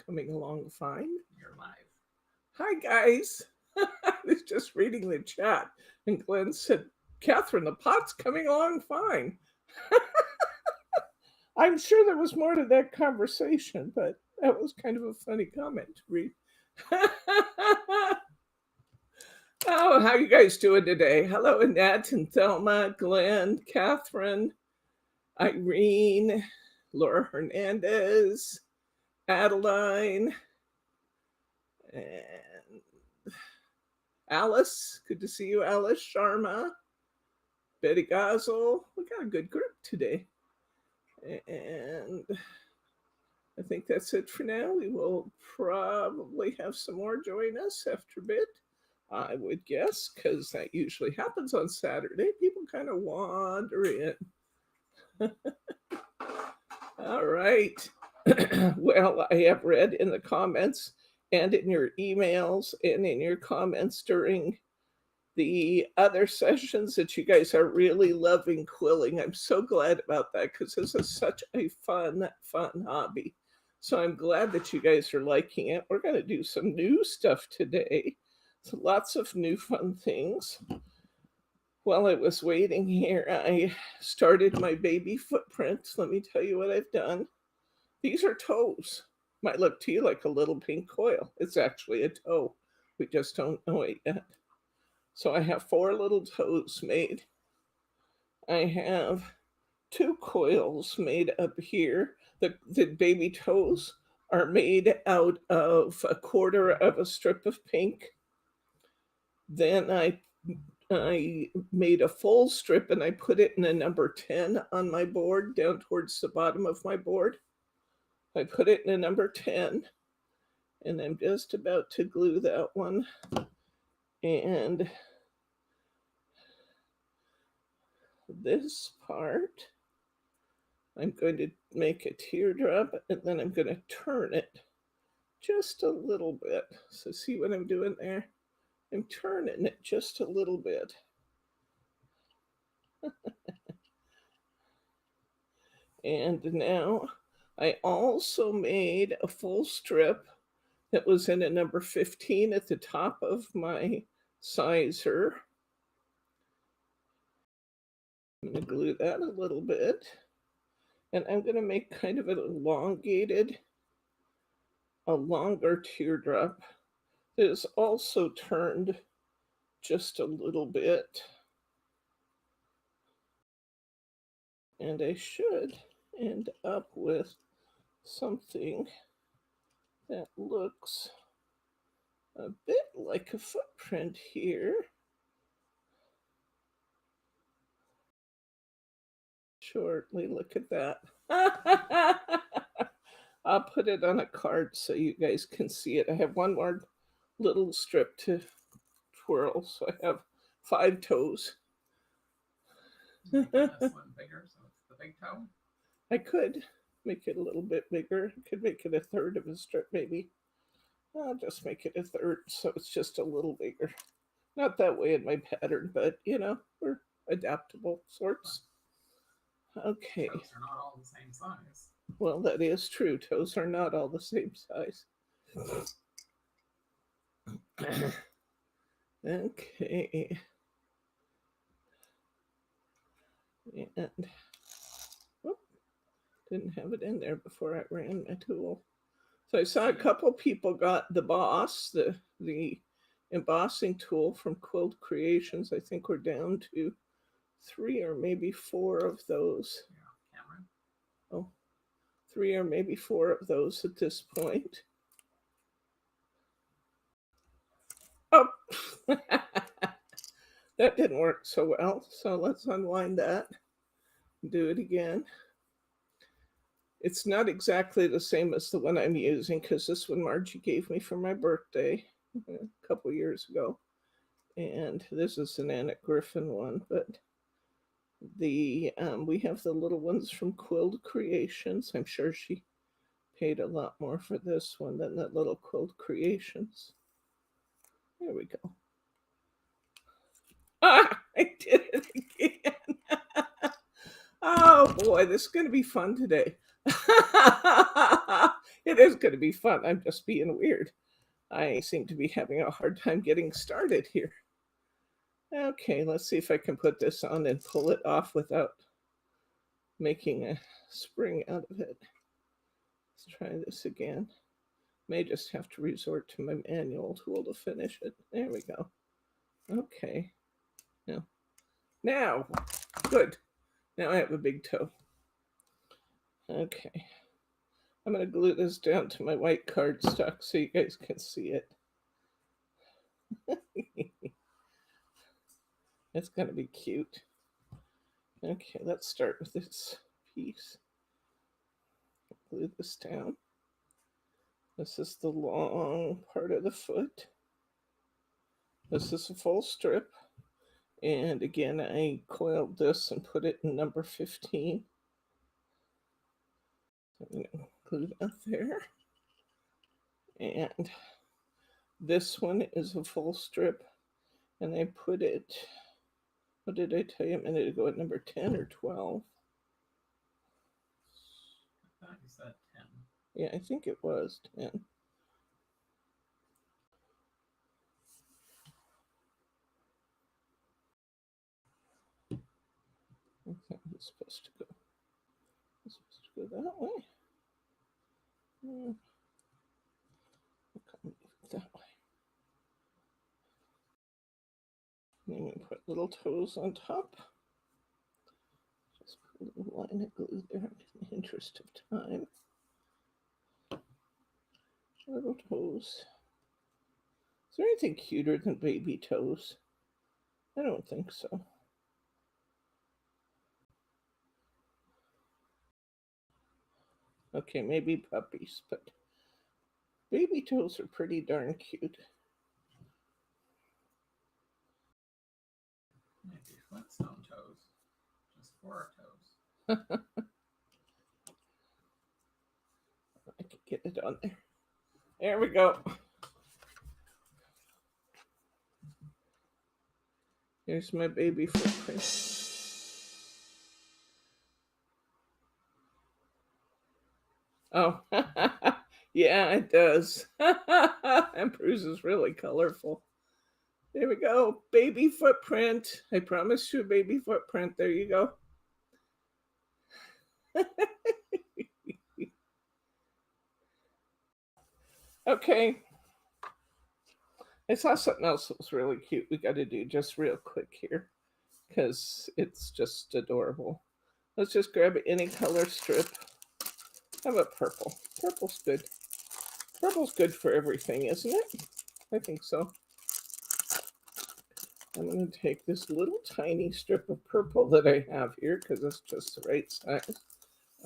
coming along fine. You're live. Hi, guys. I was just reading the chat, and Glenn said, Catherine, the pot's coming along fine. I'm sure there was more to that conversation, but that was kind of a funny comment to read. Oh, how you guys doing today? Hello, Annette and Thelma, Glenn, Catherine, Irene, Laura Hernandez, Adeline, and Alice. Good to see you, Alice. Sharma, Betty Gozel. We got a good group today. And I think that's it for now. We will probably have some more join us after a bit, I would guess, because that usually happens on Saturday. People kind of wander in. All right. Well, I have read in the comments and in your emails and in your comments during the other sessions that you guys are really loving quilling. I'm so glad about that because this is such a fun hobby. So I'm glad that you guys are liking it. We're going to do some new stuff today. So lots of new fun things. While I was waiting here, I started my baby footprints. Let me tell you what I've done. These are toes. Might look to you like a little pink coil. It's actually a toe. We just don't know it yet. So I have 4 little toes made. I have 2 coils made up here. The baby toes are made out of 1/4 of a strip of pink. Then I made a full strip and I put it in a number 10 on my board down towards the bottom of my board. I put it in a number 10 and I'm just about to glue that one. And this part, I'm going to make a teardrop and then I'm going to turn it just a little bit. So see what I'm doing there? I'm turning it just a little bit. And now I also made a full strip that was in a number 15 at the top of my sizer. I'm going to glue that a little bit. And I'm going to make kind of an elongated, a longer teardrop that is also turned just a little bit. And I should end up with something that looks a bit like a footprint here. Shortly, look at that. I'll put it on a card so you guys can see it. I have one more little strip to twirl, so I have 5 toes. Making this one bigger, so it's the big toe. I could make it a little bit bigger. I could make it 1/3 of a strip, maybe. I'll just make it 1/3, so it's just a little bigger. Not that way in my pattern, but you know, we're adaptable sorts. Okay. Toes are not all the same size. Well, that is true. Toes are not all the same size. Okay. And whoop, didn't have it in there before I ran my tool. So I saw a couple people got the Boss, the embossing tool from Quilled Creations. I think we're down to 3 or maybe 4 of those. Yeah, Cameron. Oh, 3 or maybe 4 of those at this point. Oh, that didn't work so well. So let's unwind that and do it again. It's not exactly the same as the one I'm using because this one Margie gave me for my birthday a couple years ago. And this is an Annette Griffin one, but we have the little ones from Quilled Creations. I'm sure she paid a lot more for this one than that little Quilled Creations. There we go. Ah, I did it again. Oh boy, this is going to be fun today. It is going to be fun. I'm just being weird. I seem to be having a hard time getting started here. Okay, let's see if I can put this on and pull it off without making a spring out of it. Let's try this again. May just have to resort to my manual tool to finish it. There we go. Okay. Now, good. Now I have a big toe. Okay. I'm going to glue this down to my white cardstock so you guys can see it. It's going to be cute. Okay, let's start with this piece. Glue this down. This is the long part of the foot. This is a full strip. And again, I coiled this and put it in number 15. I'm going to glue that there. And this one is a full strip. And I put it, what did I tell you a minute ago, at number 10 or 12? I thought you said 10. Yeah, I think it was 10. I think it's supposed to go. It's supposed to go that way. That way. And I'm going to put little toes on top. Just put a little line of glue there in the interest of time. Little toes. Is there anything cuter than baby toes? I don't think so. Okay, maybe puppies, but baby toes are pretty darn cute. Maybe Flintstone toes. Just 4 toes. I can get it on there. There we go. Here's my baby footprint. Oh, yeah, it does. And Bruce is really colorful. There we go. Baby footprint. I promised you a baby footprint. There you go. Okay. I saw something else that was really cute. We got to do just real quick here because it's just adorable. Let's just grab any color strip. How about purple? Purple's good. Purple's good for everything, isn't it? I think so. I'm going to take this little tiny strip of purple that I have here because it's just the right size.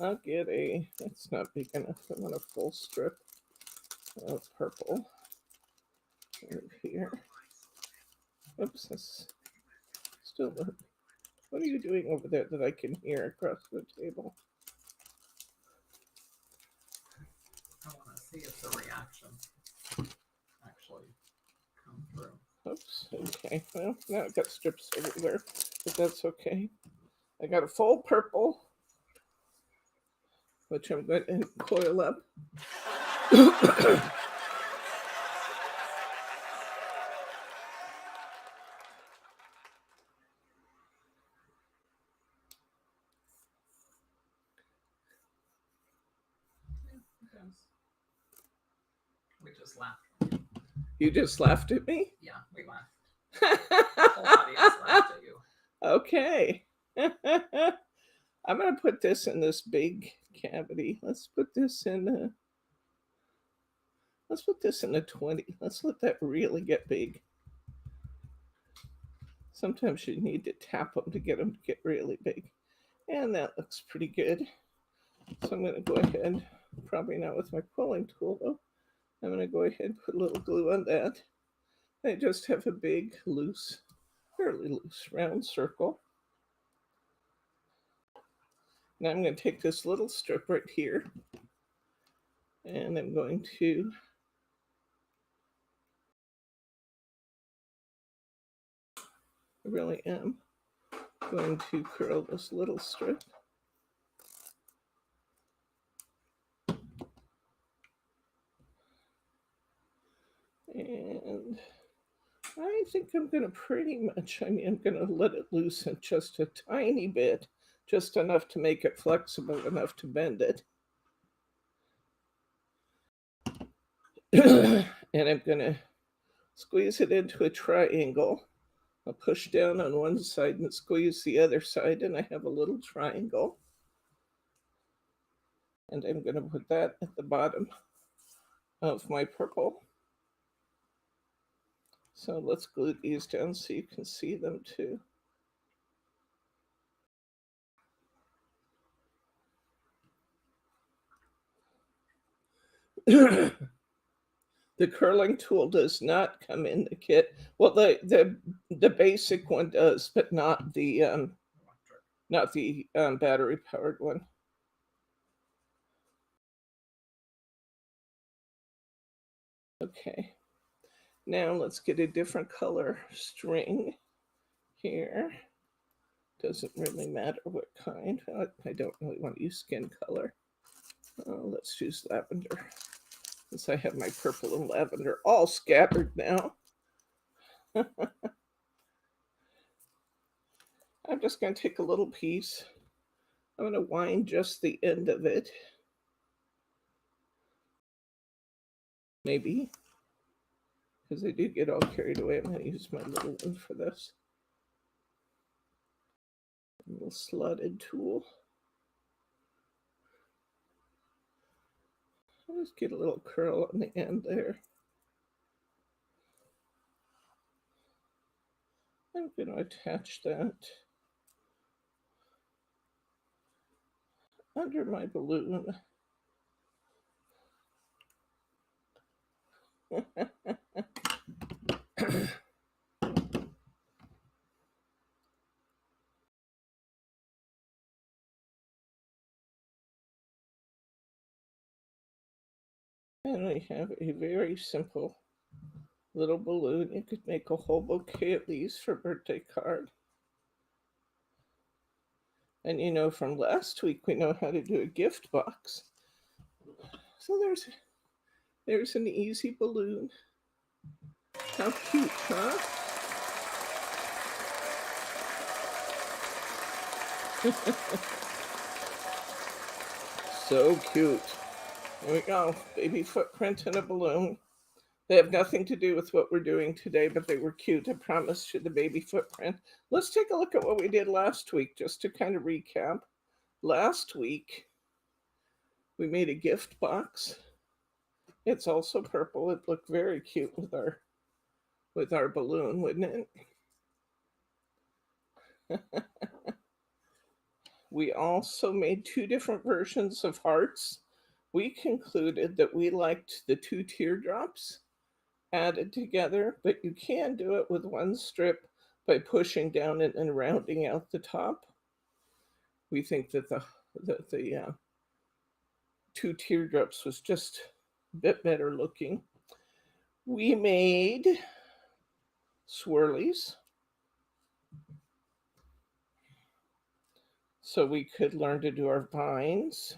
I'll get it's not big enough. I want a full strip of purple over here. Oops, that's still, what are you doing over there that I can hear across the table? I want to see if the reaction actually comes through. Oops, okay. Well, now I've got strips everywhere, but that's okay. I got a full purple, which I'm going to coil up. We just laughed. You just laughed at me? Yeah, we laughed. The whole audience laughed at you. Okay. I'm going to put this in this big cavity. Let's put this in a 20. Let's let that really get big. Sometimes you need to tap them to get really big. And that looks pretty good. So I'm going to go ahead, probably not with my quilling tool though. I'm going to go ahead and put a little glue on that. I just have a big, loose, fairly loose round circle. Now I'm going to take this little strip right here and I'm going to I really am going to curl this little strip. And I think I'm going to pretty much, I'm going to let it loosen just a tiny bit, just enough to make it flexible enough to bend it. And I'm going to squeeze it into a triangle. I'll push down on one side and squeeze the other side, and I have a little triangle. And I'm going to put that at the bottom of my purple. So let's glue these down so you can see them too. The curling tool does not come in the kit. Well, the basic one does, but not the battery powered one. Okay, now let's get a different color string here. Doesn't really matter what kind. I don't really want to use skin color. Let's use lavender, since I have my purple and lavender all scattered now. I'm just going to take a little piece. I'm going to wind just the end of it. Maybe, because I do get all carried away. I'm going to use my little one for this. A little slotted tool. I'll just get a little curl on the end there. I'm going to attach that under my balloon. And we have a very simple little balloon. You could make a whole bouquet of these for a birthday card. And you know, from last week, we know how to do a gift box. So there's an easy balloon. How cute, huh? So cute. There we go. Baby footprint in a balloon. They have nothing to do with what we're doing today, but they were cute. I promise you the baby footprint. Let's take a look at what we did last week, just to kind of recap. Last week, we made a gift box. It's also purple. It looked very cute with our balloon, wouldn't it? We also made two different versions of hearts. We concluded that we liked the two teardrops added together, but you can do it with one strip by pushing down it and rounding out the top. We think that the two teardrops was just a bit better looking. We made swirlies so we could learn to do our vines.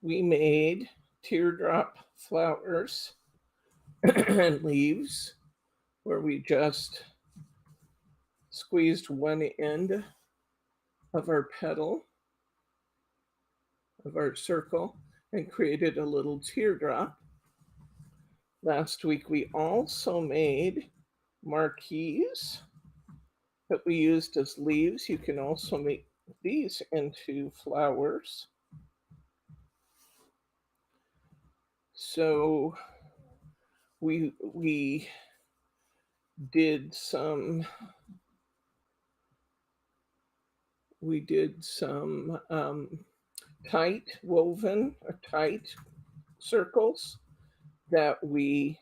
We made teardrop flowers and leaves where we just squeezed one end of our petal of our circle and created a little teardrop. Last week we also made marquees that we used as leaves. You can also make these into flowers. So we did some tight woven or tight circles that we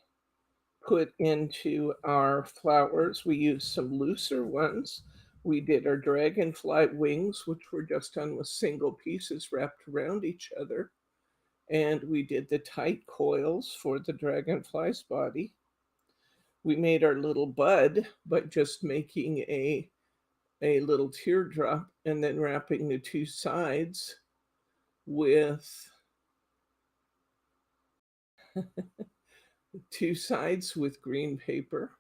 put into our flowers. We used some looser ones. We did our dragonfly wings, which were just done with single pieces wrapped around each other. And we did the tight coils for the dragonfly's body. We made our little bud by just making a little teardrop and then wrapping the two sides with two sides with green paper.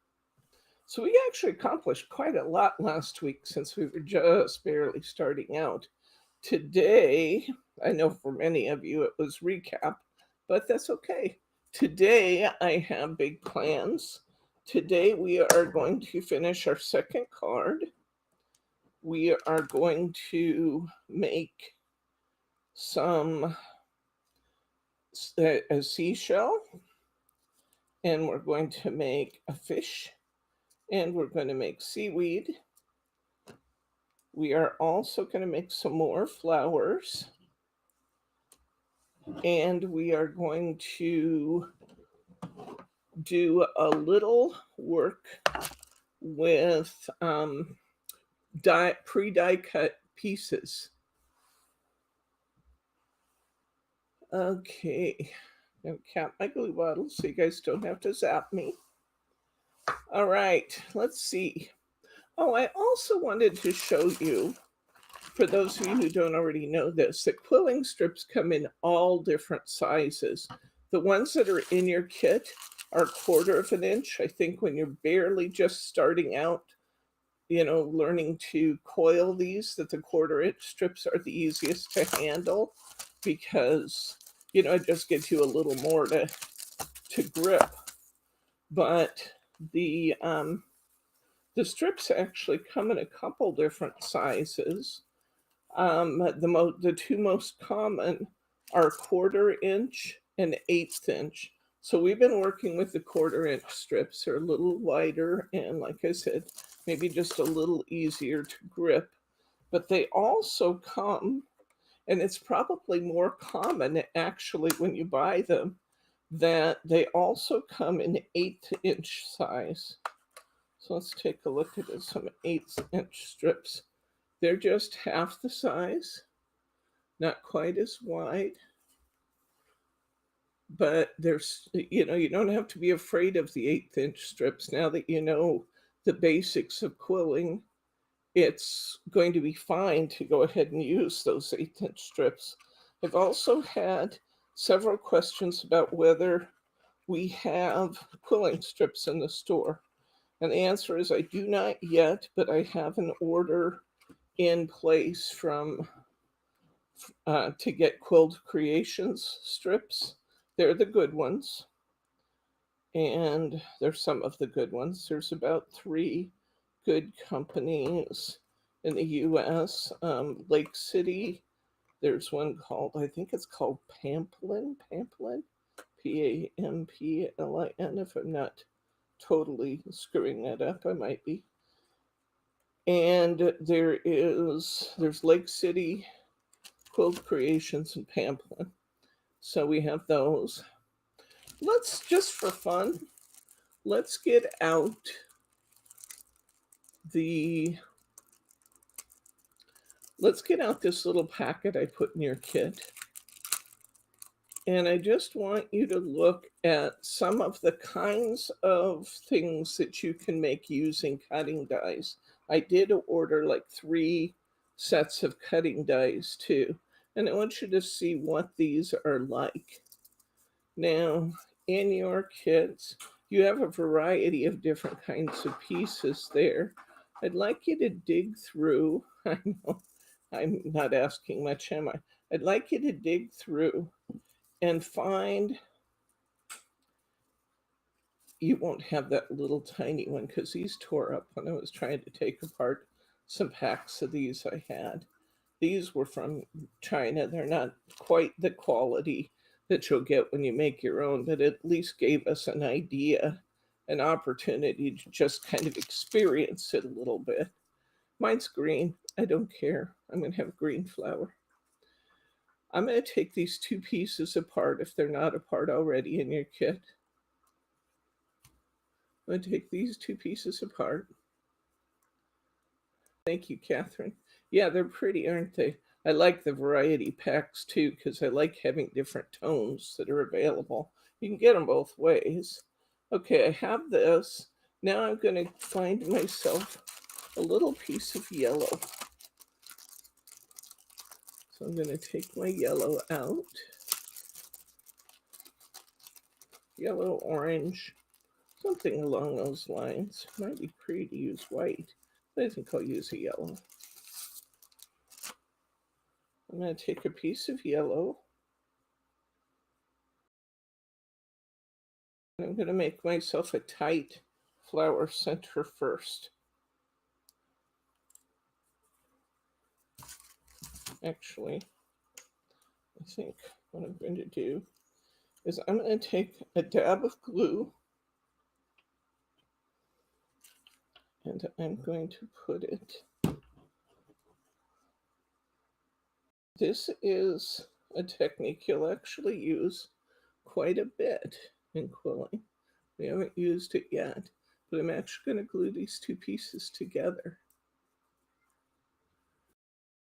So we actually accomplished quite a lot last week since we were just barely starting out. Today, I know for many of you it was recap, but that's okay. Today I have big plans. Today we are going to finish our second card. We are going to make some a seashell, and we're going to make a fish, and we're going to make seaweed. We are also going to make some more flowers, and we are going to do a little work with pre-die cut pieces. Okay, I'm gonna cap my glue bottle so you guys don't have to zap me. All right, let's see. Oh, I also wanted to show you, for those of you who don't already know this, that quilling strips come in all different sizes. The ones that are in your kit are 1/4 of an inch. I think when you're barely just starting out, learning to coil these, that the 1/4 inch strips are the easiest to handle because, it just gives you a little more to grip. But the strips actually come in a couple different sizes. The two most common are 1/4 inch and 1/8 inch. So we've been working with the 1/4 inch strips. They're a little lighter and, like I said, maybe just a little easier to grip. But they also come, and it's probably more common actually when you buy them, that they also come in 1/8 inch size. So let's take a look at some 1/8 inch strips. They're just half the size, not quite as wide, but there's, you don't have to be afraid of the 1/8 inch strips. Now that you know the basics of quilling, it's going to be fine to go ahead and use those 1/8 inch strips. I've also had several questions about whether we have quilling strips in the store. And the answer is I do not yet, but I have an order in place from to get Quilled Creations strips. They're the good ones. And there's some of the good ones. There's about 3 good companies in the US. Lake City, there's one called, I think it's called Pamplin, Pamplin, if I'm not totally screwing that up, I might be. And there's Lake City, Quilled Creations, and Pamplin. So we have those. Let's, just for fun, let's get out this little packet I put in your kit. And I just want you to look at some of the kinds of things that you can make using cutting dies. I did order like 3 sets of cutting dies too. And I want you to see what these are like. Now, in your kits, you have a variety of different kinds of pieces there. I'd like you to dig through. I know I'm not asking much, am I? I'd like you to dig through and find, you won't have that little tiny one because these tore up when I was trying to take apart some packs of these I had. These were from China. They're not quite the quality that you'll get when you make your own, but at least gave us an idea, an opportunity to just kind of experience it a little bit. Mine's green. I don't care. I'm going to have green flower. I'm going to take these 2 pieces apart if they're not apart already in your kit. I'm going to take these 2 pieces apart. Thank you, Catherine. Yeah, they're pretty, aren't they? I like the variety packs too because I like having different tones that are available. You can get them both ways. Okay, I have this. Now I'm going to find myself a little piece of yellow. So I'm going to take my yellow out. yellow, orange, something along those lines. Might be pretty to use white, but I think I'll use a yellow. I'm going to take a piece of yellow. I'm going to make myself a tight flower center first. Actually, I think what I'm going to do is I'm going to take a dab of glue and I'm going to put it. This is a technique you'll actually use quite a bit in quilling. We haven't used it yet, but I'm actually going to glue these two pieces together.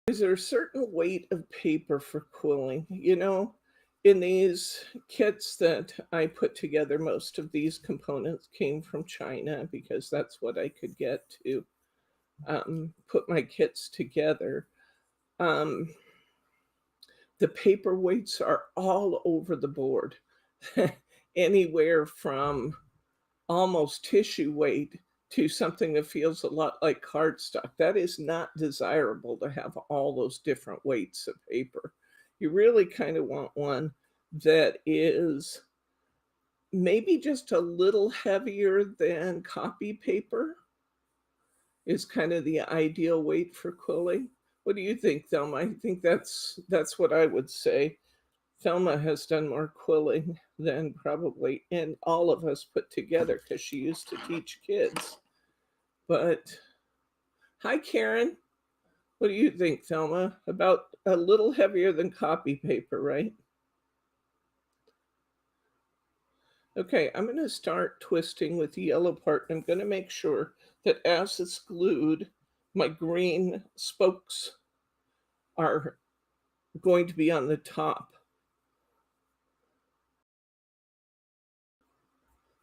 Is there a certain weight of paper for quilling? You know, in these kits that I put together, most of these components came from China because that's what I could get to put my kits together. Um, the paper weights are all over the board, anywhere from almost tissue weight to something that feels a lot like cardstock. That is not desirable to have all those different weights of paper. You really kind of want one that is maybe just a little heavier than copy paper is kind of the ideal weight for quilling. What do you think, Thelma? I think that's what I would say. Thelma has done more quilling than probably in all of us put together because she used to teach kids. But hi, Karen. What do you think, Thelma? About a little heavier than copy paper, right? Okay, I'm going to start twisting with the yellow part. I'm going to make sure that as it's glued, my green spokes are going to be on the top.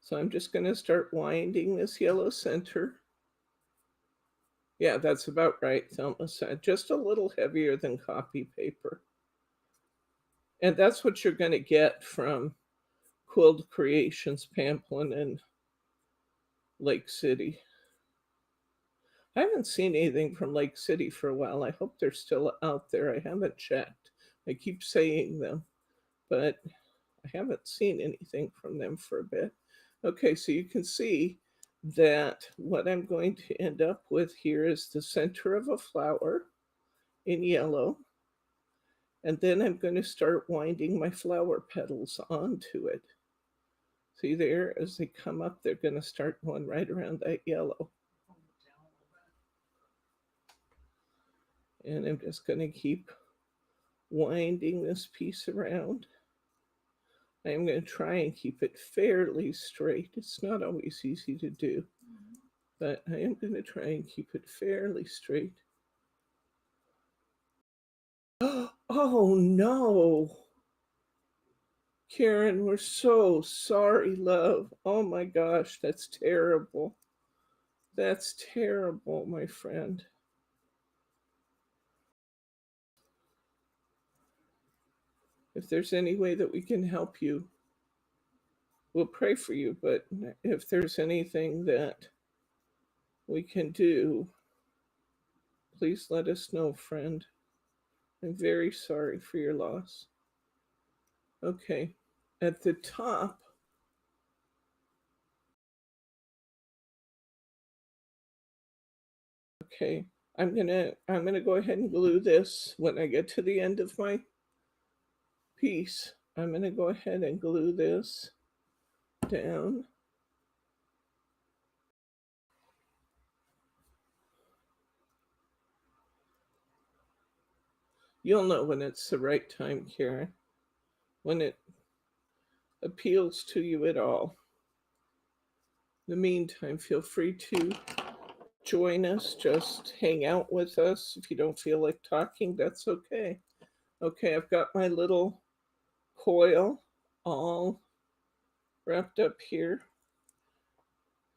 So I'm just going to start winding this yellow center. Yeah, that's about right, Thelma said. Just a little heavier than copy paper. And that's what you're going to get from Quilled Creations, Pamplin, and Lake City. I haven't seen anything from Lake City for a while. I hope they're still out there. I haven't checked. I keep saying them, but I haven't seen anything from them for a bit. Okay, so you can see that what I'm going to end up with here is the center of a flower in yellow. And then I'm going to start winding my flower petals onto it. See there, as they come up, they're going to start going right around that yellow. And I'm just going to keep winding this piece around. I'm going to try and keep it fairly straight. It's not always easy to do, but I am going to try and keep it fairly straight. Oh no! Karen, we're so sorry, love. Oh my gosh, that's terrible. That's terrible, my friend. If there's any way that we can help you, we'll pray for you. But if there's anything that we can do, please let us know, friend. I'm very sorry for your loss. Okay, at the top, okay, I'm gonna go ahead and glue this when I get to the end of my piece. I'm gonna go ahead and glue this down. You'll know when it's the right time, Karen, when it appeals to you at all. In the meantime, feel free to join us, just hang out with us. If you don't feel like talking, that's okay. Okay, I've got my little coil all wrapped up here.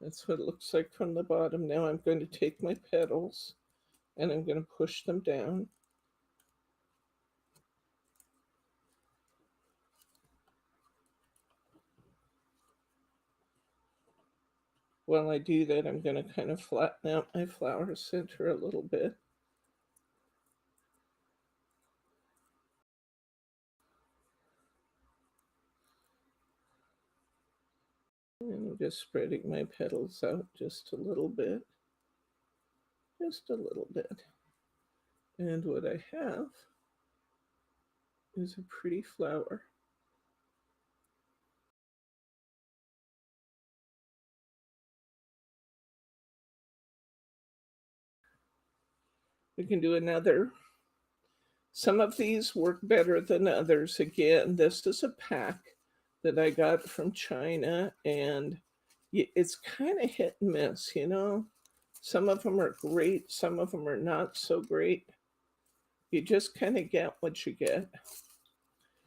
That's what it looks like from the bottom. Now I'm going to take my petals and I'm going to push them down. while I do that, I'm going to kind of flatten out my flower center a little bit. And I'm just spreading my petals out just a little bit. Just a little bit. And what I have is a pretty flower. We can do another. Some of these work better than others. Again, this is a pack that I got from China, and it's kind of hit and miss, you know? Some of them are great, some of them are not so great. You just kind of get what you get.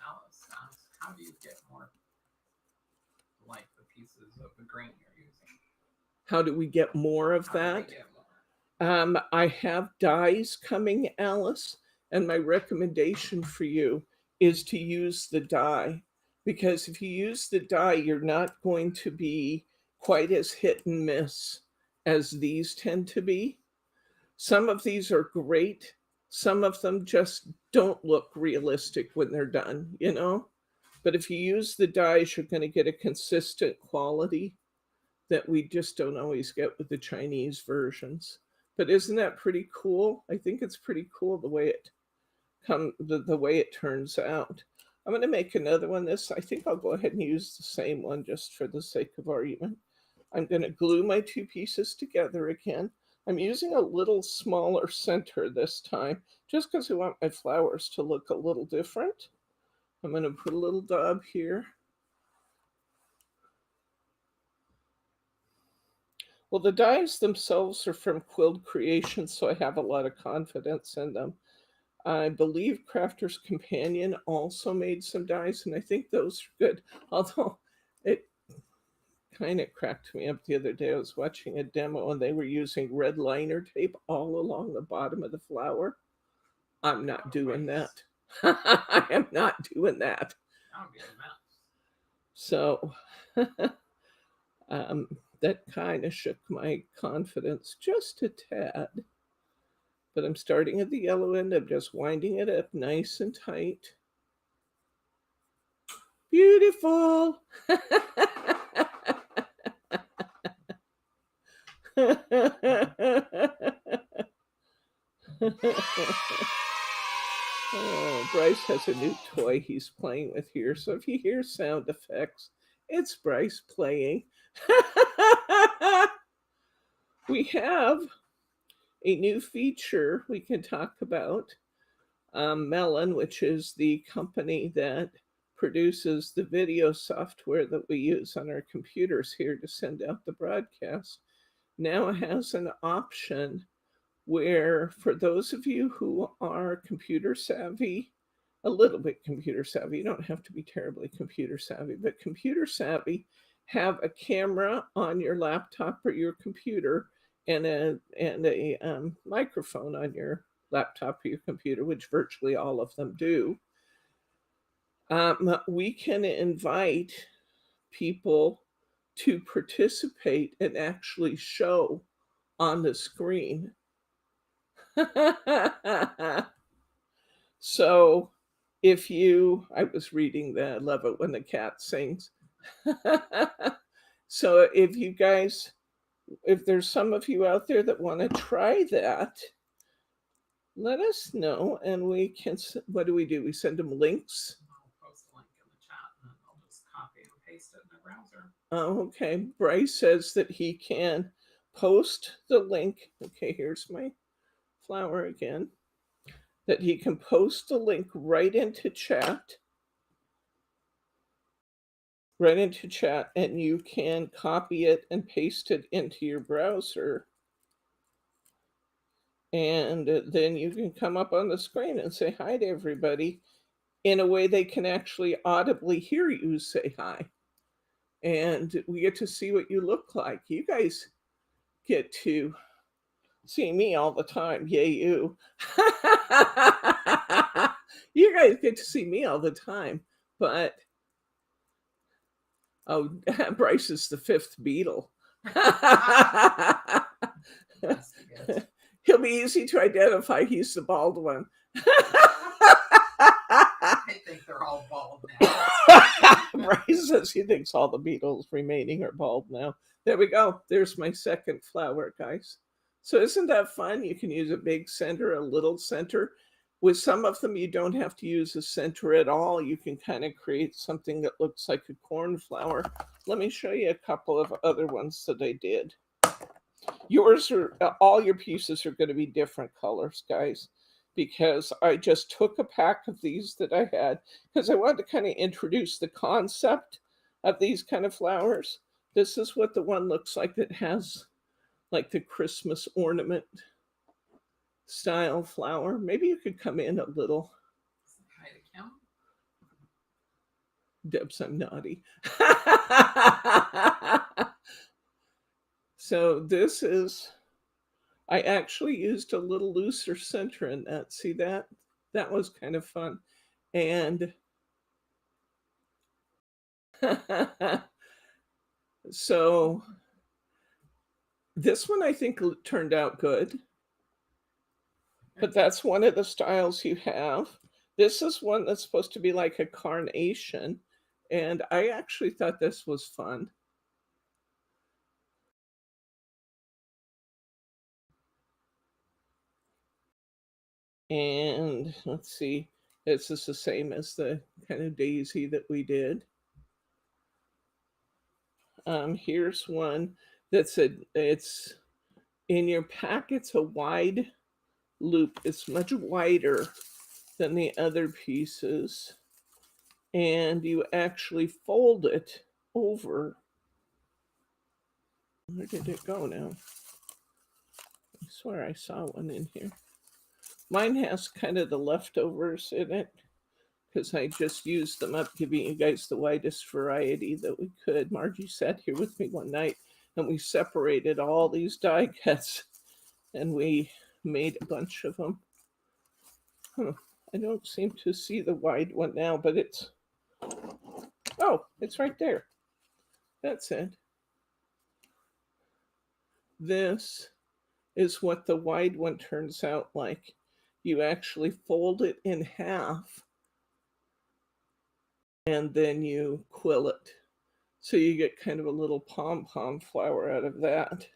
Alice asks, how do you get more like the pieces of the grain you're using? How do we get more of that? I have dyes coming, Alice, and my recommendation for you is to use the dye, because if you use the dye, you're not going to be quite as hit and miss as these tend to be. Some of these are great. Some of them just don't look realistic when they're done, you know? But if you use the dyes, you're going to get a consistent quality that we just don't always get with the Chinese versions. But isn't that pretty cool? I think it's pretty cool the way it the way it turns out. I'm going to make another one. I think I'll go ahead and use the same one just for the sake of argument. I'm going to glue my two pieces together again. I'm using a little smaller center this time, just because I want my flowers to look a little different. I'm going to put a little dab here. Well, the dies themselves are from Quilled Creations, so I have a lot of confidence in them. I believe Crafter's Companion also made some dies, and I think those are good. Although it kind of cracked me up the other day. I was watching a demo, and they were using red liner tape all along the bottom of the flower. I'm not doing that. I am not doing that. So that kind of shook my confidence just a tad. But I'm starting at the yellow end. I'm just winding it up nice and tight. Beautiful. Oh, Bryce has a new toy he's playing with here. So if you hear sound effects, it's Bryce playing. We have a new feature we can talk about. Melon, which is the company that produces the video software that we use on our computers here to send out the broadcast, now has an option where, for those of you who are computer savvy, a little bit computer savvy, you don't have to be terribly computer savvy, but computer savvy, have a camera on your laptop or your computer and a microphone on your laptop or your computer, which virtually all of them do. We can invite people to participate and actually show on the screen. So if you, I was reading that, I love it when the cat sings. So if you guys, if there's some of you out there that want to try that, let us know and we can, what do? We send them links? I'll post a link in the chat and then I'll just copy and paste it in the browser. Oh, okay. Bryce says that he can post the link. Okay, here's my flower again. That he can post the link right into chat. Right into chat, and you can copy it and paste it into your browser. And then you can come up on the screen and say hi to everybody in a way they can actually audibly hear you say hi. And we get to see what you look like. You guys get to see me all the time. Yay, you. You guys get to see me all the time. But, oh, Bryce is the fifth beetle. Investigate. He'll be easy to identify. He's the bald one. I think they're all bald now. Bryce says he thinks all the beetles remaining are bald now. There we go. There's my second flower, guys. So isn't that fun? You can use a big center, a little center. With some of them, you don't have to use a center at all. You can kind of create something that looks like a cornflower. Let me show you a couple of other ones that I did. Yours are, all your pieces are going to be different colors, guys, because I just took a pack of these that I had because I wanted to kind of introduce the concept of these kind of flowers. This is what the one looks like that has like the Christmas ornament style flower. Maybe you could come in a little. Hi to count. Debs, I'm naughty. So this is, I actually used a little looser center in that. See that? That was kind of fun. And so this one I think turned out good. But that's one of the styles you have. This is one that's supposed to be like a carnation. And I actually thought this was fun. And let's see, this is the same as the kind of daisy that we did. Here's one that's it's in your pack, it's a wide loop. It's much wider than the other pieces. And you actually fold it over. Where did it go now? I swear I saw one in here. Mine has kind of the leftovers in it because I just used them up, giving you guys the widest variety that we could. Margie sat here with me one night and we separated all these die cuts and we made a bunch of them. I don't seem to see the wide one now, but it's, oh, it's right there. That's it. This is what the wide one turns out like. You actually fold it in half and then you quill it. So you get kind of a little pom-pom flower out of that.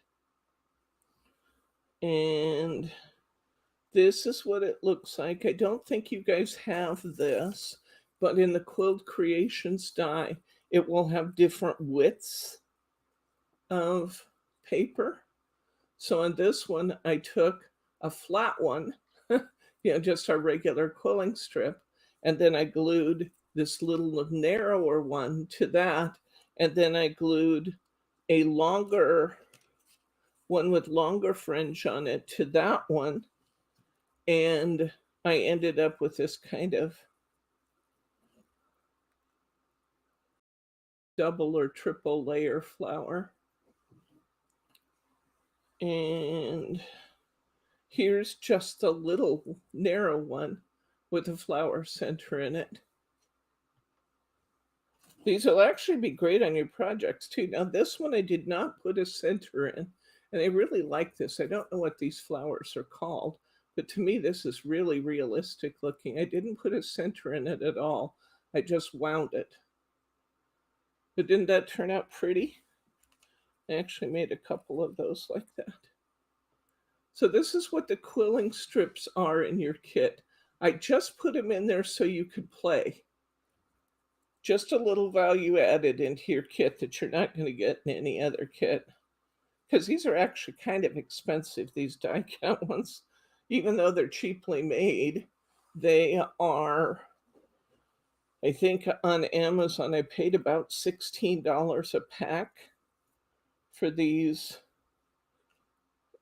And this is what it looks like. I don't think you guys have this, but in the Quilled Creations die, it will have different widths of paper. So on this one, I took a flat one, just our regular quilling strip, and then I glued this little narrower one to that, and then I glued a longer one with longer fringe on it to that one, and I ended up with this kind of double or triple layer flower. And here's just a little narrow one with a flower center in it. These will actually be great on your projects too. Now this one I did not put a center in, and I really like this. I don't know what these flowers are called, but to me this is really realistic looking. I didn't put a center in it at all. I just wound it. But didn't that turn out pretty? I actually made a couple of those like that. So this is what the quilling strips are in your kit. I just put them in there so you could play. Just a little value added into your kit that you're not going to get in any other kit. Because these are actually kind of expensive, these die cut ones. Even though they're cheaply made, they are, I think on Amazon, I paid about $16 a pack for these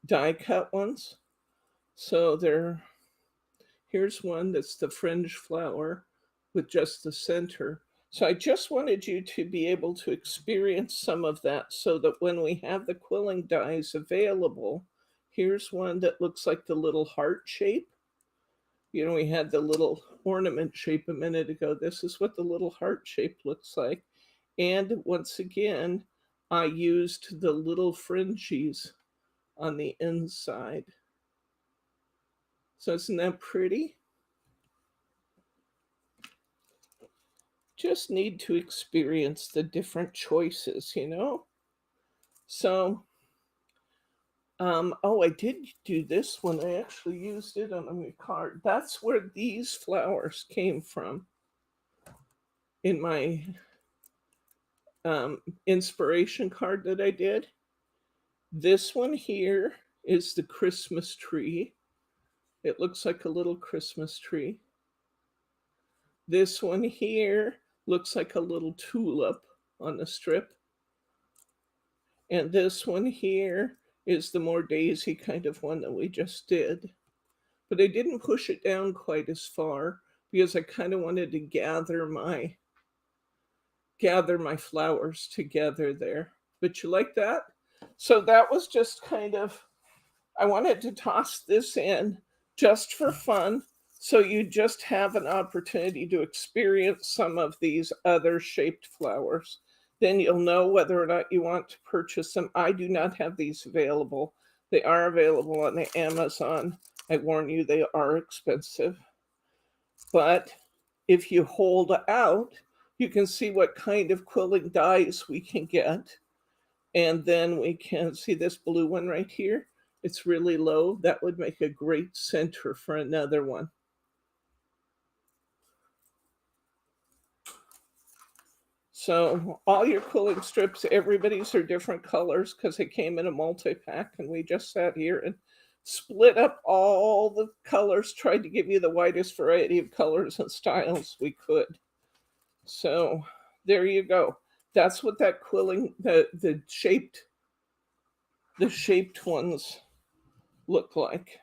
die cut ones. So here's one that's the fringe flower with just the center. So I just wanted you to be able to experience some of that so that when we have the quilling dies available, here's one that looks like the little heart shape. We had the little ornament shape a minute ago. This is what the little heart shape looks like. And once again, I used the little fringes on the inside. So isn't that pretty? Just need to experience the different choices, you know? So, oh, I did do this one. I actually used it on my card. That's where these flowers came from in my inspiration card that I did. This one here is the Christmas tree. It looks like a little Christmas tree. This one here looks like a little tulip on the strip. And this one here is the more daisy kind of one that we just did. But I didn't push it down quite as far because I kind of wanted to gather my flowers together there. But you like that? So that was just kind of, I wanted to toss this in just for fun. So you just have an opportunity to experience some of these other shaped flowers. Then you'll know whether or not you want to purchase them. I do not have these available. They are available on the Amazon. I warn you, they are expensive. But if you hold out, you can see what kind of quilling dies we can get. And then we can see this blue one right here. It's really low. That would make a great center for another one. So all your quilling strips, everybody's are different colors because it came in a multi-pack, and we just sat here and split up all the colors, tried to give you the widest variety of colors and styles we could. So there you go. That's what that quilling, the shaped ones look like.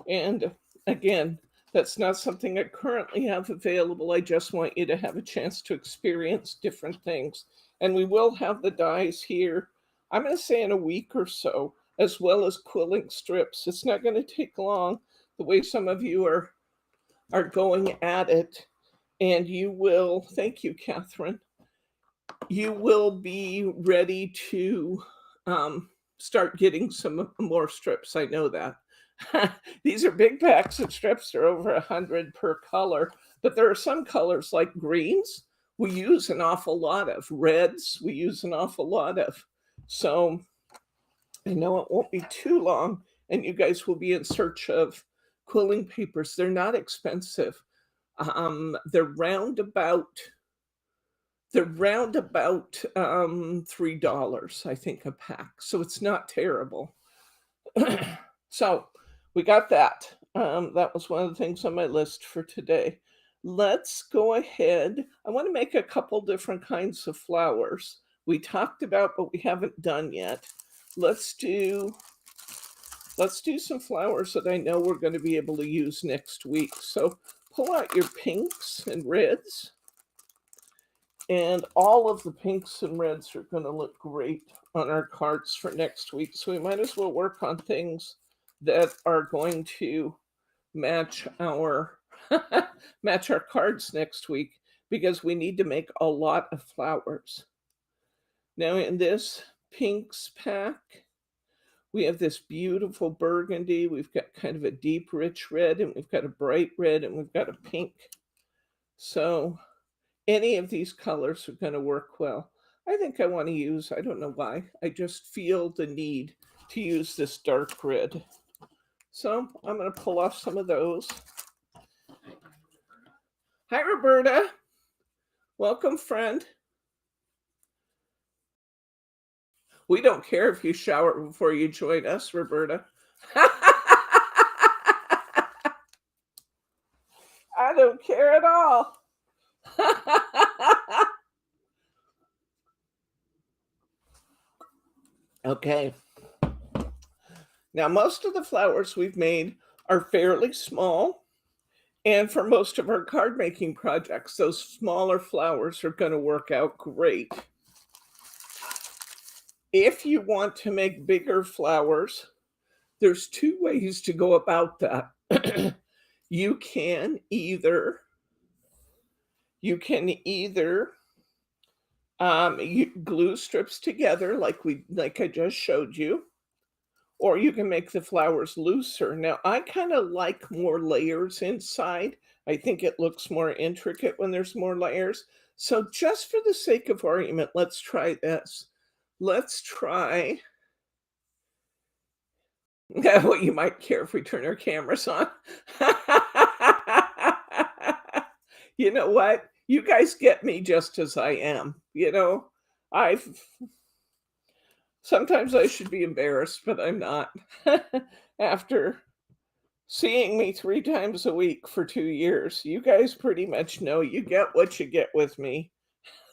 And again, that's not something I currently have available. I just want you to have a chance to experience different things. And we will have the dies here, I'm going to say in a week or so, as well as quilling strips. It's not going to take long the way some of you are going at it. And you will, thank you, Catherine, you will be ready to start getting some more strips. I know that. These are big packs of strips. They're over 100 per color, but there are some colors like greens we use an awful lot of. Reds we use an awful lot of. So I know it won't be too long and you guys will be in search of quilling papers. They're not expensive. They're round about $3, I think, a pack. So it's not terrible. So we got that. That was one of the things on my list for today. Let's go ahead. I want to make a couple different kinds of flowers. We talked about, but we haven't done yet. Let's do some flowers that I know we're going to be able to use next week. So pull out your pinks and reds. And all of the pinks and reds are going to look great on our cards for next week. So we might as well work on things that are going to match our match our cards next week, because we need to make a lot of flowers. Now in this pinks pack, we have this beautiful burgundy, we've got kind of a deep rich red, and we've got a bright red, and we've got a pink. So any of these colors are going to work well. I think I want to use, I don't know why, I just feel the need to use this dark red. So I'm going to pull off some of those. Hi, Roberta. Welcome, friend. We don't care if you shower before you join us, Roberta. I don't care at all. Okay. Now, most of the flowers we've made are fairly small. And for most of our card making projects, those smaller flowers are going to work out great. If you want to make bigger flowers, there's two ways to go about that. You can either You glue strips together like I just showed you, or you can make the flowers looser. Now, I kinda like more layers inside. I think it looks more intricate when there's more layers. So just for the sake of argument, let's try this. Let's try well, you might care if we turn our cameras on. You know what? You guys get me just as I am, you know? I've Sometimes I should be embarrassed, but I'm not. After seeing me 3 times a week for 2 years, you guys pretty much know you get what you get with me.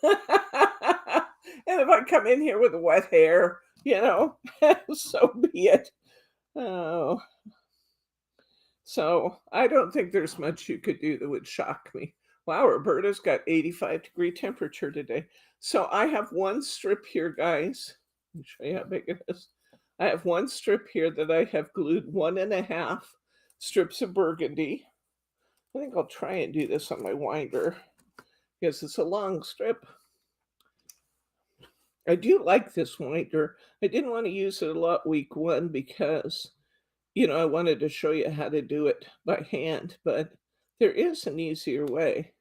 And if I come in here with wet hair, you know, so be it. Oh, so I don't think there's much you could do that would shock me. Wow, Roberta's got 85-degree temperature today. So I have one strip here, guys. Let me show you how big it is. I have one strip here that I have glued 1.5 strips of burgundy. I think I'll try and do this on my winder because it's a long strip. I do like this winder. I didn't want to use it a lot week 1 because, you know, I wanted to show you how to do it by hand, but there is an easier way.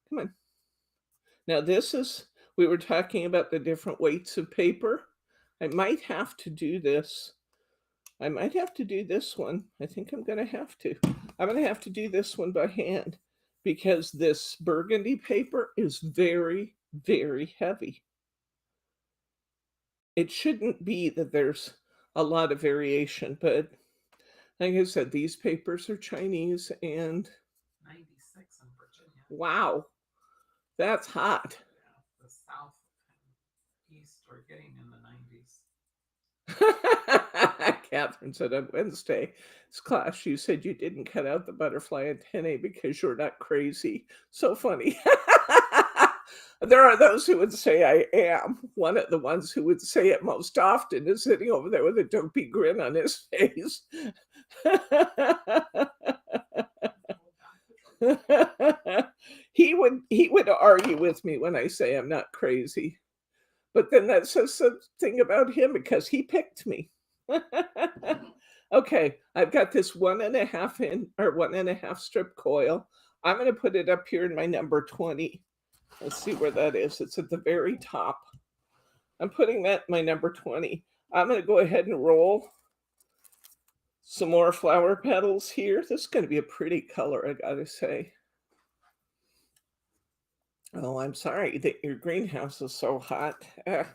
Come on. Now we were talking about the different weights of paper. I might have to do this. I might have to do this one. I think I'm going to have to. I'm going to have to do this one by hand because this burgundy paper is very, very heavy. It shouldn't be that there's a lot of variation, but like I said, these papers are Chinese and 96 in Virginia. wow, that's hot. Yeah, the South and East are getting in the 90s. Catherine said on Wednesday's class, you said you didn't cut out the butterfly antennae because you're not crazy. So funny. There are those who would say I am. One of the ones who would say it most often is sitting over there with a dopey grin on his face. He would argue with me when I say I'm not crazy. But then that says something about him because he picked me. Okay, I've got this 1.5 strip coil. I'm going to put it up here in my number 20. Let's see where that is. It's at the very top. I'm putting that in my number 20. I'm going to go ahead and roll some more flower petals here. This is going to be a pretty color, I gotta say. Oh, I'm sorry that your greenhouse is so hot. I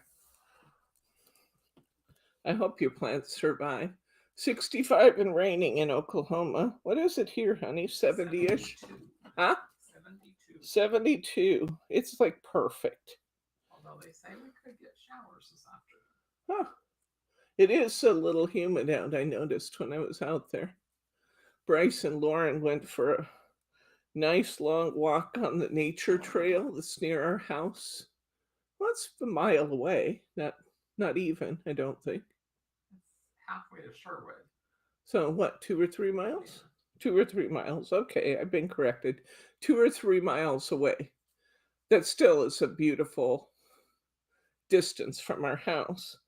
hope your plants survive. 65 and raining in Oklahoma. What is it here, honey? 70-ish? 72. Huh? 72. 72. It's like perfect. Although they say we could get showers this afternoon. Huh. It is a little humid out, I noticed when I was out there. Bryce and Lauren went for a nice long walk on the nature trail that's near our house. Well, it's a mile away. Not even, I don't think. It's halfway to Sherwood. So what, 2 or 3 miles? 2 or 3 miles. Okay, I've been corrected. 2 or 3 miles away. That still is a beautiful distance from our house.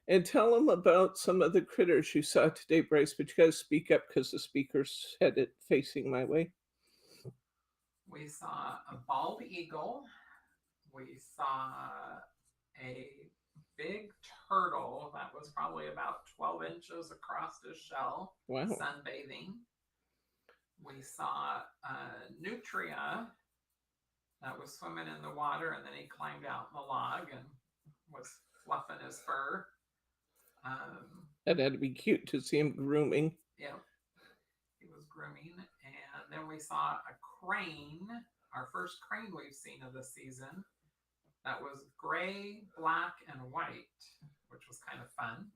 And tell them about some of the critters you saw today, Bryce, but you got to speak up because the speaker's headed facing my way. We saw a bald eagle. We saw a big turtle that was probably about 12 inches across his shell, Wow. sunbathing. We saw a nutria that was swimming in the water, and then he climbed out in the log and was fluffing his fur. That had to be cute to see him grooming. Yeah, he was grooming. And then we saw a crane, our first crane we've seen of the season, that was gray, black, and white, which was kind of fun.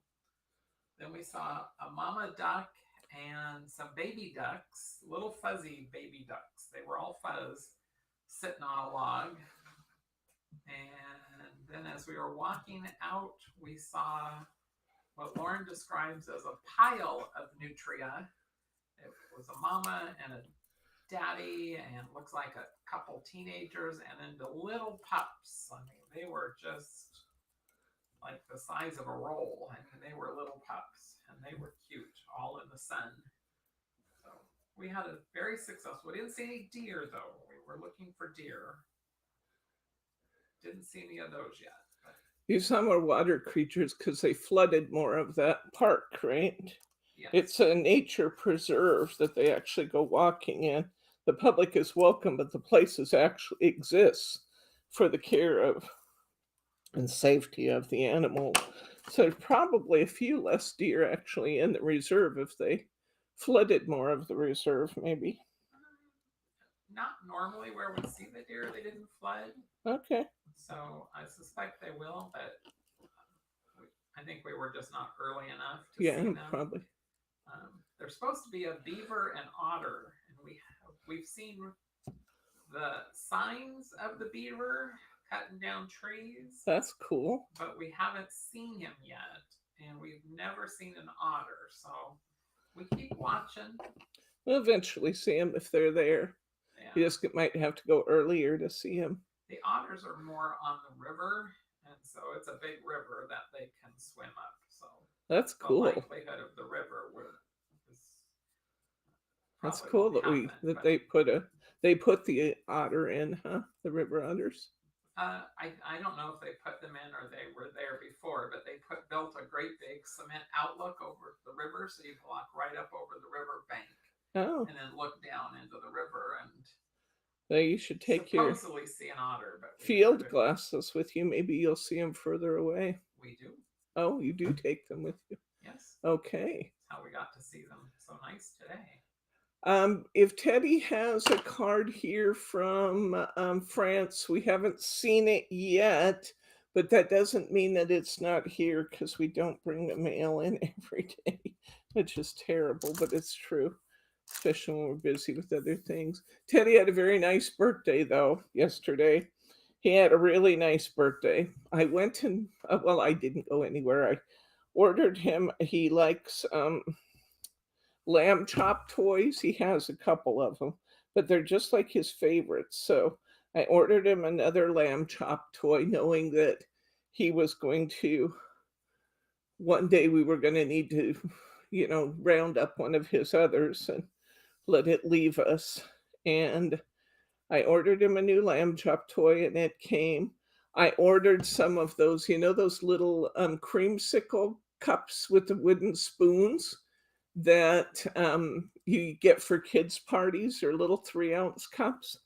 Then we saw a mama duck and some baby ducks, little fuzzy baby ducks. They were all fuzz, sitting on a log. And then as we were walking out, we saw what Lauren describes as a pile of nutria. It was a mama and a daddy and looks like a couple teenagers, and then the little pups. I mean, they were just like the size of a roll. I mean, they were little pups and they were cute, all in the sun. So we had a very successful. We didn't see any deer though. We were looking for deer. Didn't see any of those yet. But You saw more water creatures because they flooded more of that park, right? yes. It's a nature preserve that they actually go walking in. The public is welcome, but the places actually exists for the care of and safety of the animal. So there's probably a few less deer actually in the reserve if they flooded more of the reserve, maybe. Not normally where we see the deer, they didn't flood. Okay. So I suspect they will, but I think we were just not early enough to Yeah, see them. probably. There's supposed to be a beaver and otter, and we've seen the signs of the beaver cutting down trees, That's cool. but we haven't seen him yet, and we've never seen an otter. So we keep watching. We'll eventually see them if they're there. Yeah. You just might have to go earlier to see them. The otters are more on the river, and so it's a big river that they can swim up. So That's the cool. likelihood of the river is That's probably cool won't that happen, that but, they put the otter in, huh? The river otters. I don't know if they put them in or they were there before, but they built a great big cement outlook over the river, so you can walk right up over the river bank Oh, and then look down into the river and well, you should take your supposedly see an otter. But field glasses with you. Maybe you'll see them further away. We do. Oh, you do take them with you. Yes. Okay. That's how we got to see them so nice today. If Teddy has a card here from France, we haven't seen it yet, but that doesn't mean that it's not here because we don't bring the mail in every day, which is terrible, but it's true, especially when we're busy with other things. Teddy had a very nice birthday, though, yesterday. He had a really nice birthday. I went and, well, I didn't go anywhere. I ordered him, he likes, lamb chop toys. He has a couple of them, but they're just like his favorites. So I ordered him another lamb chop toy, knowing that he was going to, one day we were going to need to, round up one of his others and let it leave us. And I ordered him a new lamb chop toy and it came. I ordered some of those, those little creamsicle cups with the wooden spoons that you get for kids' parties, or little 3-ounce cups.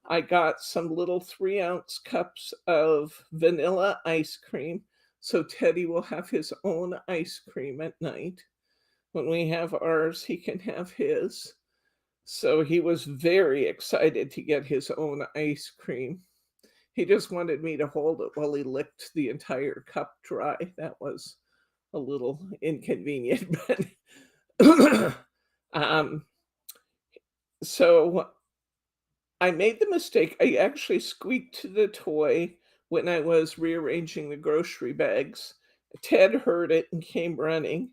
I got some little 3-ounce cups of vanilla ice cream. So Teddy will have his own ice cream at night. When we have ours, he can have his. So he was very excited to get his own ice cream. He just wanted me to hold it while he licked the entire cup dry. That was a little inconvenient, but so I made the mistake. I actually squeaked the toy when I was rearranging the grocery bags. Ted heard it and came running,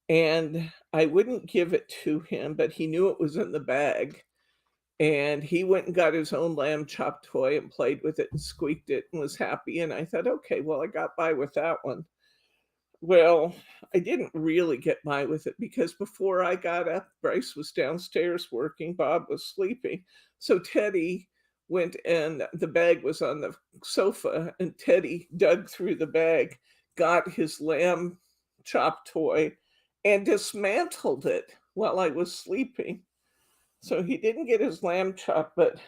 and I wouldn't give it to him, but he knew it was in the bag. And he went and got his own lamb chop toy and played with it and squeaked it and was happy. And I thought, okay, well, I got by with that one. Well, I didn't really get by with it because before I got up, Bryce was downstairs working, Bob was sleeping. So Teddy went, and the bag was on the sofa, and Teddy dug through the bag, got his lamb chop toy, and dismantled it while I was sleeping. So he didn't get his lamb chop, but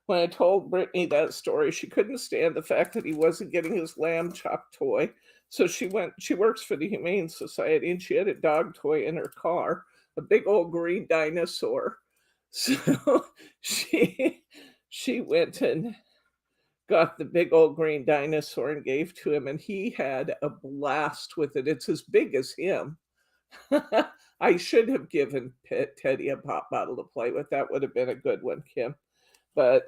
when I told Brittany that story, she couldn't stand the fact that he wasn't getting his lamb chop toy. So she works for the Humane Society, and she had a dog toy in her car, a big old green dinosaur. So she went and got the big old green dinosaur and gave to him, and he had a blast with it. It's as big as him. I should have given Teddy a pop bottle to play with. That would have been a good one, Kim. But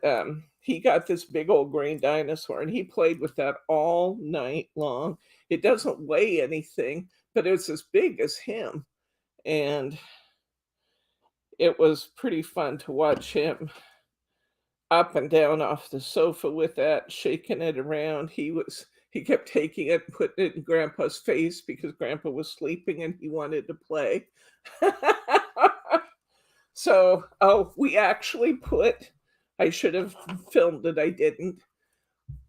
he got this big old green dinosaur, and he played with that all night long. It doesn't weigh anything, but it's as big as him. And it was pretty fun to watch him up and down off the sofa with that, shaking it around. He kept taking it and putting it in Grandpa's face because Grandpa was sleeping and he wanted to play. So, oh, we actually put I should have filmed it, I didn't,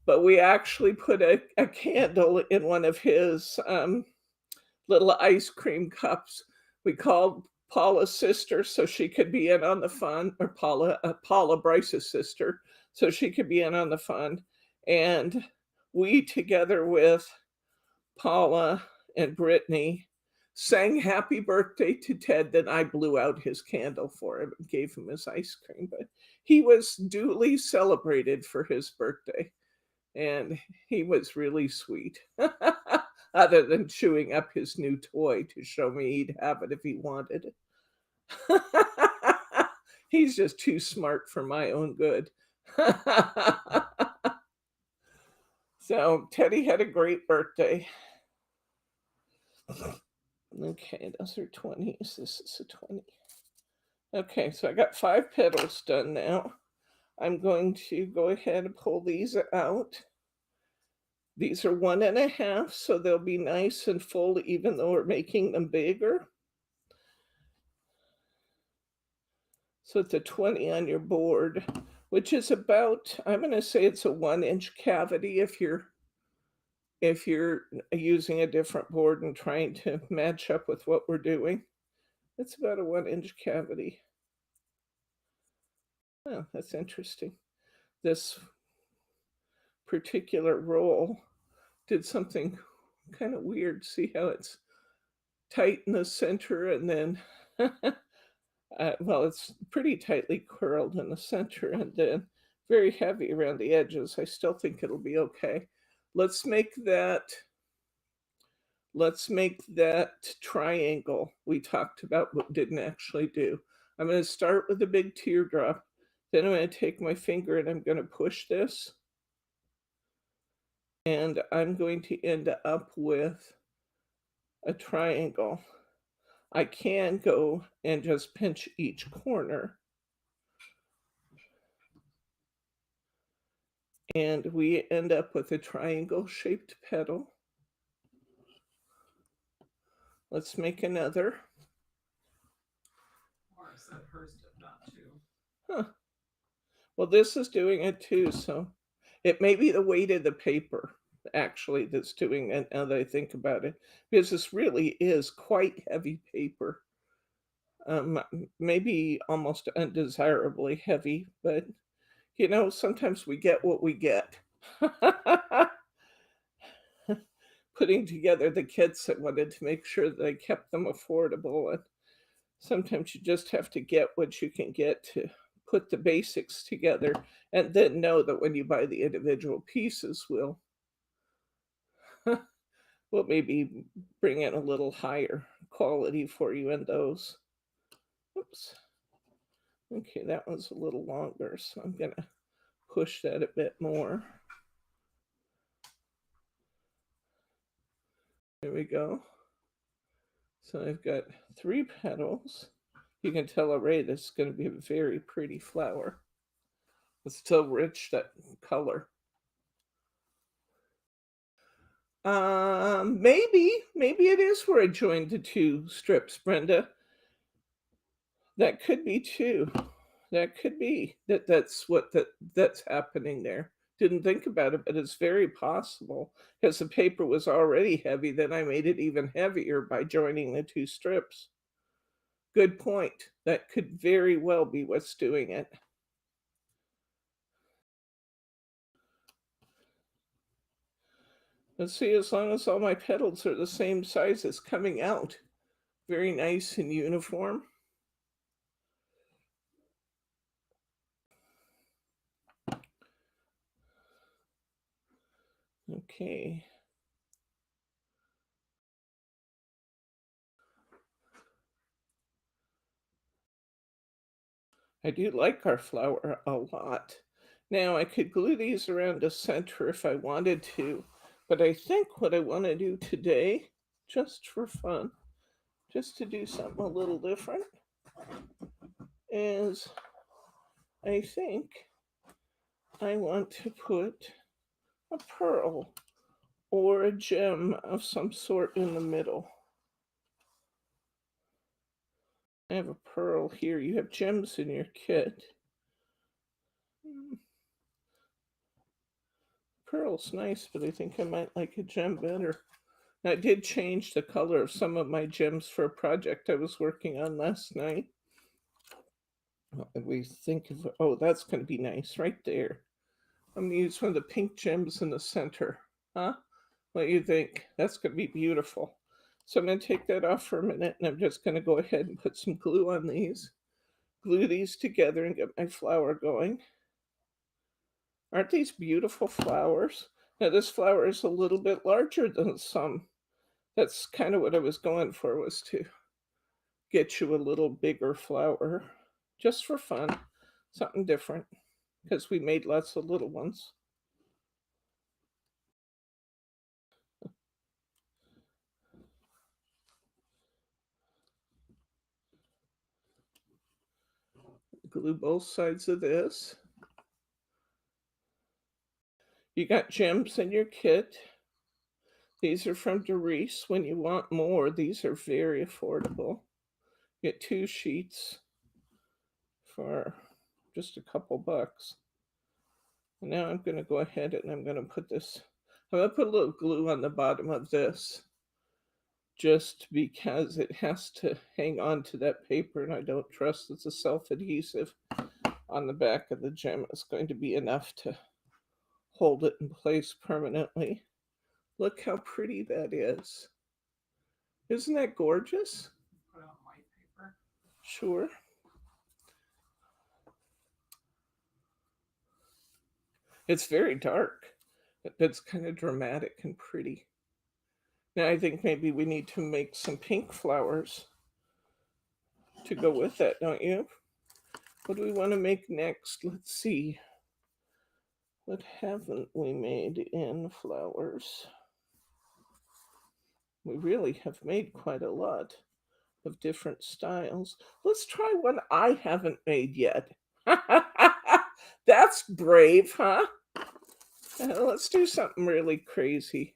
but we actually put a candle in one of his, little ice cream cups. We called Paula's sister so she could be in on the fun, or Paula Bryce's sister, so she could be in on the fun. And we, together with Paula and Brittany, sang happy birthday to Ted. Then I blew out his candle for him and gave him his ice cream. But he was duly celebrated for his birthday, and he was really sweet. Other than chewing up his new toy to show me he'd have it if he wanted it. He's just too smart for my own good. So Teddy had a great birthday. Okay, those are 20s. This is a 20. Okay, so I got 5 petals done now. I'm going to go ahead and pull these out. These are 1.5, so they'll be nice and full even though we're making them bigger. So it's a 20 on your board, which is about, I'm going to say it's a 1-inch cavity if you're using a different board and trying to match up with what we're doing. It's about a 1-inch cavity. Oh, that's interesting. This particular roll did something kind of weird. See how it's tight in the center and then well, it's pretty tightly curled in the center and then very heavy around the edges. I still think it'll be okay. Let's make that triangle we talked about but didn't actually do. I'm going to start with a big teardrop. Then I'm going to take my finger and I'm going to push this. And I'm going to end up with a triangle. I can go and just pinch each corner. And we end up with a triangle-shaped petal. Let's make another. Laura said hers did that too. Huh. Well, this is doing it too, so it may be the weight of the paper, actually, that's doing it now that I think about it, because this really is quite heavy paper. Maybe almost undesirably heavy, but you know, sometimes we get what we get. Putting together the kits, I wanted to make sure that I kept them affordable, and sometimes you just have to get what you can get to put the basics together, and then know that when you buy the individual pieces, we'll maybe bring in a little higher quality for you in those. Oops. Okay, that one's a little longer, so I'm gonna push that a bit more. There we go. So I've got 3 petals. You can tell already this is going to be a very pretty flower. It's still rich, that color. Maybe it is where I joined the 2 strips, Brenda. That could be too. That could be that's happening there. Didn't think about it, but it's very possible because the paper was already heavy. Then I made it even heavier by joining the 2 strips. Good point. That could very well be what's doing it. Let's see, as long as all my petals are the same size as coming out. Very nice and uniform. Okay. I do like our flower a lot. Now I could glue these around the center if I wanted to, but I think what I want to do today, just for fun, just to do something a little different, is I think I want to put a pearl or a gem of some sort in the middle. I have a pearl here. You have gems in your kit. Pearl's nice, but I think I might like a gem better. I did change the color of some of my gems for a project I was working on last night. We think of, oh, that's going to be nice right there. I'm going to use one of the pink gems in the center. Huh? What do you think? That's going to be beautiful. So I'm going to take that off for a minute, and I'm just going to go ahead and put some glue on these. Glue these together and get my flower going. Aren't these beautiful flowers? Now this flower is a little bit larger than some. That's kind of what I was going for, was to get you a little bigger flower. Just for fun. Something different. Because we made lots of little ones. Glue both sides of this. You got gems in your kit. These are from Doris. When you want more, these are very affordable. Get 2 sheets for just a couple bucks. And now I'm going to go ahead and I'm going to put this, I'm going to put a little glue on the bottom of this just because it has to hang on to that paper, and I don't trust that the self-adhesive on the back of the gem is going to be enough to hold it in place permanently. Look how pretty that is. Isn't that gorgeous? Put it on white paper. Sure. It's very dark. It's kind of dramatic and pretty. Now I think maybe we need to make some pink flowers to go with that, don't you? What do we want to make next? Let's see. What haven't we made in flowers? We really have made quite a lot of different styles. Let's try one I haven't made yet. That's brave, huh? Let's do something really crazy.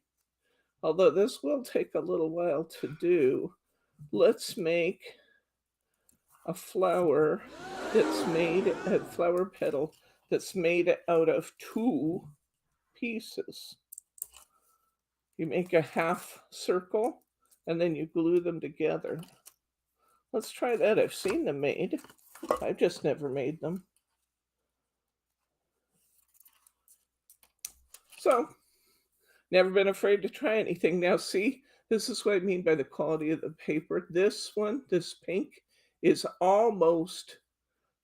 Although this will take a little while to do. Let's make a flower that's made, a flower petal that's made out of 2 pieces. You make a half circle and then you glue them together. Let's try that. I've seen them made. I've just never made them. So, never been afraid to try anything. Now see, this is what I mean by the quality of the paper. This one, this pink, is almost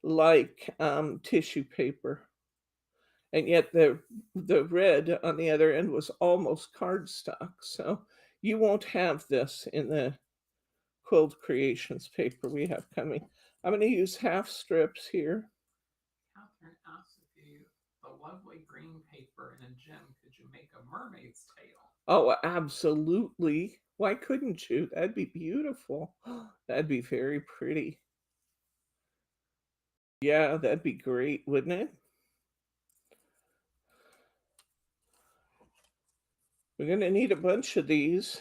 like tissue paper. And yet the red on the other end was almost cardstock. So you won't have this in the Quilled Creations paper we have coming. I'm going to use half strips here. Catherine asked if you, the lovely green paper and a gem, could you make a mermaid's tail? Oh, absolutely. Why couldn't you? That'd be beautiful. That'd be very pretty. Yeah, that'd be great, wouldn't it? We're going to need a bunch of these.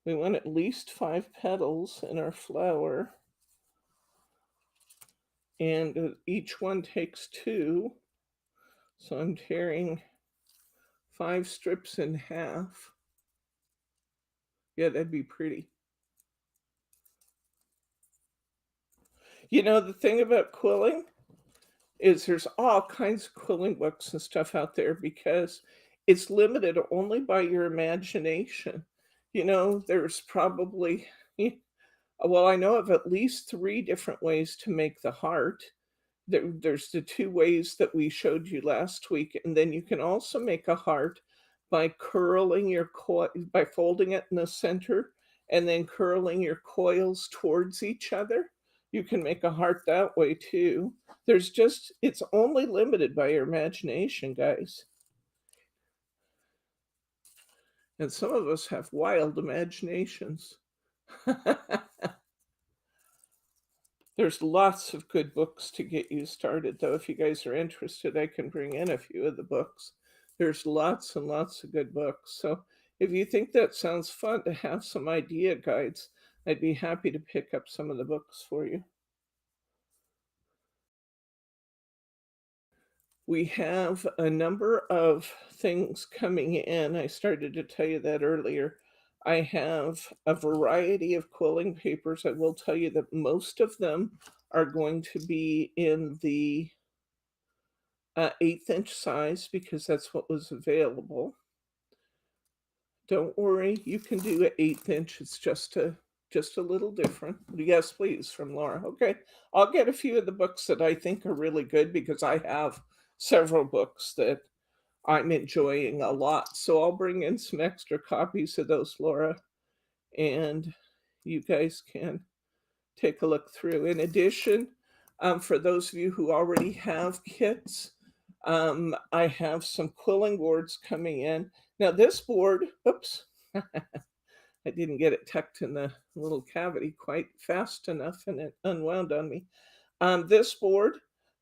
We want at least 5 petals in our flower. And each one takes 2. So I'm tearing 5 strips in half. Yeah, that'd be pretty. You know, the thing about quilling is there's all kinds of quilling books and stuff out there because it's limited only by your imagination. You know, there's probably, well, I know of at least 3 different ways to make the heart. There's the 2 ways that we showed you last week, and then you can also make a heart by curling your coil, by folding it in the center and then curling your coils towards each other. You can make a heart that way too. There's just, it's only limited by your imagination, guys. And some of us have wild imaginations. There's lots of good books to get you started, though. If you guys are interested, I can bring in a few of the books. There's lots and lots of good books. So if you think that sounds fun to have some idea guides, I'd be happy to pick up some of the books for you. We have a number of things coming in. I started to tell you that earlier. I have a variety of quilling papers. I will tell you that most of them are going to be in the 1/8" size because that's what was available. Don't worry, you can do an 1/8". It's just a little different. Yes, please, from Laura. Okay, I'll get a few of the books that I think are really good because I have several books that I'm enjoying a lot. So I'll bring in some extra copies of those, Laura, and you guys can take a look through. In addition, for those of you who already have kits, I have some quilling boards coming in. Now, this board, oops, I didn't get it tucked in the little cavity quite fast enough and it unwound on me. This board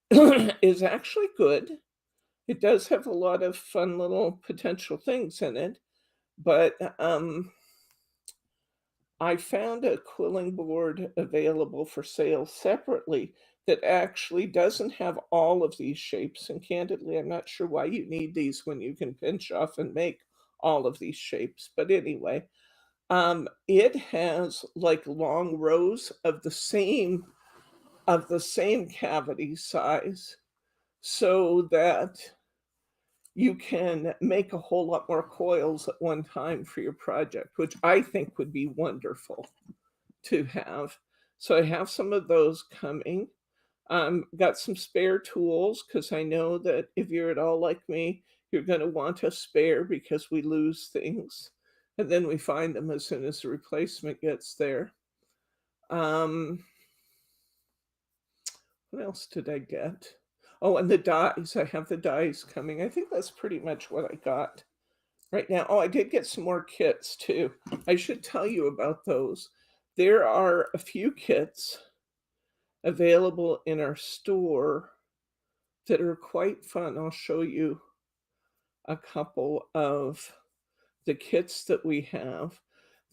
is actually good. It does have a lot of fun little potential things in it, but I found a quilling board available for sale separately that actually doesn't have all of these shapes. And candidly, I'm not sure why you need these when you can pinch off and make all of these shapes. But anyway, it has like long rows of the same cavity size so that you can make a whole lot more coils at one time for your project, which I think would be wonderful to have. So I have some of those coming. Got some spare tools because I know that if you're at all like me, you're going to want a spare because we lose things and then we find them as soon as the replacement gets there. What else did I get? Oh, and the dies. I have the dies coming. I think that's pretty much what I got right now. Oh, I did get some more kits too. I should tell you about those. There are a few kits available in our store that are quite fun. I'll show you a couple of the kits that we have.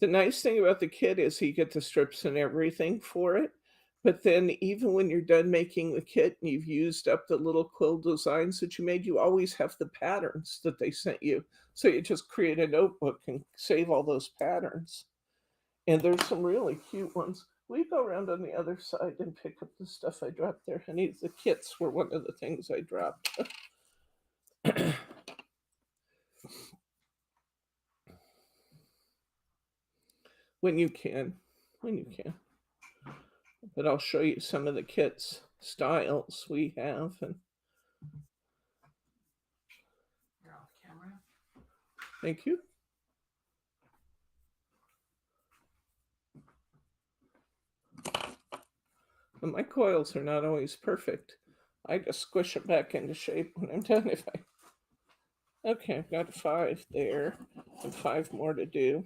The nice thing about the kit is you get the strips and everything for it. But then even when you're done making the kit and you've used up the little quill designs that you made, you always have the patterns that they sent you. So you just create a notebook and save all those patterns. And there's some really cute ones. We go around on the other side and pick up the stuff I dropped there, honey. The kits were one of the things I dropped. when you can. But I'll show you some of the kits styles we have. And You're off camera. thank you. And my coils are not always perfect. I just squish it back into shape when I'm done. Okay, I've got 5 there and 5 more to do.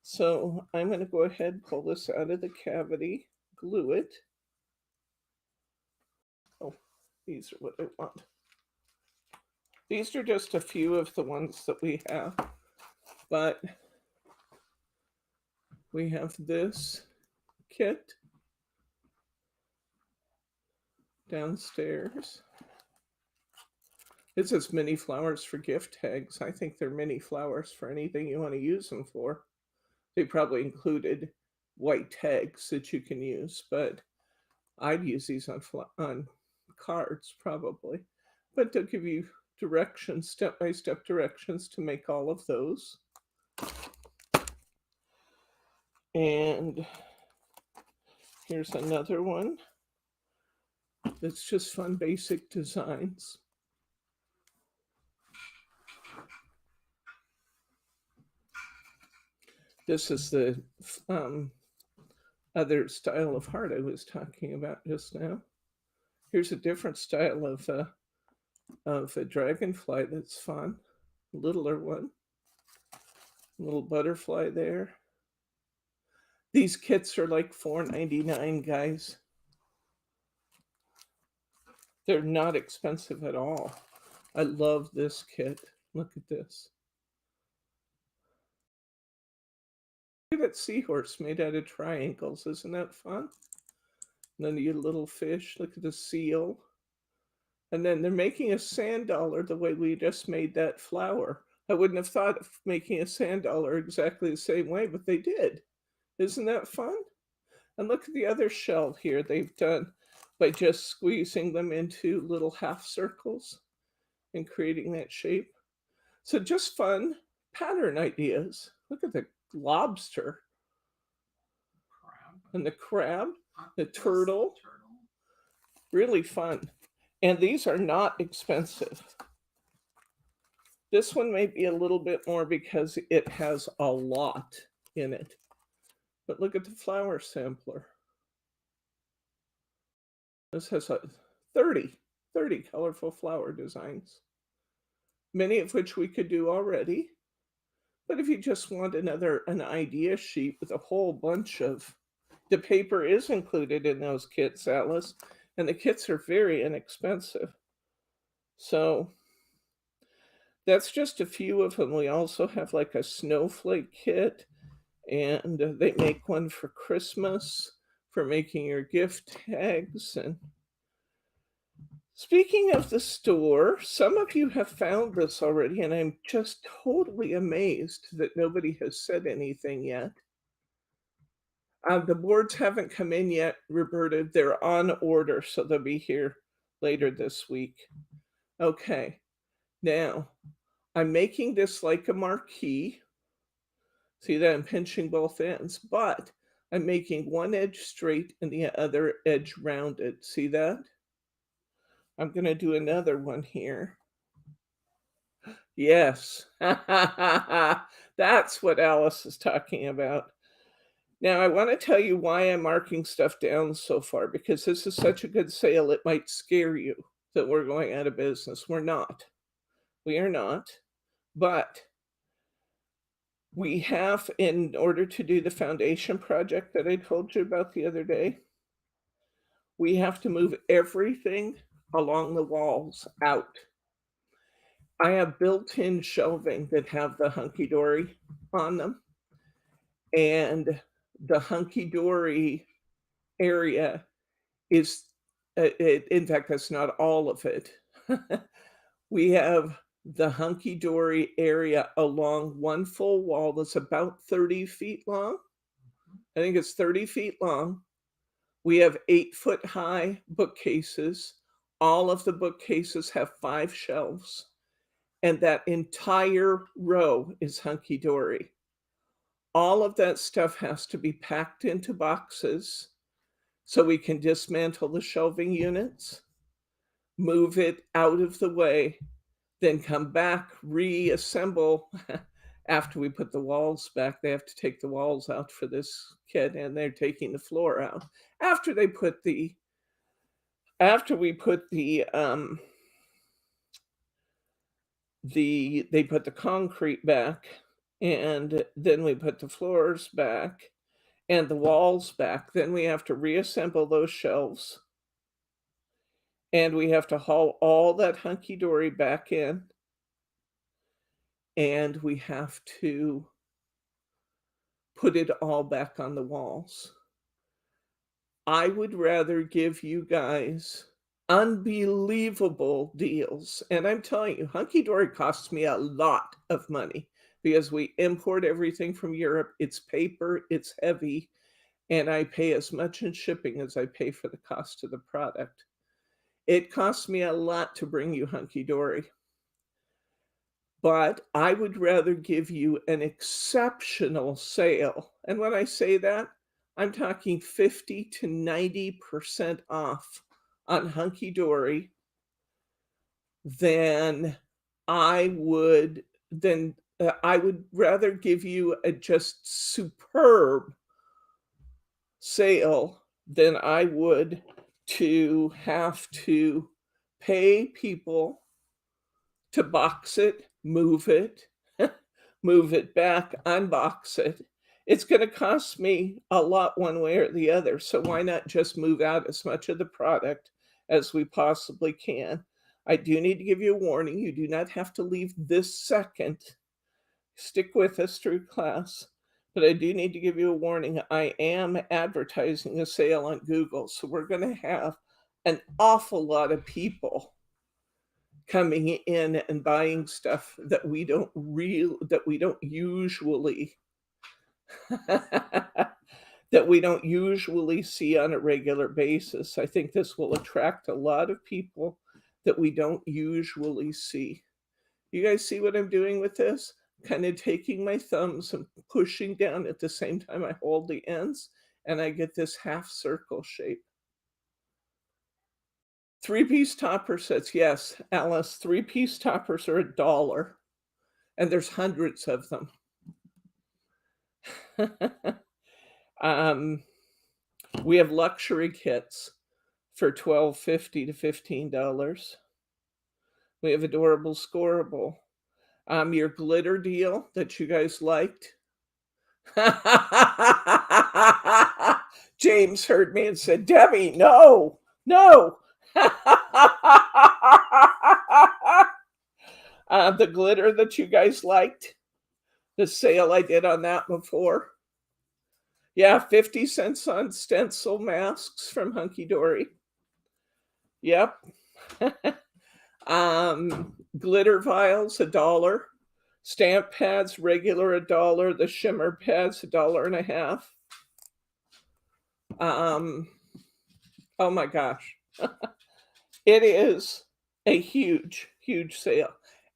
So I'm going to go ahead and pull this out of the cavity, glue it. Oh, these are what I want. These are just a few of the ones that we have, but we have this kit downstairs. It says mini flowers for gift tags. I think they're mini flowers for anything you want to use them for. They probably included white tags that you can use, but I'd use these on cards probably. But they'll give you directions, step-by-step directions to make all of those. And here's another one that's just fun basic designs. This is the other style of heart I was talking about just now. Here's a different style of a dragonfly that's fun. Littler one. Little butterfly there. These kits are like $4.99, guys. They're not expensive at all. I love this kit. Look at this. Look at that seahorse made out of triangles. Isn't that fun? And then your little fish. Look at the seal. And then they're making a sand dollar the way we just made that flower. I wouldn't have thought of making a sand dollar exactly the same way, but they did. Isn't that fun? And look at the other shell here they've done by just squeezing them into little half circles and creating that shape. So just fun pattern ideas. Look at the lobster Crab. and the crab, the Octopus, turtle. Really fun. And these are not expensive. This one may be a little bit more because it has a lot in it. But look at the flower sampler. This has 30 colorful flower designs, many of which we could do already. But if you just want an idea sheet with a whole bunch of, the paper is included in those kits, Alice, and the kits are very inexpensive. So that's just a few of them. We also have like a snowflake kit, and they make one for Christmas for making your gift tags. And speaking of the store, some of you have found this already, and I'm just totally amazed that nobody has said anything yet. The boards haven't come in yet, Roberta. They're on order, so they'll be here later this week. Okay, now I'm making this like a marquee. See that I'm pinching both ends, but I'm making one edge straight and the other edge rounded. See that? I'm going to do another one here. Yes. That's what Alice is talking about. Now, I want to tell you why I'm marking stuff down so far, because this is such a good sale, it might scare you that we're going out of business. We're not. We are not. But we have, in order to do the foundation project that I told you about the other day, we have to move everything along the walls out. I have built-in shelving that have the hunky-dory on them, and the hunky-dory area is, in fact, that's not all of it. We have the hunky-dory area along one full wall that's about 30 feet long. I think it's 30 feet long. We have 8-foot high bookcases. All of the bookcases have 5 shelves, and that entire row is hunky-dory. All of that stuff has to be packed into boxes so we can dismantle the shelving units, move it out of the way, then come back, reassemble. After we put the walls back, they have to take the walls out for this kit, and they're taking the floor out. After we put the they put the concrete back, and then we put the floors back and the walls back. Then we have to reassemble those shelves, and we have to haul all that hunky-dory back in, and we have to put it all back on the walls. I would rather give you guys unbelievable deals. And I'm telling you, hunky-dory costs me a lot of money because we import everything from Europe. It's paper, it's heavy, and I pay as much in shipping as I pay for the cost of the product. It costs me a lot to bring you hunky-dory. But I would rather give you an exceptional sale. And when I say that, I'm talking 50 to 90% off on hunky-dory than I would rather give you a just superb sale than I would to have to pay people to box it, move it, move it back, unbox it. It's going to cost me a lot one way or the other. So why not just move out as much of the product as we possibly can. I do need to give you a warning. You do not have to leave this second. Stick with us through class. But I do need to give you a warning. I am advertising a sale on Google. So we're going to have an awful lot of people coming in and buying stuff that we don't usually that we don't usually see on a regular basis. I think this will attract a lot of people that we don't usually see. You guys see what I'm doing with this? Kind of taking my thumbs and pushing down at the same time I hold the ends, and I get this half circle shape. 3-piece topper sets. Yes, Alice, 3-piece toppers are $1, and there's hundreds of them. We have luxury kits for $12.50 to $15. We have adorable scoreable. Your glitter deal that you guys liked. James heard me and said, Debbie, no. The glitter that you guys liked, the sale I did on that before. Yeah, 50 cents on stencil masks from Hunky Dory. Yep. Glitter vials, $1. Stamp pads, regular $1. The shimmer pads, $1.50. Oh my gosh. It is a huge, huge sale.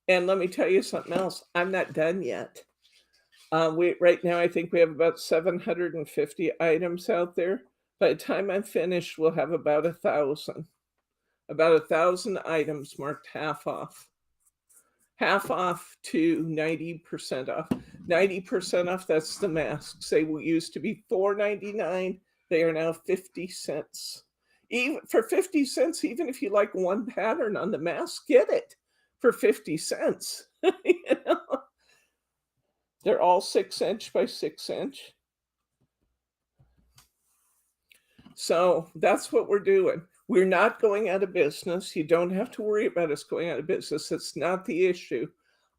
And let me tell you something else. I'm not done yet. Right now, I think we have about 750 items out there. By the time I'm finished, we'll have about 1,000. About 1,000 items marked half off. Half off to 90% off. 90% off, that's the masks. They used to be $4.99. They are now 50 cents. Even for 50 cents, even if you like one pattern on the mask, get it for 50 cents. You know? They're all 6-inch by 6-inch. So that's what we're doing. We're not going out of business. You don't have to worry about us going out of business. That's not the issue.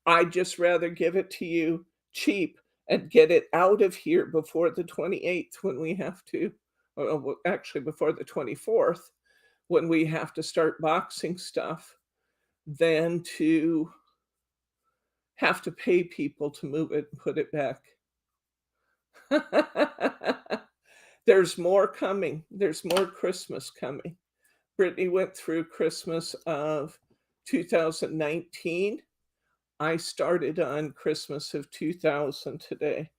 I'd just rather give it to you cheap and get it out of here before the 28th when we have to, well, actually before the 24th, when we have to start boxing stuff, than to have to pay people to move it and put it back. There's more coming. There's more Christmas coming. Brittany went through Christmas of 2019. I started on Christmas of 2000 today.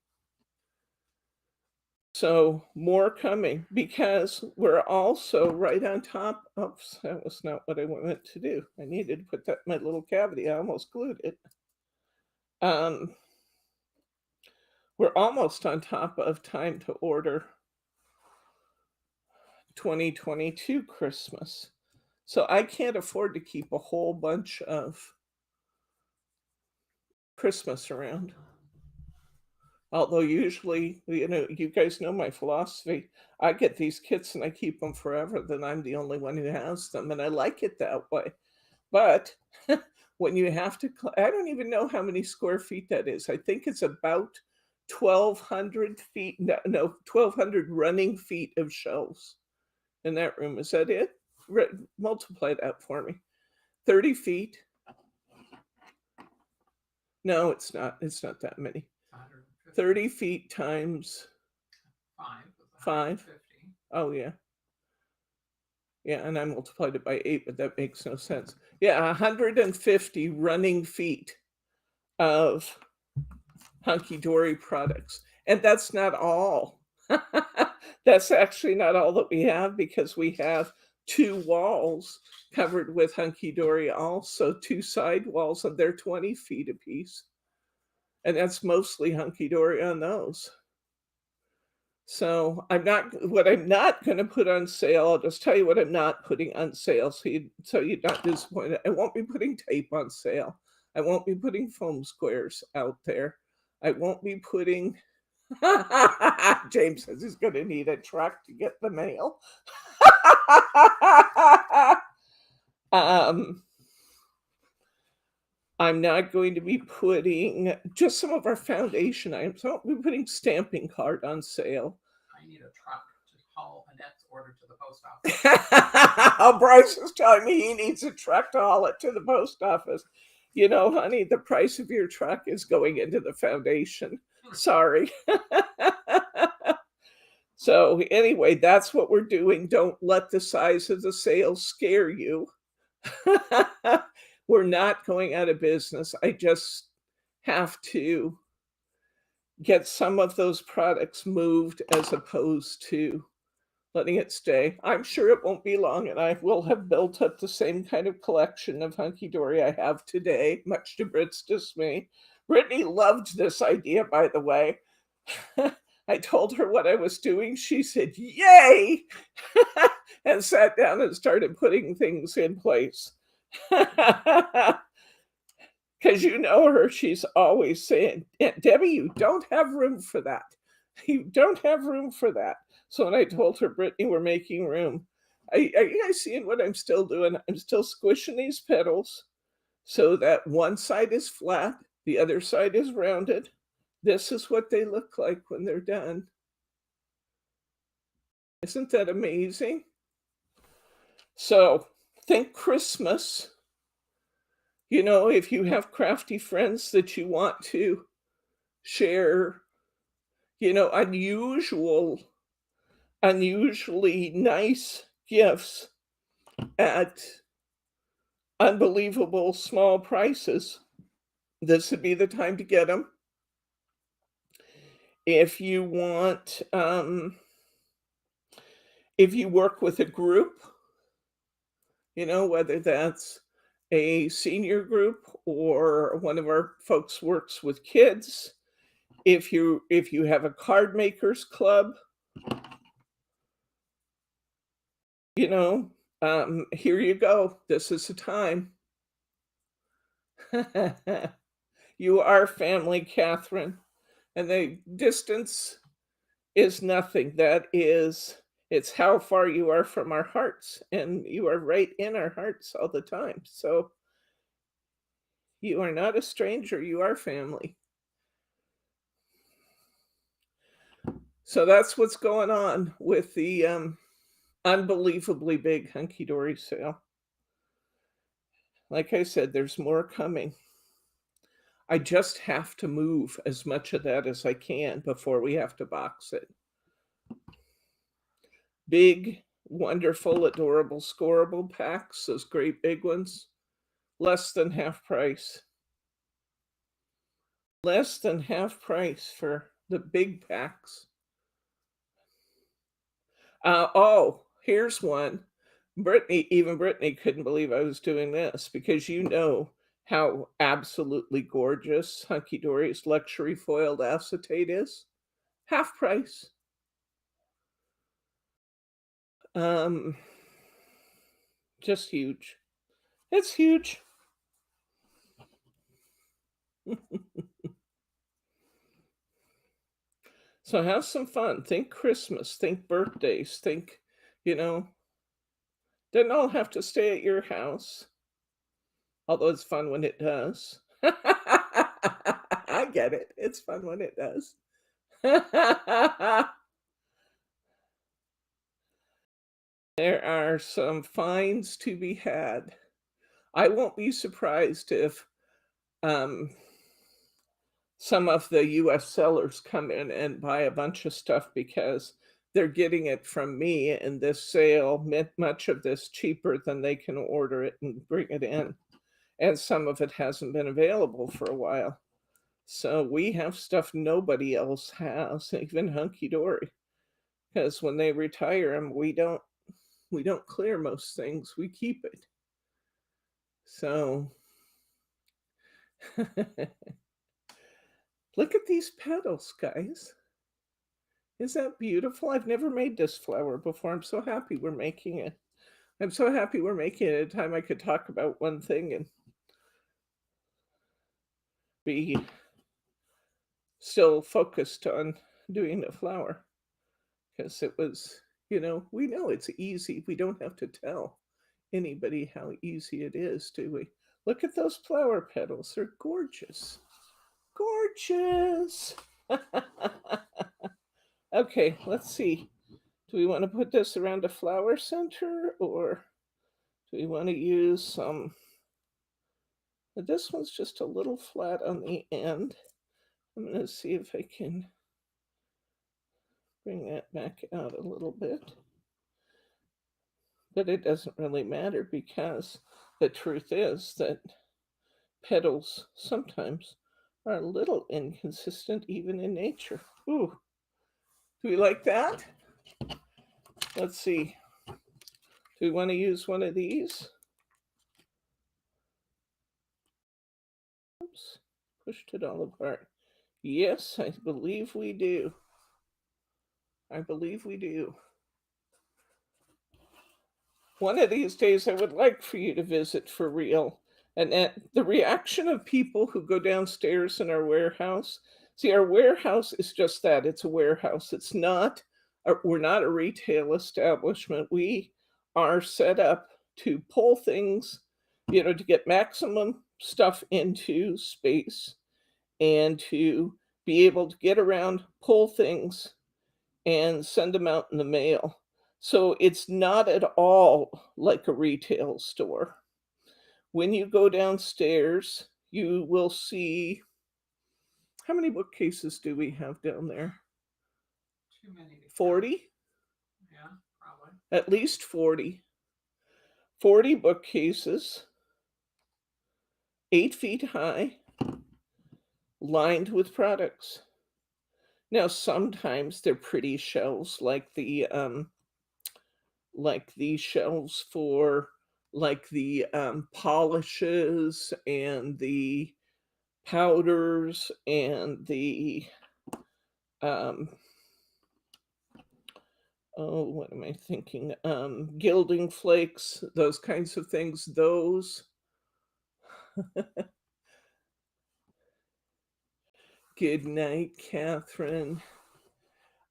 So more coming because we're also right on top. Oops, that was not what I meant to do. I needed to put that in my little cavity. I almost glued it. We're almost on top of time to order 2022 Christmas. So I can't afford to keep a whole bunch of Christmas around. Although usually, you guys know my philosophy. I get these kits and I keep them forever, then I'm the only one who has them. And I like it that way. But when you have to, I don't even know how many square feet that is. I think it's about 1,200 feet, no, 1,200 running feet of shelves in that room. Is that it? Multiply that for me. 30 feet. No, it's not. It's not that many. 30 feet times 5. Oh, yeah. Yeah, and I multiplied it by 8, but that makes no sense. Yeah, 150 running feet of Hunky Dory products. And that's not all. That's actually not all that we have, because we have 2 walls covered with Hunky Dory, also 2 side walls, and they're 20 feet apiece. And that's mostly Hunky Dory on those. So what I'm not going to put on sale, I'll just tell you what I'm not putting on sale so you're not disappointed. I won't be putting tape on sale. I won't be putting foam squares out there. I won't be putting, James says he's going to need a truck to get the mail. Um, I'm not going to be putting just some of our foundation items. I'll be putting stamping card on sale. I need a truck to haul Annette's order to the post office. Bryce is telling me he needs a truck to haul it to the post office. You know, honey, the price of your truck is going into the foundation. Sorry. So, anyway, that's what we're doing. Don't let the size of the sale scare you. We're not going out of business. I just have to get some of those products moved as opposed to letting it stay. I'm sure it won't be long, and I will have built up the same kind of collection of hunky dory I have today, much to Britt's dismay. Brittany loved this idea, by the way. I told her what I was doing. She said, "Yay!" and sat down and started putting things in place. Because you know her, she's always saying, "Debbie, you don't have room for that. You don't have room for that." So when I told her, "Brittany, we're making room," are you guys seeing what I'm still doing? I'm still squishing these petals so that one side is flat, the other side is rounded. This is what they look like when they're done. Isn't that amazing? So think Christmas. You know, if you have crafty friends that you want to share, you know, unusually nice gifts at unbelievable small prices, this would be the time to get them. If you want, if you work with a group, you know, whether that's a senior group or one of our folks works with kids, if you have a card makers club, you know, here you go. This is the time. You are family, Catherine, and the distance is nothing. It's how far you are from our hearts, and you are right in our hearts all the time. So you are not a stranger, you are family. So that's what's going on with the unbelievably big hunky dory sale. Like I said, there's more coming. I just have to move as much of that as I can before we have to box it. Big, wonderful, adorable, scoreable packs, those great big ones, less than half price. Less than half price for the big packs. Oh, here's one. Even Brittany couldn't believe I was doing this because you know how absolutely gorgeous Hunky Dory's luxury foiled acetate is. Half price. Um, just huge. It's huge. So have some fun. Think Christmas, think birthdays, think, you know, doesn't all have to stay at your house, although it's fun when it does. I get it. It's fun when it does. There are some finds to be had. I won't be surprised if um, some of the US sellers come in and buy a bunch of stuff because they're getting it from me in this sale, much of this cheaper than they can order it and bring it in. And some of it hasn't been available for a while. So we have stuff nobody else has, even Hunky Dory. Because when they retire them, we don't clear most things, we keep it. So look at these petals, guys. Is that beautiful? I've never made this flower before. I'm so happy we're making it. I'm so happy we're making it at a time I could talk about one thing and be still focused on doing the flower. Because it was, you know, we know it's easy. We don't have to tell. anybody how easy it is, do we? Look at those flower petals. They're gorgeous. Gorgeous. Okay, let's see. Do we want to put this around a flower center, or do we want to use some? This one's just a little flat on the end. I'm going to see if I can bring that back out a little bit. But it doesn't really matter, because the truth is that petals sometimes are a little inconsistent even in nature. Ooh, do we like that? Let's see. Do we want to use one of these? Oops, pushed it all apart. Yes, I believe we do. I believe we do. One of these days, I would like for you to visit for real. And the reaction of people who go downstairs in our warehouse. See, our warehouse is just that. It's a warehouse. It's not, we're not a retail establishment. We are set up to pull things, to get maximum stuff into space and to be able to get around, pull things, and send them out in the mail. So it's not at all like a retail store. When you go downstairs, you will see, how many bookcases do we have down there? Too many to count. 40? Yeah, probably. At least 40. 40 bookcases, 8 feet high, lined with products. Now, sometimes they're pretty shelves, like the shelves for the polishes and the powders and the oh, what am I thinking? Gilding flakes, those kinds of things. Those. Good night, Catherine.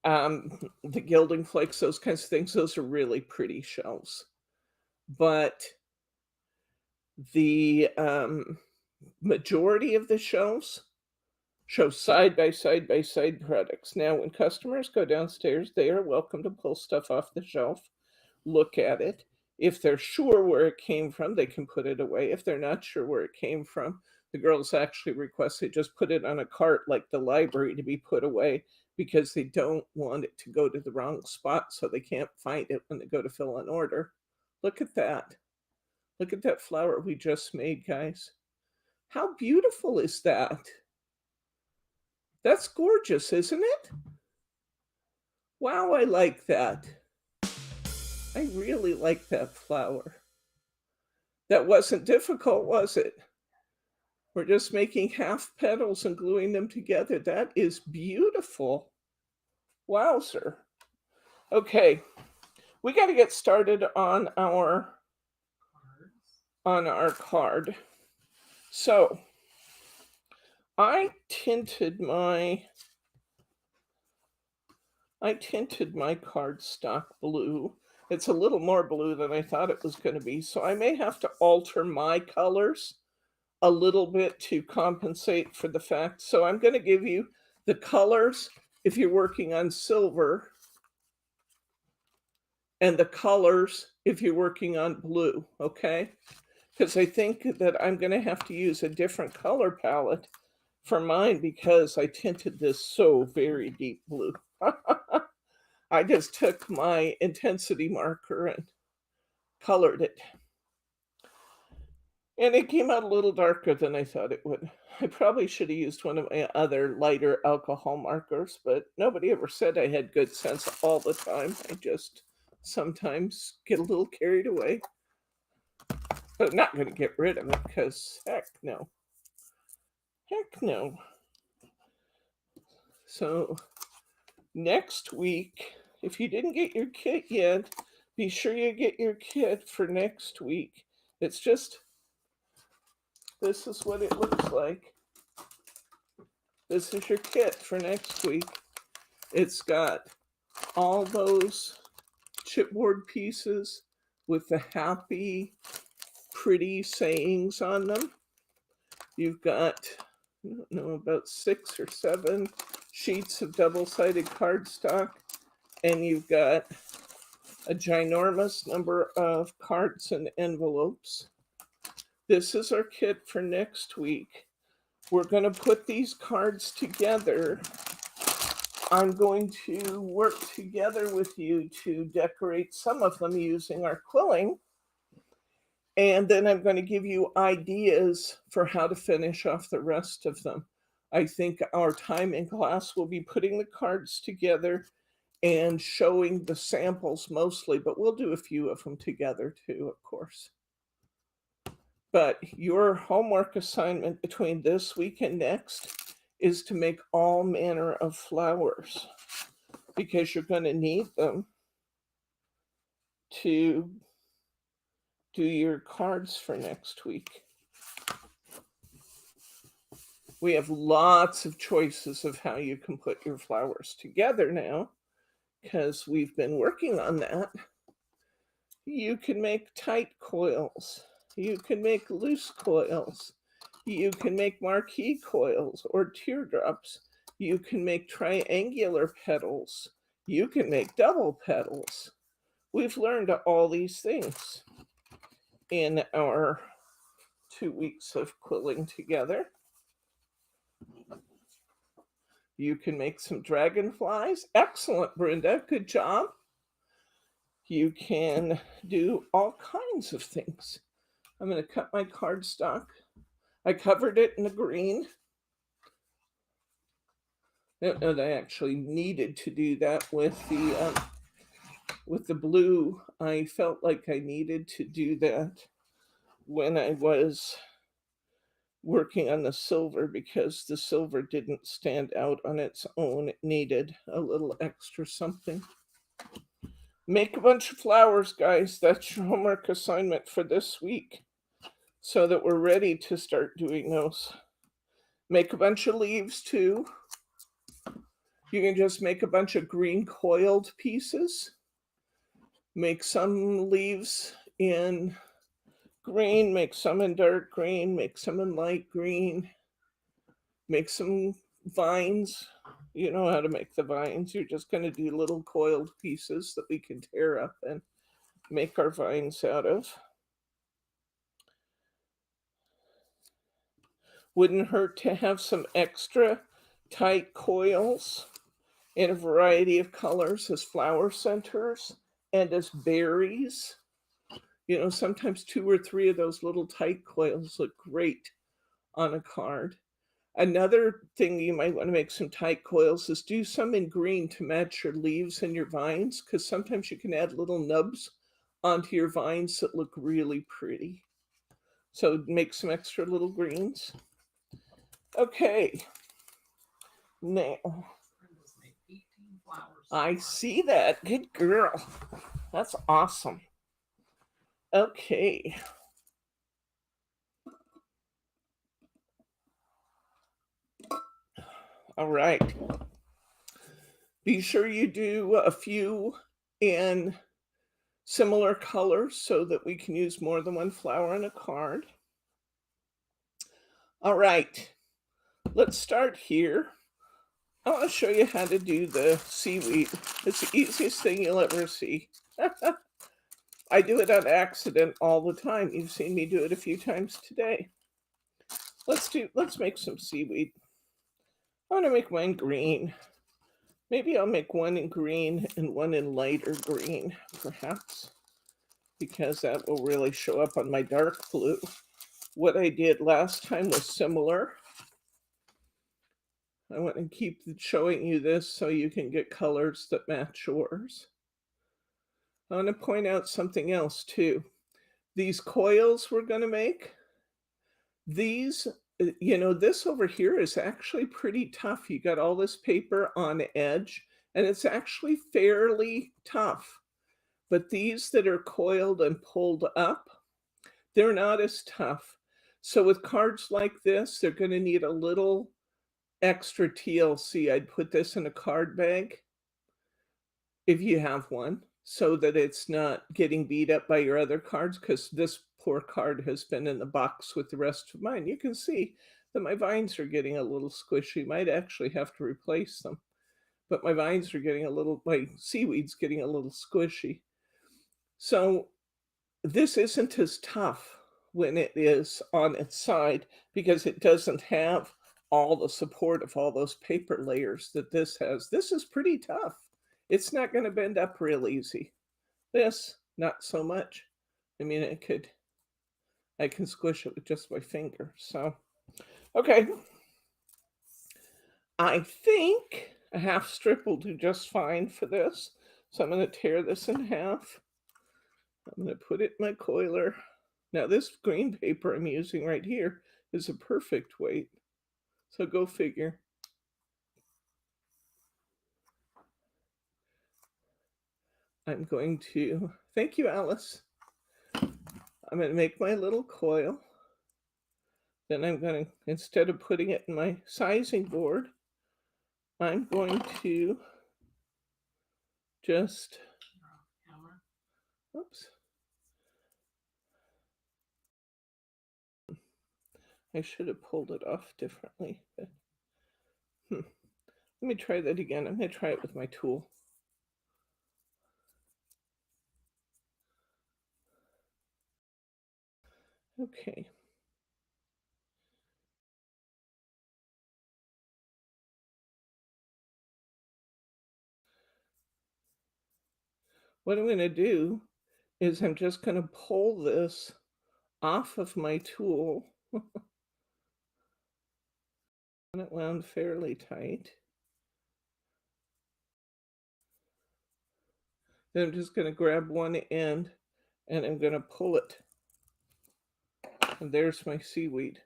The gilding flakes, those kinds of things, those are really pretty shells. But the majority of the shelves show side by side by side products. Now, when customers go downstairs, they are welcome to pull stuff off the shelf, look at it. If they're sure where it came from, they can put it away. If they're not sure where it came from, the girls actually request they just put it on a cart like the library to be put away, because they don't want it to go to the wrong spot so they can't find it when they go to fill an order. Look at that. Look at that flower we just made, guys. How beautiful is that? That's gorgeous, isn't it? Wow, I like that. I really like that flower. That wasn't difficult, was it? We're just making half petals and gluing them together. That is beautiful. Wowzer. Okay, we got to get started on our card. So I tinted my cardstock blue. It's a little more blue than I thought it was going to be, so I may have to alter my colors a little bit to compensate for the fact. So I'm going to give you the colors if you're working on silver, and the colors if you're working on blue, okay? Because I think that I'm going to have to use a different color palette for mine, because I tinted this so very deep blue. I just took my intensity marker and colored it. And it came out a little darker than I thought it would. I probably should have used one of my other lighter alcohol markers, but nobody ever said I had good sense all the time. I just sometimes get a little carried away. But I'm not going to get rid of it, because heck no. Heck no. So next week, if you didn't get your kit yet, be sure you get your kit for next week. It's just, this is what it looks like. This is your kit for next week. It's got all those chipboard pieces, with the happy, pretty sayings on them. You've got, I don't know, about 6 or 7 sheets of double-sided cardstock, and you've got a ginormous number of cards and envelopes. This is our kit for next week. We're going to put these cards together. I'm going to work together with you to decorate some of them using our quilling. And then I'm going to give you ideas for how to finish off the rest of them. I think our time in class will be putting the cards together and showing the samples mostly, but we'll do a few of them together too, of course. But your homework assignment between this week and next is to make all manner of flowers, because you're going to need them to do your cards for next week. We have lots of choices of how you can put your flowers together now, because we've been working on that. You can make tight coils. You can make loose coils. You can make marquee coils or teardrops. You can make triangular petals. You can make double petals. We've learned all these things in our 2 weeks of quilling together. You can make some dragonflies. Excellent, Brenda. Good job. You can do all kinds of things. I'm going to cut my cardstock. I covered it in the green. And I actually needed to do that with the blue. I felt like I needed to do that when I was working on the silver, because the silver didn't stand out on its own. It needed a little extra something. Make a bunch of flowers, guys. That's your homework assignment for this week, so that we're ready to start doing those. Make a bunch of leaves too. You can just make a bunch of green coiled pieces. Make some leaves in green, make some in dark green, make some in light green, make some vines. You know how to make the vines. You're just going to do little coiled pieces that we can tear up and make our vines out of. Wouldn't hurt to have some extra tight coils in a variety of colors as flower centers and as berries. You know, sometimes 2 or 3 of those little tight coils look great on a card. Another thing you might want to make some tight coils is do some in green to match your leaves and your vines, because sometimes you can add little nubs onto your vines that look really pretty. So make some extra little greens. Okay. Now, I see that. Good girl. That's awesome. Okay. All right. Be sure you do a few in similar colors so that we can use more than one flower on a card. All right. Let's start here. I want to show you how to do the seaweed. It's the easiest thing you'll ever see. I do it on accident all the time. You've seen me do it a few times today. Let's make some seaweed. I want to make mine green. Maybe I'll make one in green and one in lighter green, perhaps, because that will really show up on my dark blue. What I did last time was similar. I want to keep showing you this so you can get colors that match yours. I want to point out something else too. These coils we're going to make, these, this over here is actually pretty tough. You got all this paper on edge, and it's actually fairly tough. But these that are coiled and pulled up, they're not as tough. So with cards like this, they're going to need a little extra TLC. I'd put this in a card bag if you have one, so that it's not getting beat up by your other cards, because this poor card has been in the box with the rest of mine. You can see that my vines are getting a little squishy. Might actually have to replace them. But my vines are getting a little, my seaweed's getting a little squishy. So this isn't as tough when it is on its side because it doesn't have all the support of all those paper layers that this has. This is pretty tough. It's not going to bend up real easy. This, not so much. I mean, I can squish it with just my finger. So, okay. I think a half strip will do just fine for this. So I'm going to tear this in half. I'm going to put it in my coiler. Now this green paper I'm using right here is a perfect weight. So go figure. I'm going to, thank you, Alice. I'm going to make my little coil. Then I'm going to, instead of putting it in my sizing board, I'm going to just, oops. I should have pulled it off differently. But, let me try that again. I'm going to try it with my tool. Okay. What I'm going to do is I'm just going to pull this off of my tool. It wound fairly tight. Then I'm just going to grab one end and I'm going to pull it. And there's my seaweed.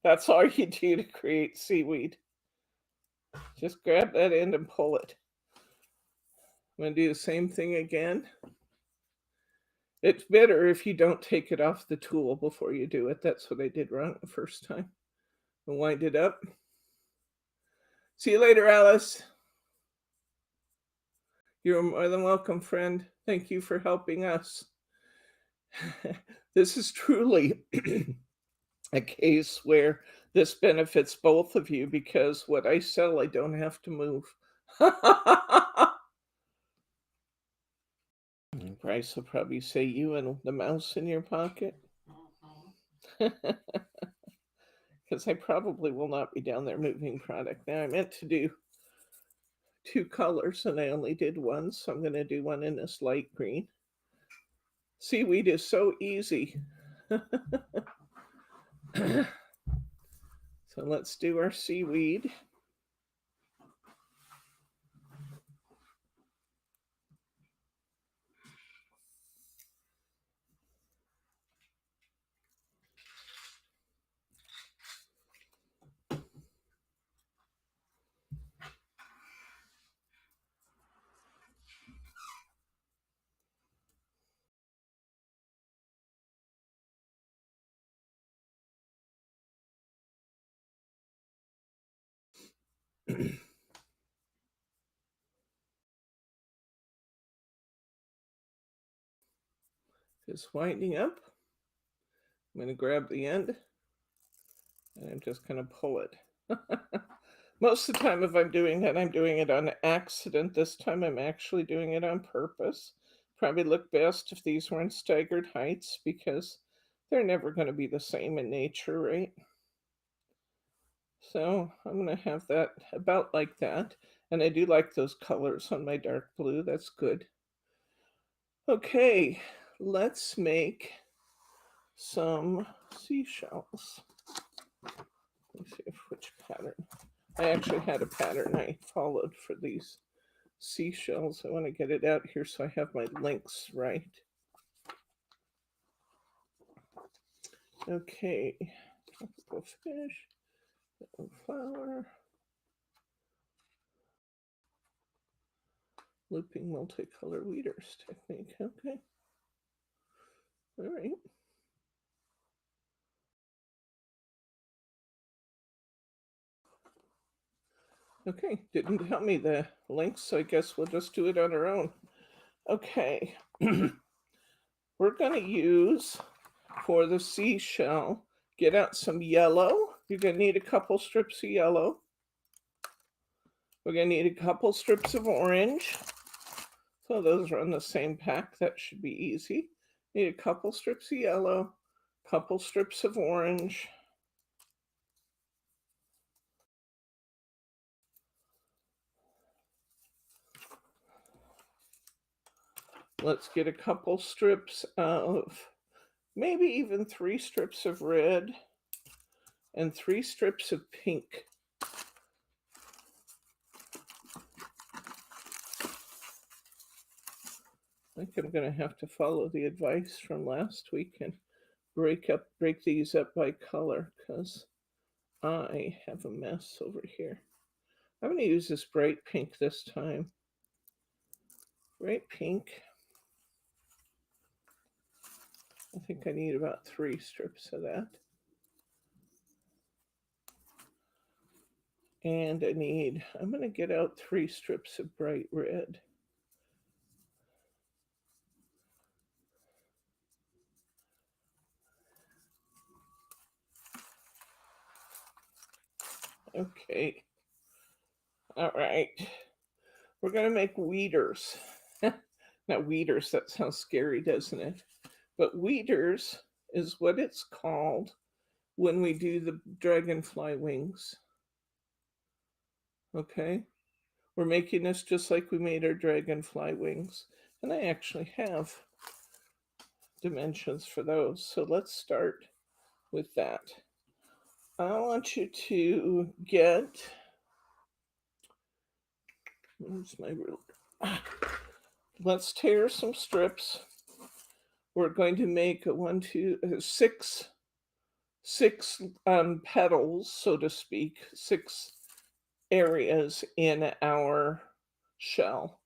That's all you do to create seaweed. Just grab that end and pull it. I'm going to do the same thing again. It's better if you don't take it off the tool before you do it. That's what I did wrong the first time. And wind it up. See you later, Alice. You're more than welcome, friend. Thank you for helping us. This is truly a case where this benefits both of you because what I sell, I don't have to move. Bryce will probably say you and the mouse in your pocket. Because I probably will not be down there moving product. Now I meant to do 2 colors and I only did one, so I'm going to do one in this light green. Seaweed is so easy. So let's do our seaweed. Just winding up. I'm going to grab the end and I'm just going to pull it. Most of the time, if I'm doing that, I'm doing it on accident. This time, I'm actually doing it on purpose. Probably look best if these were in staggered heights because they're never going to be the same in nature, right? So I'm going to have that about like that. And I do like those colors on my dark blue. That's good. Okay, let's make some seashells. Let's see which pattern. I actually had a pattern I followed for these seashells. I want to get it out here so I have my links right. Okay, tropical fish, flower, looping multicolor weeders technique. Okay, all right. Okay, didn't tell me the links, so I guess we'll just do it on our own. Okay, we're going to use, for the seashell, get out some yellow. You're going to need a couple strips of yellow. We're going to need a couple strips of orange. So those are on the same pack. That should be easy. Need a couple strips of yellow, couple strips of orange. Let's get a couple strips of, maybe even 3 strips of red and 3 strips of pink. I think I'm going to have to follow the advice from last week and break these up by color, because I have a mess over here. I'm going to use this bright pink this time. Bright pink. I think I need about 3 strips of that. And I'm going to get out 3 strips of bright red. Okay. All right. We're going to make weeders. Not weeders, that sounds scary, doesn't it? But weeders is what it's called when we do the dragonfly wings. Okay? We're making this just like we made our dragonfly wings. And I actually have dimensions for those. So let's start with that. I want you to get, where's my ruler? Let's tear some strips. We're going to make six petals, so to speak, 6 areas in our shell.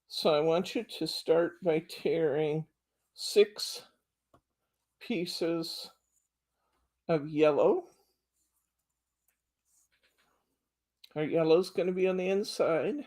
So I want you to start by tearing 6 pieces of yellow. Our yellow is going to be on the inside.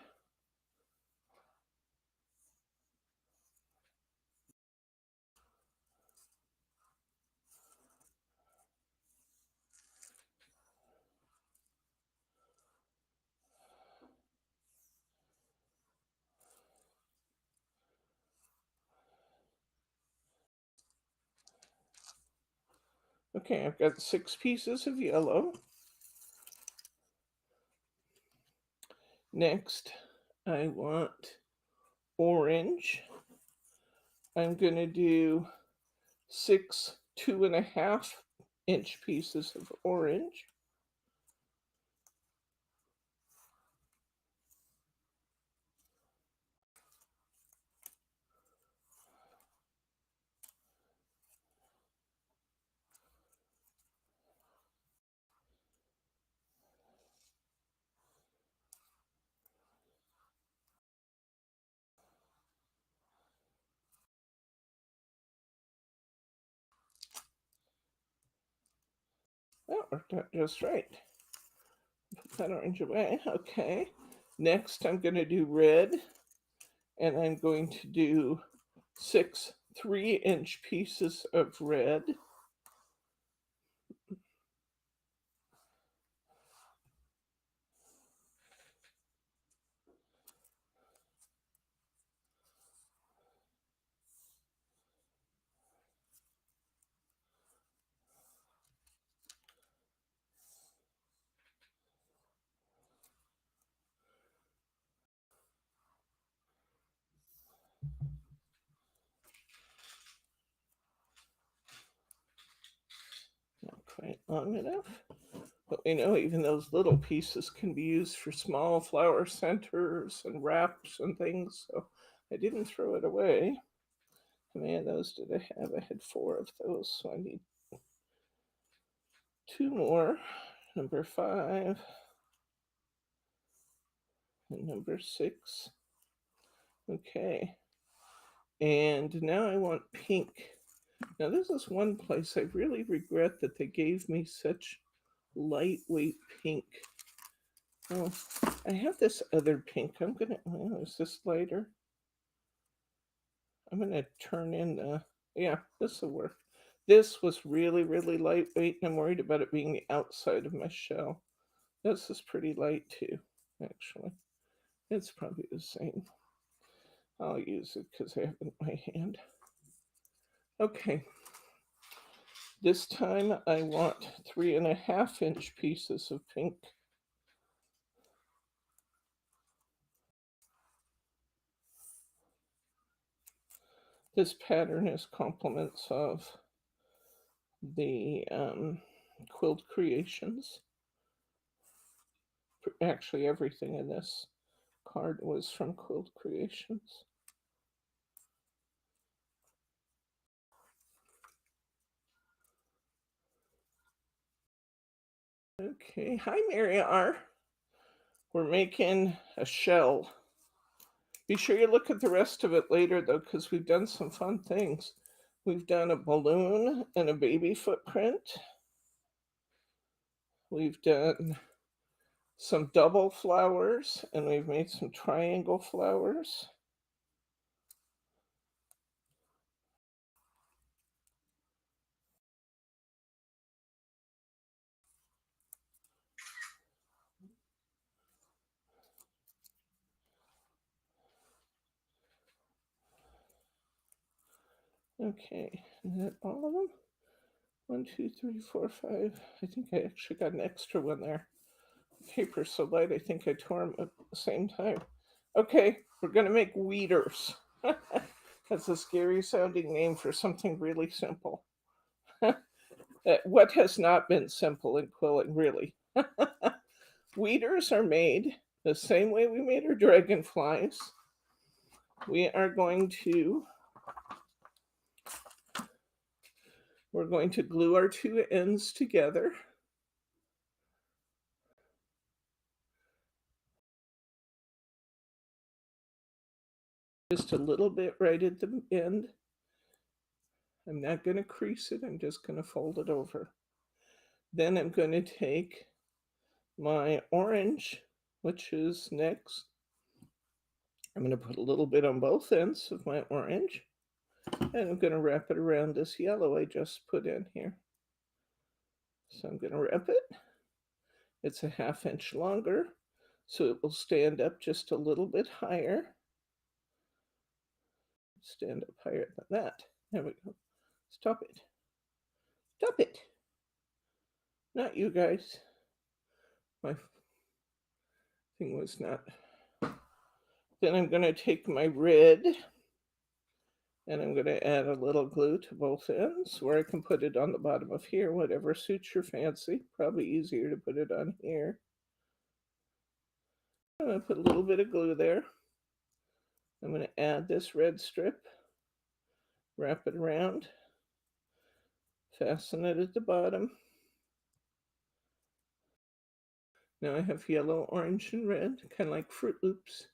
Okay, I've got 6 pieces of yellow. Next, I want orange. I'm going to do 6 2.5-inch pieces of orange. That worked out just right. Put that orange away. Okay. Next, I'm going to do red, and I'm going to do 6 3-inch pieces of red. Not quite long enough. But we know even those little pieces can be used for small flower centers and wraps and things. So I didn't throw it away. How many of those did I have? I had 4 of those, so I need 2 more. Number 5 and number 6. Okay. And now I want pink. Now this is one place I really regret that they gave me such lightweight pink. Oh, I have this other pink. I'm gonna. Oh, is this lighter? I'm gonna turn in the. Yeah, this will work. This was really, really lightweight, and I'm worried about it being the outside of my shell. This is pretty light too, actually. It's probably the same. I'll use it because I have it in my hand. Okay. This time I want 3.5-inch pieces of pink. This pattern is compliments of the Quilled Creations. Actually, everything in this card was from Quilled Creations. Okay, hi Mary R. We're making a shell. Be sure you look at the rest of it later though, because we've done some fun things. We've done a balloon and a baby footprint. We've done some double flowers and we've made some triangle flowers. Okay, is that all of them? 1, 2, 3, 4, 5. I think I actually got an extra one there. Paper's so light, I think I tore them at the same time. Okay, we're gonna make weeders. That's a scary sounding name for something really simple. What has not been simple in quilling, really? Weeders are made the same way we made our dragonflies. We are going to We're going to glue our two ends together. Just a little bit right at the end. I'm not going to crease it, I'm just going to fold it over. Then I'm going to take my orange, which is next. I'm going to put a little bit on both ends of my orange, and I'm going to wrap it around this yellow I just put in here. So I'm going to wrap it. It's a 1/2 inch longer, so it will stand up just a little bit higher. Stand up higher than that. There we go. Stop it. Stop it. Not you guys. My thing was not. Then I'm going to take my red and I'm going to add a little glue to both ends where I can put it on the bottom of here, whatever suits your fancy. Probably easier to put it on here. I'm going to put a little bit of glue there. I'm going to add this red strip, wrap it around, fasten it at the bottom. Now I have yellow, orange, and red, kind of like Fruit Loops.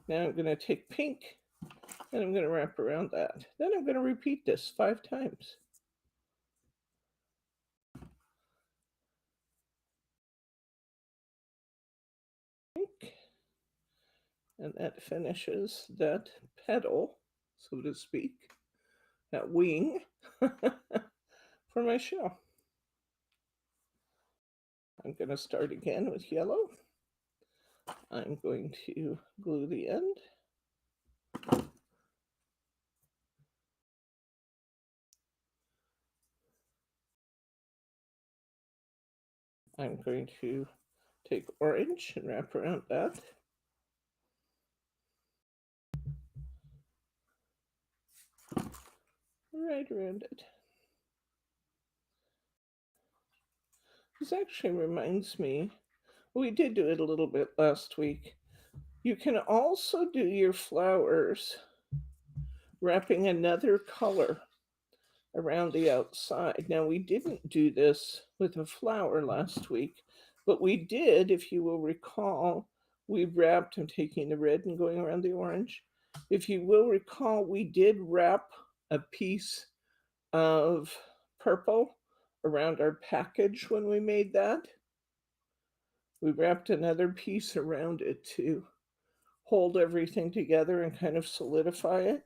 Now I'm going to take pink and I'm going to wrap around that. Then I'm going to repeat this 5 times. Pink. And that finishes that petal, so to speak, that wing for my shell. I'm going to start again with yellow. I'm going to glue the end. I'm going to take orange and wrap around that. Right around it. This actually reminds me, we did do it a little bit last week. You can also do your flowers wrapping another color around the outside. Now, we didn't do this with a flower last week, but we did, if you will recall, we wrapped, I'm taking the red and going around the orange. If you will recall, we did wrap a piece of purple around our package when we made that. We wrapped another piece around it to hold everything together and kind of solidify it.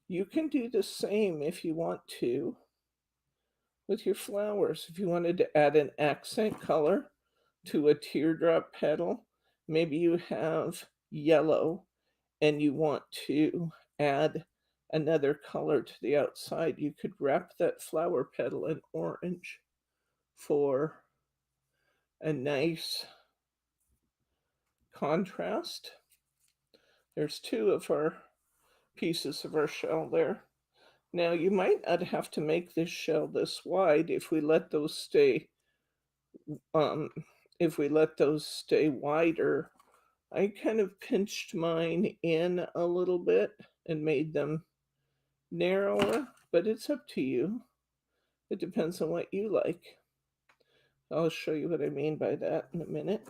You can do the same if you want to with your flowers. If you wanted to add an accent color to a teardrop petal, maybe you have yellow and you want to add another color to the outside, you could wrap that flower petal in orange for a nice contrast. There's two of our pieces of our shell there. Now you might not have to make this shell this wide if we let those stay um, wider. I kind of pinched mine in a little bit and made them narrower, but it's up to you. It depends on what you like. I'll show you what I mean by that in a minute.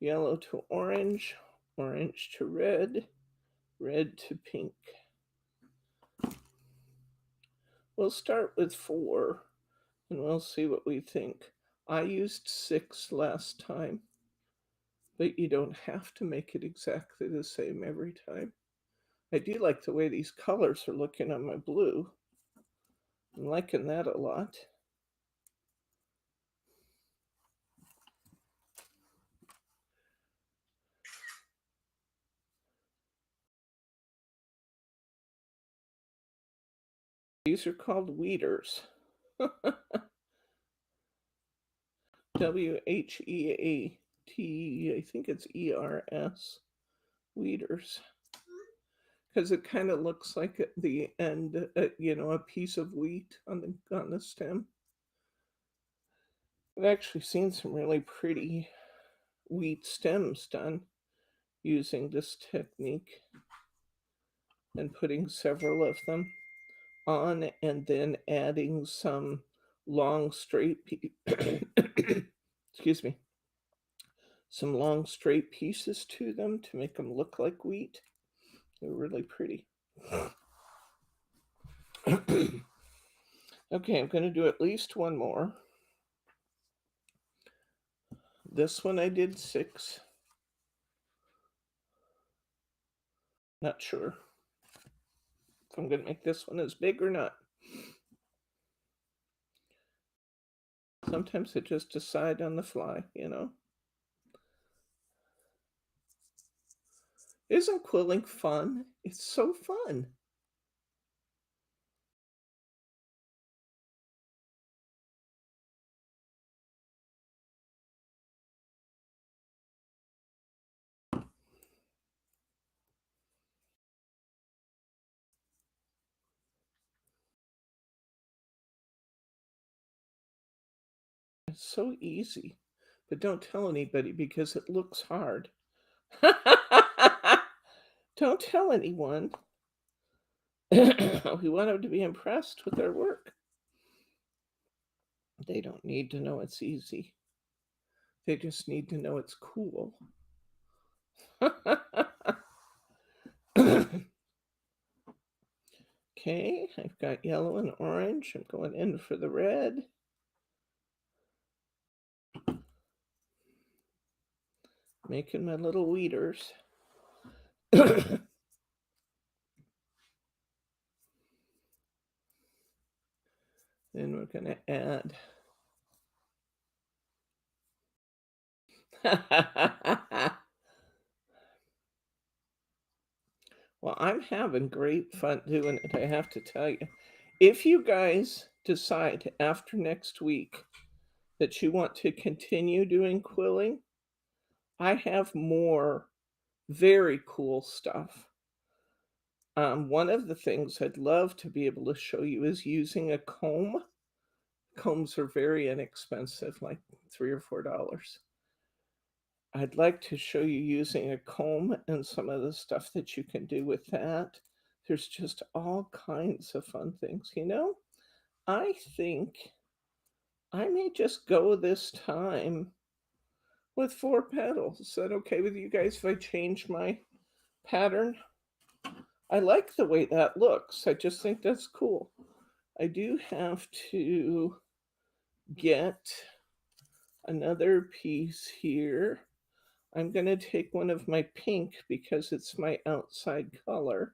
Yellow to orange, orange to red, red to pink. We'll start with 4 and we'll see what we think. I used 6 last time, but you don't have to make it exactly the same every time. I do like the way these colors are looking on my blue. I'm liking that a lot. These are called weeders. WHEAT, I think it's ERS, weeders. Because it kind of looks like at the end, a piece of wheat on the stem. I've actually seen some really pretty wheat stems done using this technique and putting several of them on and then adding some long straight excuse me, some long straight pieces to them to make them look like wheat. They're really pretty. Okay, I'm going to do at least one more. This one I did 6. Not sure if I'm going to make this one as big or not. Sometimes I just decide on the fly, Isn't quilling fun? It's so fun. It's so easy, but don't tell anybody because it looks hard. Don't tell anyone. We want them to be impressed with their work. They don't need to know it's easy. They just need to know it's cool. Okay, I've got yellow and orange. I'm going in for the red. Making my little weeders. Then we're going to add. Well, I'm having great fun doing it, I have to tell you. If you guys decide after next week that you want to continue doing quilling, I have more very cool stuff. One of the things I'd love to be able to show you is using a comb. Combs are very inexpensive, like $3 or $4. I'd like to show you using a comb and some of the stuff that you can do with that. There's just all kinds of fun things, I think I may just go this time with 4 petals. Is that okay with you guys if I change my pattern? I like the way that looks. I just think that's cool. I do have to get another piece here. I'm going to take one of my pink because it's my outside color,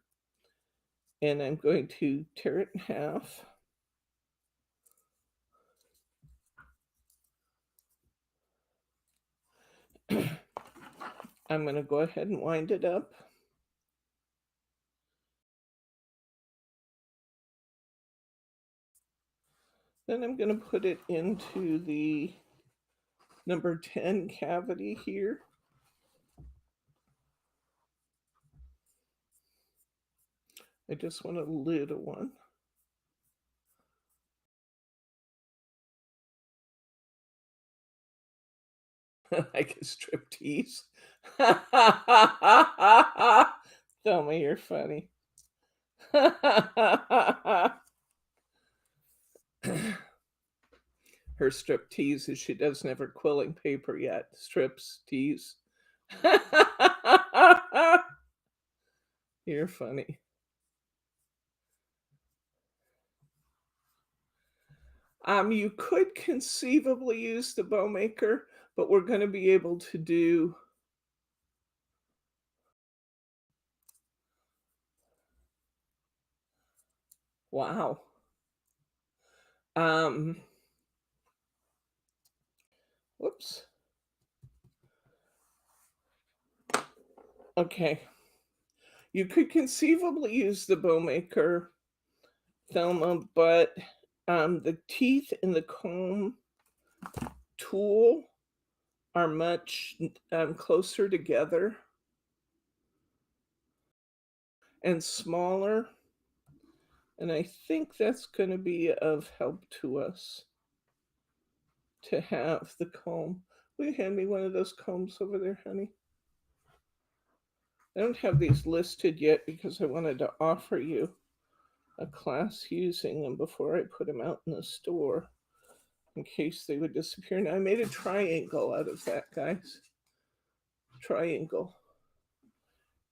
and I'm going to tear it in half. I'm going to go ahead and wind it up. Then I'm going to put it into the number 10 cavity here. I just want a little one. Like a striptease. Tell me you're funny. Her strip tease is she doesn't have her quilling paper yet. Strips tease. You're funny. You could conceivably use the bow maker, but we're going to be able to do wow. Whoops. Okay. You could conceivably use the bow maker, Thelma, but the teeth in the comb tool are much closer together and smaller. And I think that's going to be of help to us to have the comb. Will you hand me one of those combs over there, honey? I don't have these listed yet because I wanted to offer you a class using them before I put them out in the store in case they would disappear. Now I made a triangle out of that, guys. Triangle.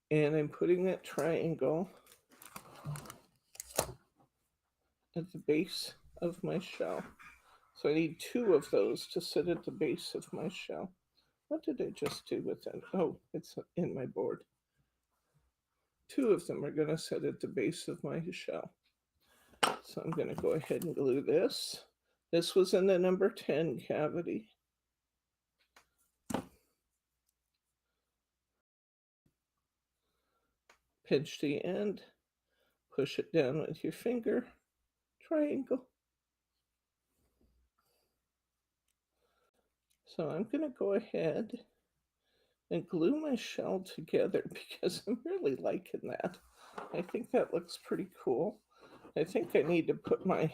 And I'm putting that triangle at the base of my shell. So I need 2 of those to sit at the base of my shell. What did I just do with that? Oh, it's in my board. 2 of them are going to sit at the base of my shell. So I'm going to go ahead and glue this. This was in the number 10 cavity. Pinch the end, push it down with your finger, triangle. So I'm going to go ahead and glue my shell together because I'm really liking that. I think that looks pretty cool. I think I need to put my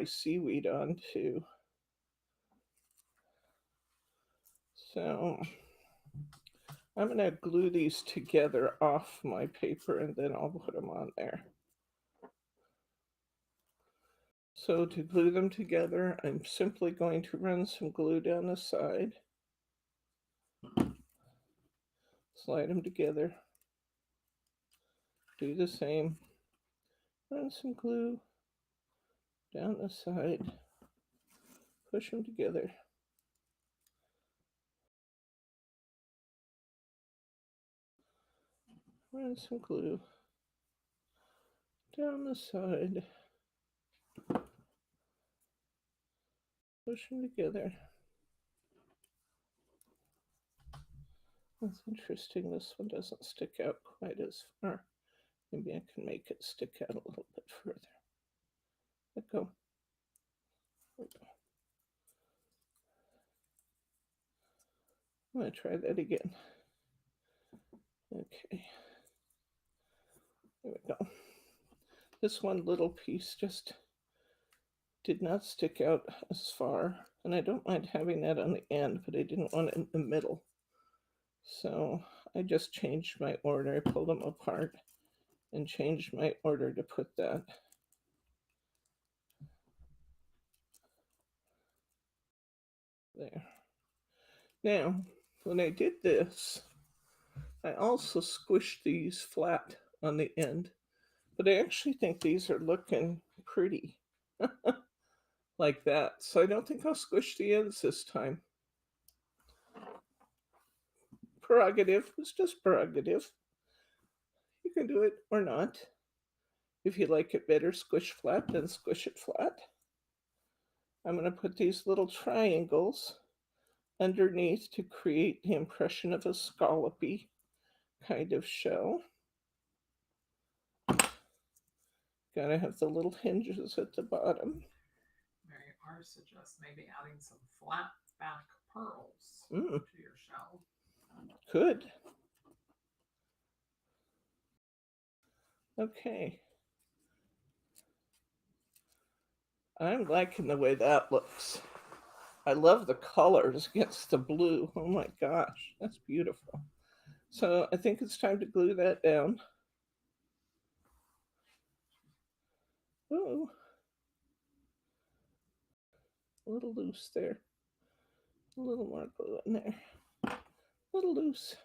seaweed on too. So I'm going to glue these together off my paper and then I'll put them on there. So to glue them together, I'm simply going to run some glue down the side. Slide them together. Do the same. Run some glue down the side. Push them together. Run some glue down the side. Push them together. That's interesting. This one doesn't stick out quite as far. Maybe I can make it stick out a little bit further. Let go. I'm going to try that again. Okay. There we go. This one little piece just did not stick out as far. And I don't mind having that on the end, but I didn't want it in the middle. So I just changed my order. I pulled them apart and changed my order to put that. There. Now, when I did this, I also squished these flat on the end, but I actually think these are looking pretty. like that. So I don't think I'll squish the ends this time. Prerogative. It's just prerogative. You can do it or not. If you like it better squish flat, then squish it flat. I'm going to put these little triangles underneath to create the impression of a scallopy kind of shell. Gotta have the little hinges at the bottom. Mary R suggests maybe adding some flat back pearls to your shell. Could. Okay. I'm liking the way that looks. I love the colors against the blue. Oh my gosh, that's beautiful. So I think it's time to glue that down. Oh, a little loose there. A little more glue in there. A little loose.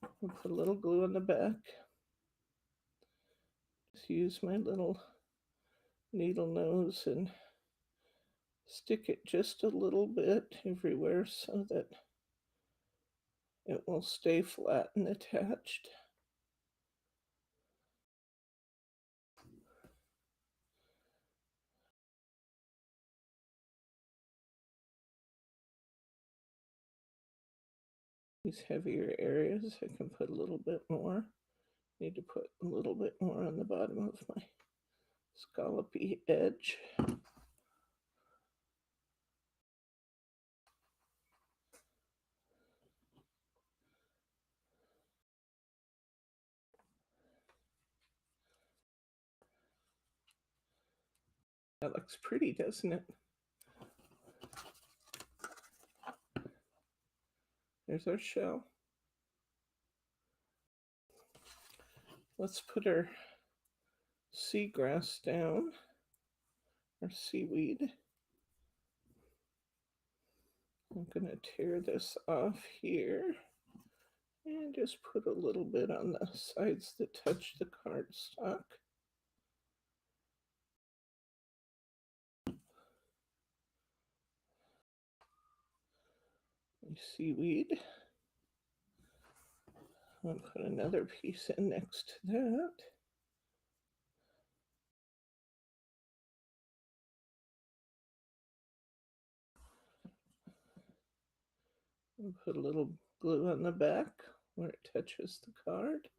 I'll put a little glue on the back. Just use my little needle nose and stick it just a little bit everywhere so that it will stay flat and attached. These heavier areas, I can put a little bit more. Need to put a little bit more on the bottom of my scallopy edge. That looks pretty, doesn't it? There's our shell. Let's put our seagrass down, our seaweed. I'm going to tear this off here and just put a little bit on the sides that touch the cardstock. Seaweed. I'll put another piece in next to that. I'll put a little glue on the back where it touches the card.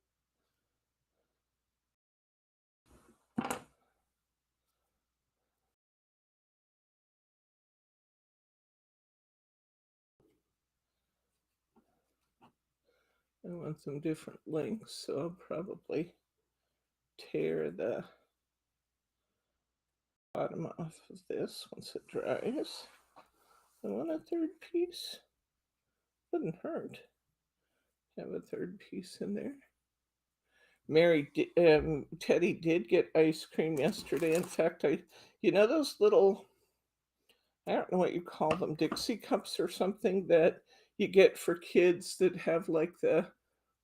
I want some different lengths, so I'll probably tear the bottom off of this once it dries. I want a third piece. Wouldn't hurt. Have a third piece in there. Teddy did get ice cream yesterday. In fact, those little, I don't know what you call them, Dixie cups or something that you get for kids that have like the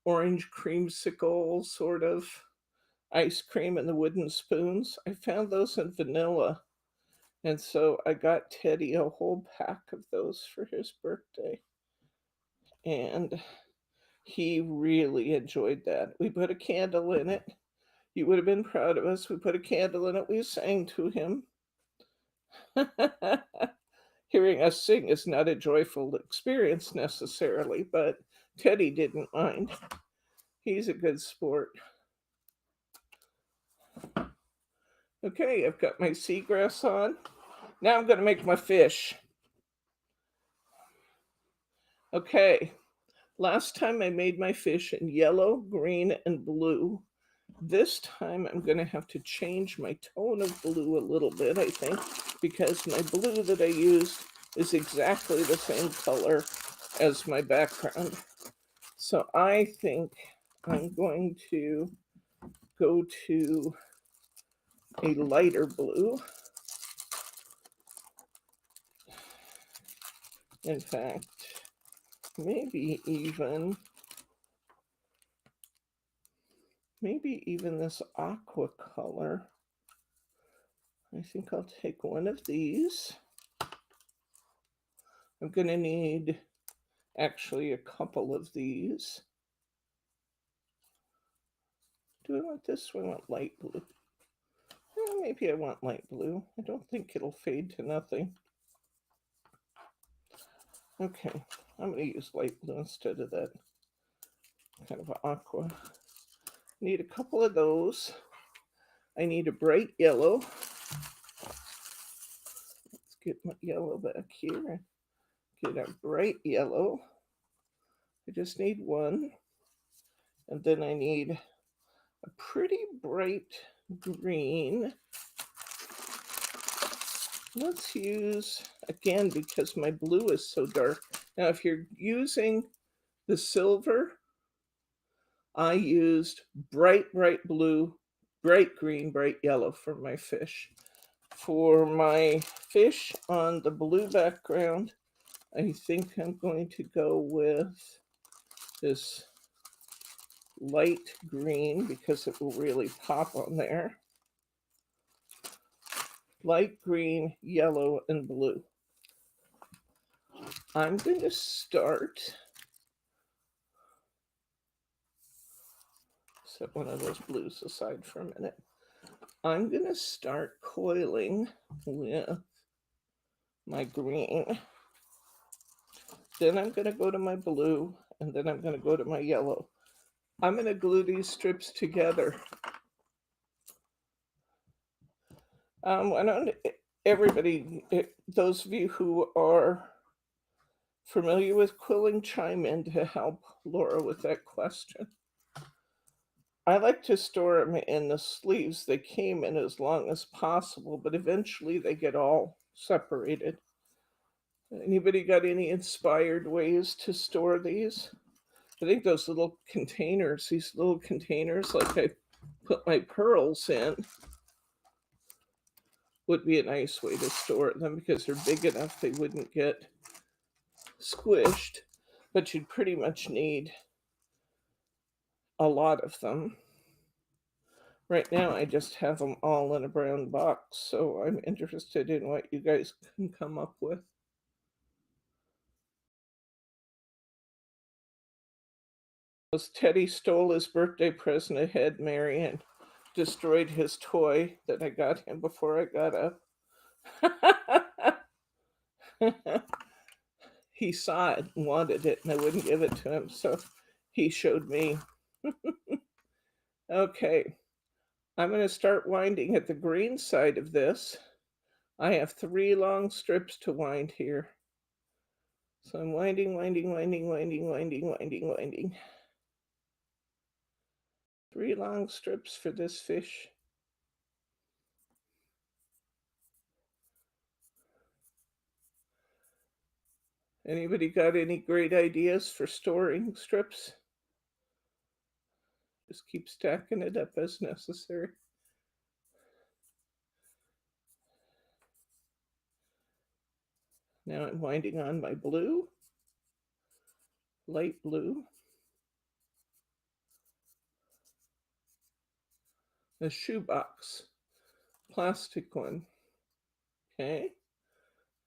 orange creamsicle sort of ice cream and the wooden spoons. I found those in vanilla. And so I got Teddy a whole pack of those for his birthday. And he really enjoyed that. We put a candle in it. He would have been proud of us. We put a candle in it. We sang to him. Hearing us sing is not a joyful experience necessarily, but Teddy didn't mind. He's a good sport. Okay, I've got my seagrass on. Now I'm going to make my fish. Okay, last time I made my fish in yellow, green, and blue. This time I'm going to have to change my tone of blue a little bit, I think, because my blue that I used is exactly the same color as my background. So I think I'm going to go to a lighter blue. In fact, maybe even this aqua color. I think I'll take one of these. I'm going to need actually a couple of these. Do I want this one? I want light blue. Well, maybe I want light blue. I don't think it'll fade to nothing. Okay, I'm going to use light blue instead of that kind of aqua. Need a couple of those. I need a bright yellow. Let's get my yellow back here. Get a bright yellow. I just need one. And then I need a pretty bright green. Let's use, again, because my blue is so dark. Now, if you're using the silver, I used bright, bright blue, bright green, bright yellow for my fish. For my fish on the blue background, I think I'm going to go with this light green because it will really pop on there. Light green, yellow, and blue. I'm going to start, set one of those blues aside for a minute. I'm going to start coiling with my green. Then I'm going to go to my blue, and then I'm going to go to my yellow. I'm going to glue these strips together. Why don't everybody, those of you who are familiar with quilling, chime in to help Laura with that question. I like to store them in the sleeves they came in as long as possible, but eventually they get all separated. Anybody got any inspired ways to store these? I think those little containers, these little containers like I put my pearls in, would be a nice way to store them because they're big enough they wouldn't get squished, but you'd pretty much need a lot of them. Right now I just have them all in a brown box, so I'm interested in what you guys can come up with. Teddy stole his birthday present ahead, Mary, and destroyed his toy that I got him before I got up. He saw it and wanted it, and I wouldn't give it to him, so he showed me. Okay, I'm going to start winding at the green side of this. I have 3 long strips to wind here. So I'm winding, winding, winding, winding, winding, winding, winding. 3 long strips for this fish. Anybody got any great ideas for storing strips? Just keep stacking it up as necessary. Now I'm winding on my blue, light blue, a shoebox, plastic one. Okay.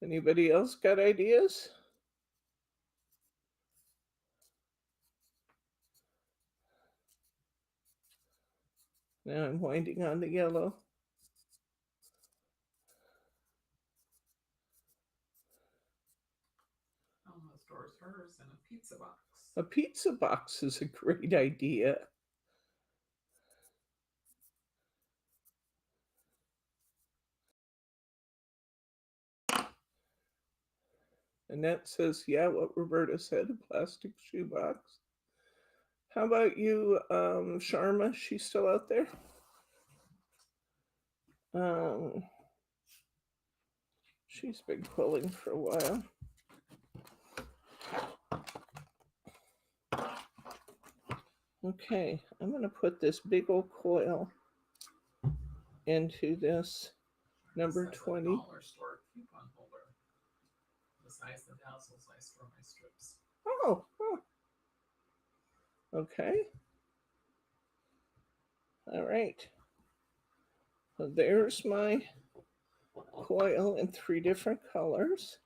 Anybody else got ideas? Now I'm winding on the yellow. Alma stores hers in a pizza box. A pizza box is a great idea. Annette says, yeah, what Roberta said, a plastic shoebox. How about you, Sharma? She's still out there? She's been quilling for a while. Okay, I'm going to put this big old coil into this number 20. Dollar store coupon holder. Besides the tassels, I store my strips. Oh, okay. All right. So there's my coil in 3 different colors.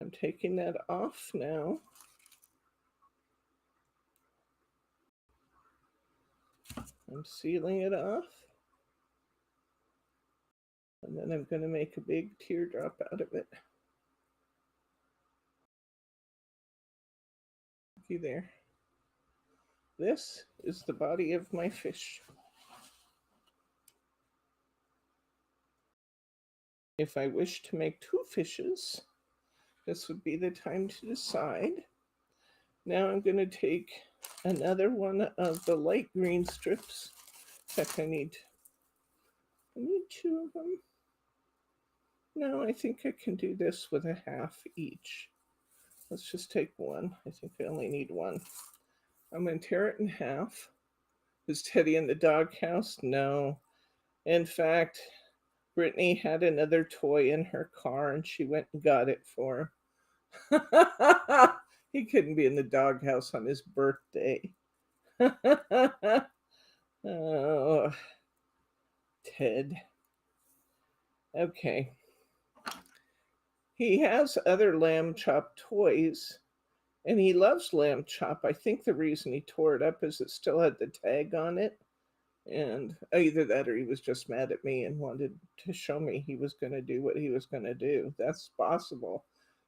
I'm taking that off now. I'm sealing it off. And then I'm going to make a big teardrop out of it. See there. This is the body of my fish. If I wish to make 2 fishes, this would be the time to decide. Now I'm going to take another one of the light green strips. In fact, I need 2 of them. No, I think I can do this with a half each. Let's just take one. I think I only need one. I'm going to tear it in half. Is Teddy in the doghouse? No. In fact, Brittany had another toy in her car and she went and got it for him. He couldn't be in the doghouse on his birthday. Oh, Ted. Okay. He has other lamb chop toys and he loves lamb chop. I think the reason he tore it up is it still had the tag on it. And either that or he was just mad at me and wanted to show me he was going to do what he was going to do. That's possible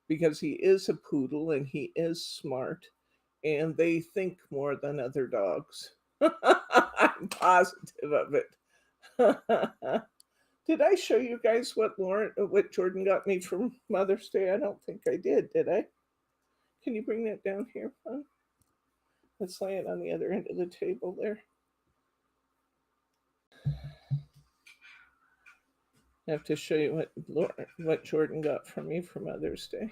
because he is a poodle and he is smart and they think more than other dogs. I'm positive of it. Did I show you guys what Jordan got me for Mother's Day? I don't think I did I? Can you bring that down here, hon? Let's lay it on the other end of the table there. I have to show you what Jordan got for me for Mother's Day.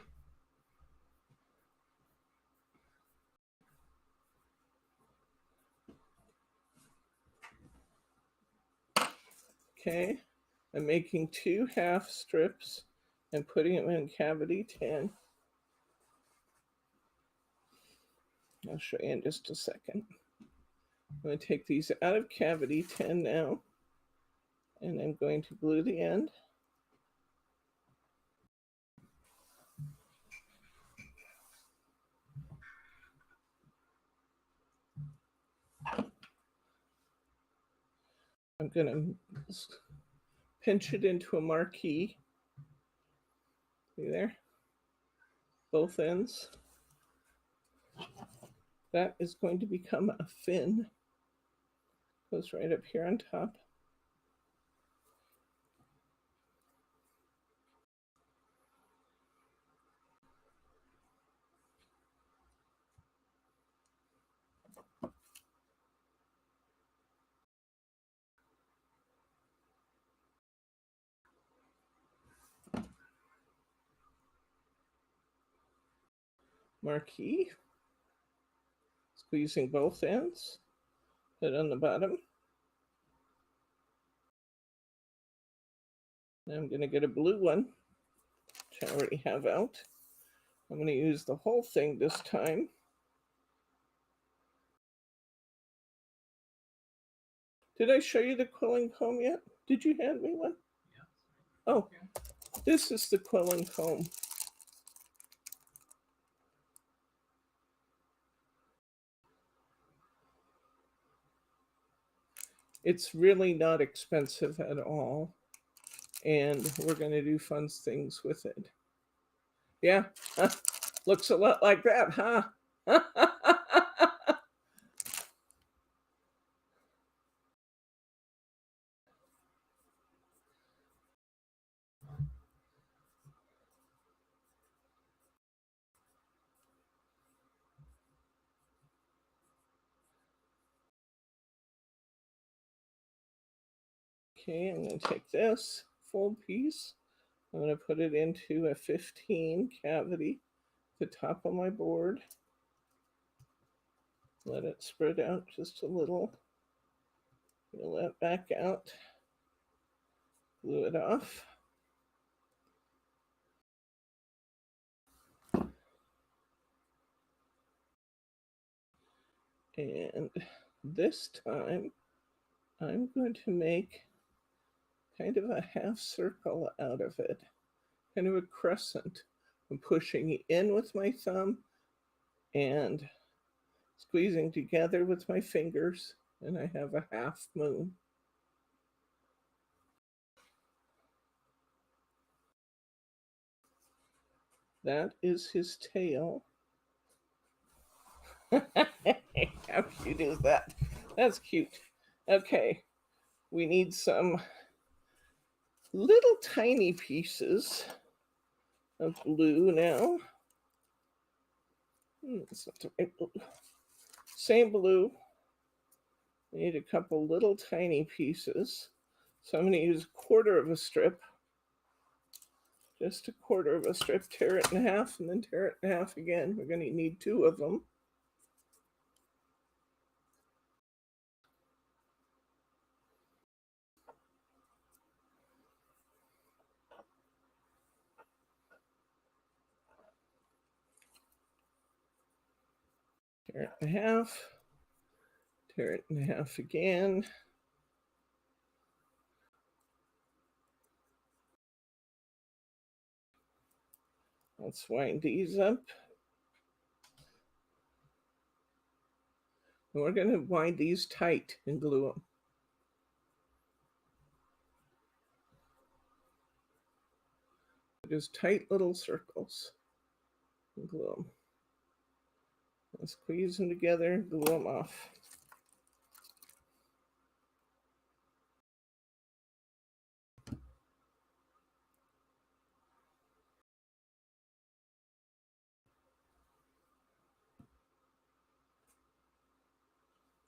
Okay, I'm making 2 half strips and putting them in cavity 10. I'll show you in just a second. I'm going to take these out of cavity 10 now, and I'm going to glue the end. I'm going to pinch it into a marquee. See there? Both ends. That is going to become a fin. Goes right up here on top. Marquee. Squeezing both ends. Put it on the bottom. Now I'm going to get a blue one, which I already have out. I'm going to use the whole thing this time. Did I show you the quilling comb yet? Did you hand me one? Yeah. Oh, this is the quilling comb. It's really not expensive at all. And we're going to do fun things with it. Yeah, looks a lot like that, huh? Okay, I'm going to take this full piece. I'm going to put it into a 15 cavity at the top of my board. Let it spread out just a little. Peel that back out. Glue it off. And this time, I'm going to make kind of a half circle out of it, kind of a crescent. I'm pushing in with my thumb and squeezing together with my fingers, and I have a half moon. That is his tail. How cute is that? That's cute. Okay, we need some little tiny pieces of blue now. It's not the right blue. Same blue. We need a couple little tiny pieces. So I'm going to use a quarter of a strip. Just a quarter of a strip. Tear it in half and then tear it in half again. We're going to need 2 of them. Tear it in half. Tear it in half again. Let's wind these up. And we're going to wind these tight and glue them. Just tight little circles and glue them. And squeeze them together and glue them off.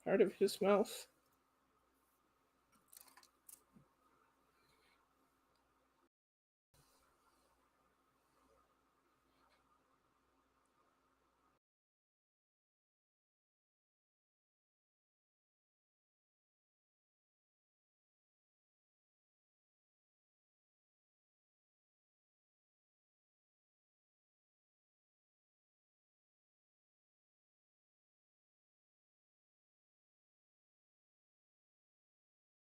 Part of his mouth.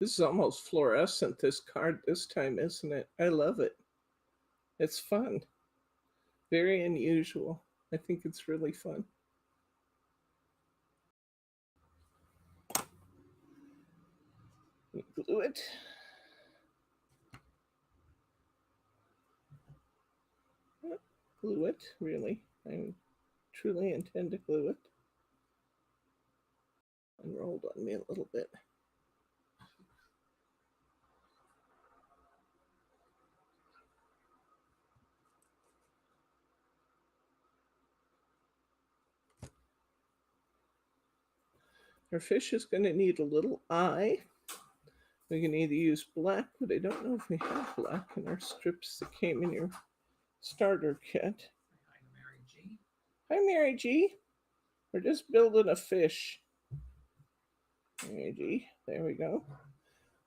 This is almost fluorescent, this card this time, isn't it? I love it. It's fun. Very unusual. I think it's really fun. Glue it. Glue it, really. I truly intend to glue it. Unrolled on me a little bit. Our fish is going to need a little eye. We can either use black, but I don't know if we have black in our strips that came in your starter kit. Hi, Mary G. Hi, Mary G. We're just building a fish. Mary G. There we go.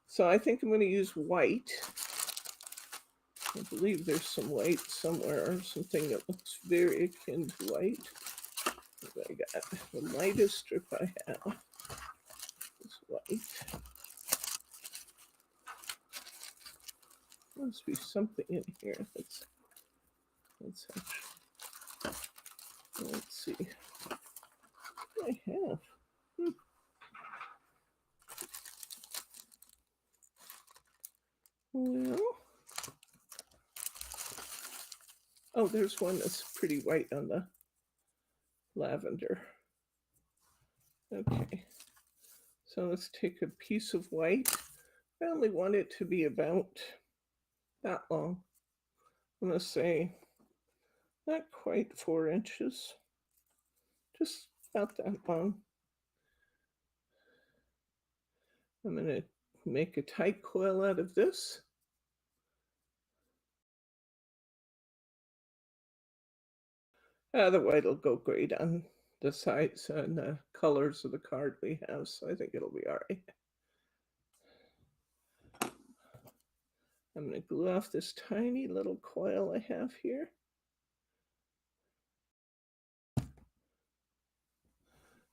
So I think I'm going to use white. I believe there's some white somewhere, or something that looks very akin to white. I got the lightest strip I have is white. There must be something in here that's actually, let's see. What do I have? Well, oh, there's one that's pretty white on the lavender. Okay, so let's take a piece of white. I only want it to be about that long. I'm going to say not quite 4 inches, just about that long. I'm going to make a tight coil out of this. The white will go great on the sides and the colors of the card we have, so I think it'll be all right. I'm going to glue off this tiny little coil I have here.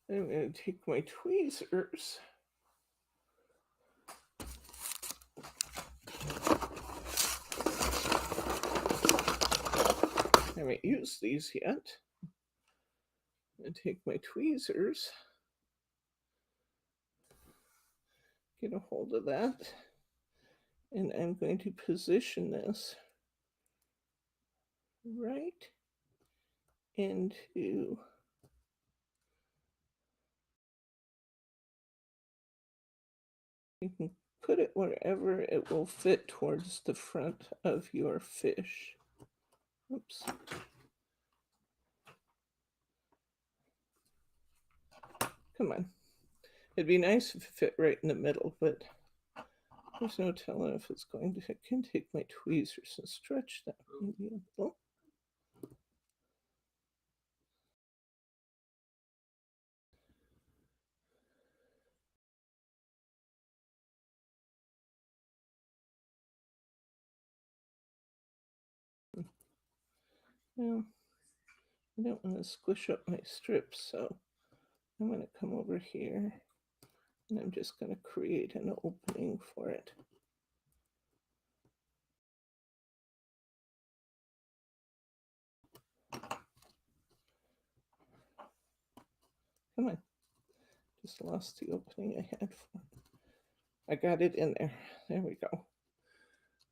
I'm going to take my tweezers haven't used these yet. And take my tweezers, get a hold of that, and I'm going to position this right into you can put it wherever it will fit towards the front of your fish. Oops. Come on. It'd be nice if it fit right in the middle, but there's no telling if it's going to. I can take my tweezers and stretch that maybe a little. Now, I don't want to squish up my strips, so I'm going to come over here and I'm just going to create an opening for it. Come on. Just lost the opening I had for it. I got it in there. There we go.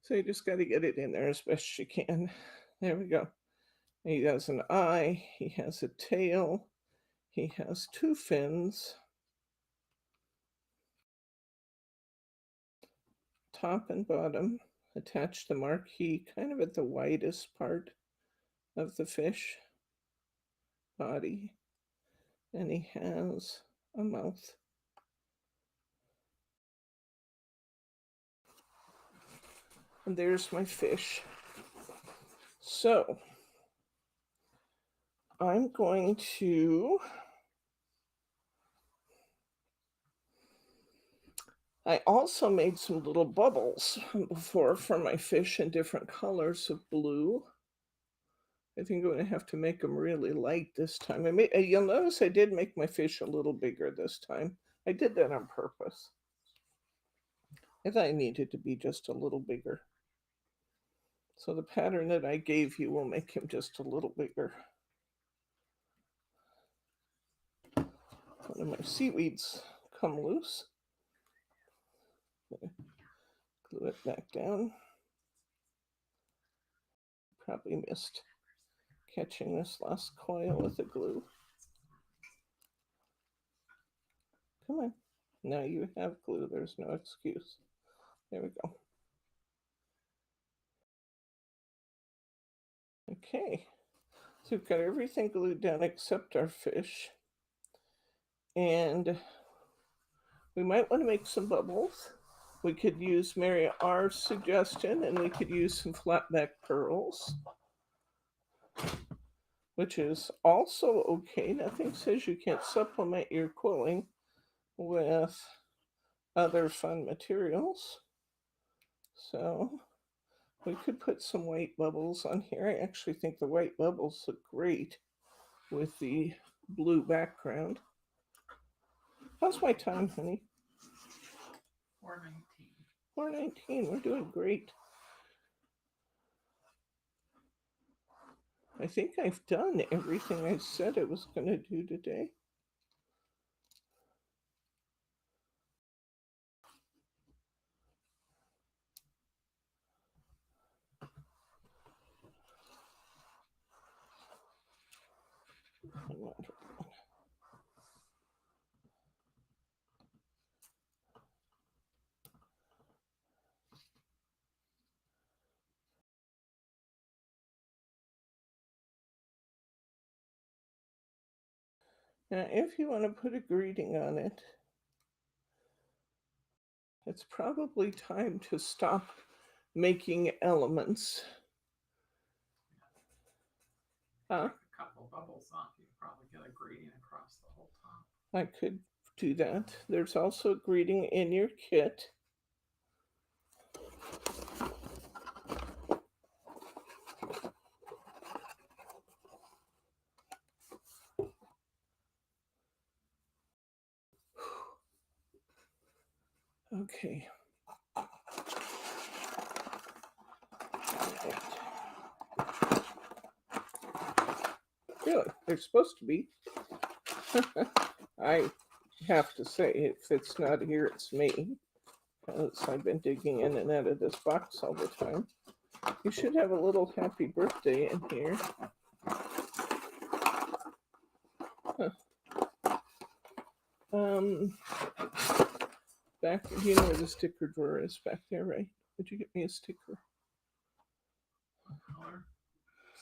So you just got to get it in there as best you can. There we go. He has an eye. He has a tail. He has two fins. Top and bottom. Attach the marquee kind of at the widest part of the fish body. And he has a mouth. And there's my fish. So I'm going to, I also made some little bubbles before for my fish in different colors of blue. I think I'm going to have to make them really light this time. You'll notice I did make my fish a little bigger this time. I did that on purpose. I thought I needed to be just a little bigger. So the pattern that I gave you will make him just a little bigger. One of my seaweeds come loose. Glue it back down. Probably missed catching this last coil with the glue. Come on. Now you have glue. There's no excuse. There we go. Okay. So we've got everything glued down except our fish. And we might want to make some bubbles. We could use Mary R's suggestion, and we could use some flatback pearls, which is also okay. Nothing says you can't supplement your quilling with other fun materials. So we could put some white bubbles on here. I actually think the white bubbles look great with the blue background. How's my time, honey? 4:19. 4:19. We're doing great. I think I've done everything I said I was going to do today. Now, if you want to put a greeting on it, it's probably time to stop making elements. Huh? A couple bubbles off, you could probably get a greeting across the whole top. I could do that. There's also a greeting in your kit. Okay. Really, they're supposed to be. I have to say, if it's not here, it's me. Because I've been digging in and out of this box all the time. You should have a little happy birthday in here. Huh. Back, you know where the sticker drawer is back there, right? Would you get me a sticker? What color?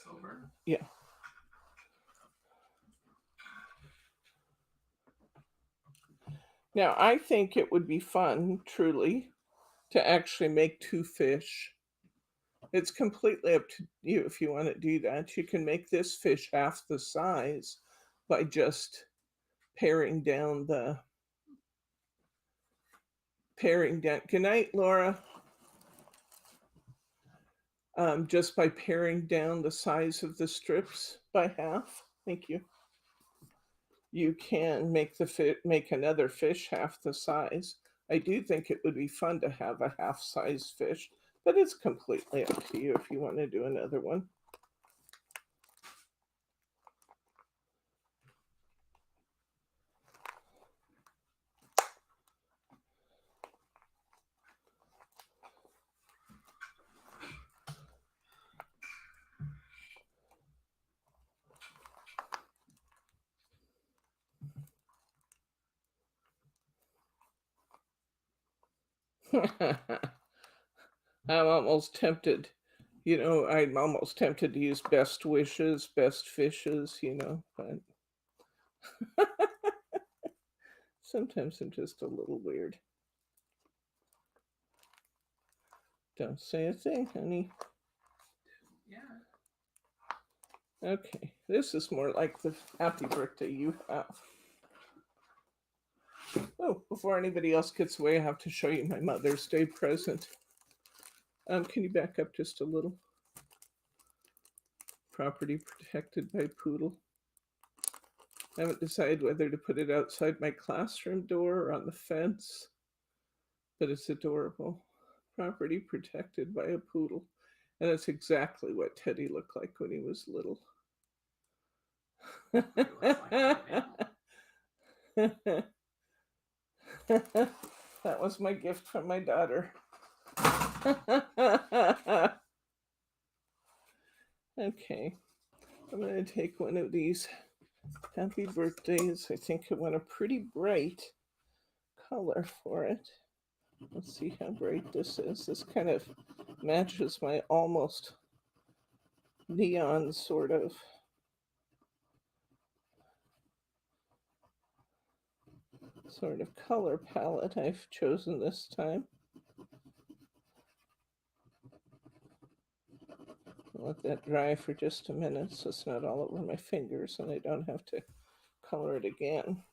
Silver? Yeah. Now, I think it would be fun, truly, to actually make two fish. It's completely up to you if you want to do that. You can make this fish half the size by just paring down. Good night, Laura. Just by paring down the size of the strips by half. Thank you. You can make another fish half the size. I do think it would be fun to have a half-size fish, but it's completely up to you if you want to do another one. I'm almost tempted, I'm almost tempted to use best wishes, best fishes, but sometimes I'm just a little weird. Don't say a thing, honey. Yeah. Okay, this is more like the happy birthday you have. Oh, before anybody else gets away, I have to show you my Mother's Day present. Can you back up just a little? Property protected by poodle. I haven't decided whether to put it outside my classroom door or on the fence, but it's adorable. Property protected by a poodle. And that's exactly what Teddy looked like when he was little. That was my gift from my daughter. Okay, I'm going to take one of these happy birthdays. I think I want a pretty bright color for it. Let's see how bright this is. This kind of matches my almost neon sort of color palette I've chosen this time. I'll let that dry for just a minute so it's not all over my fingers and I don't have to color it again.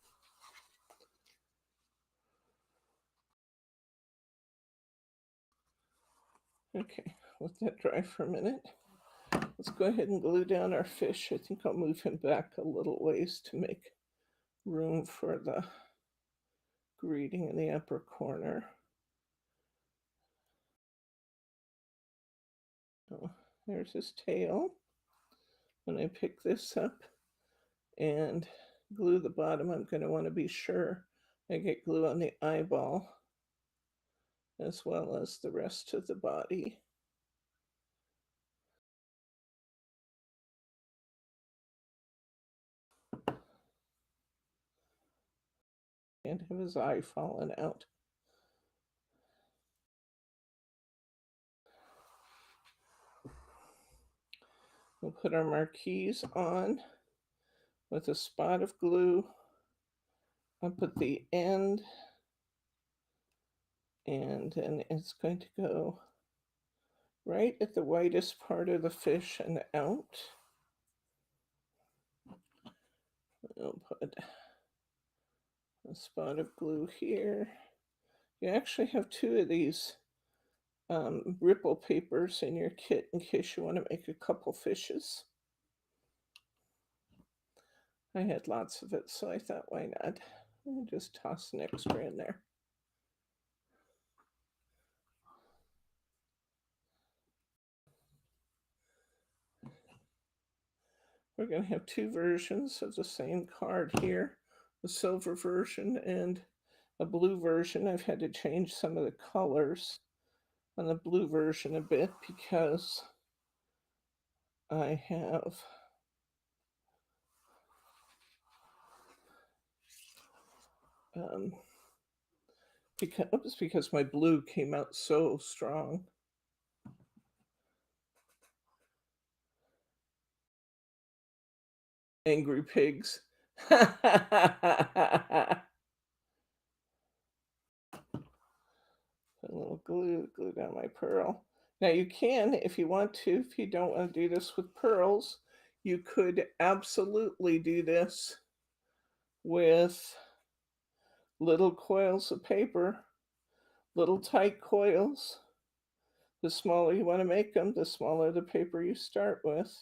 Okay, let that dry for a minute. Let's go ahead and glue down our fish. I think I'll move him back a little ways to make room for the greeting in the upper corner. Oh, there's his tail. When I pick this up and glue the bottom, I'm going to want to be sure I get glue on the eyeball as well as the rest of the body. Can't have his eye fallen out. We'll put our marquees on with a spot of glue. I'll put the end, and then it's going to go right at the whitest part of the fish and out. We'll put a spot of glue here. You actually have two of these ripple papers in your kit in case you want to make a couple fishes. I had lots of it, so I thought, why not? I'll just toss an extra in there. We're going to have two versions of the same card here, a silver version and a blue version. I've had to change some of the colors on the blue version a bit because I have because my blue came out so strong. Angry pigs. A little glue down my pearl. Now you can, if you want to, if you don't want to do this with pearls, you could absolutely do this with little coils of paper, little tight coils. The smaller you want to make them, the smaller the paper you start with.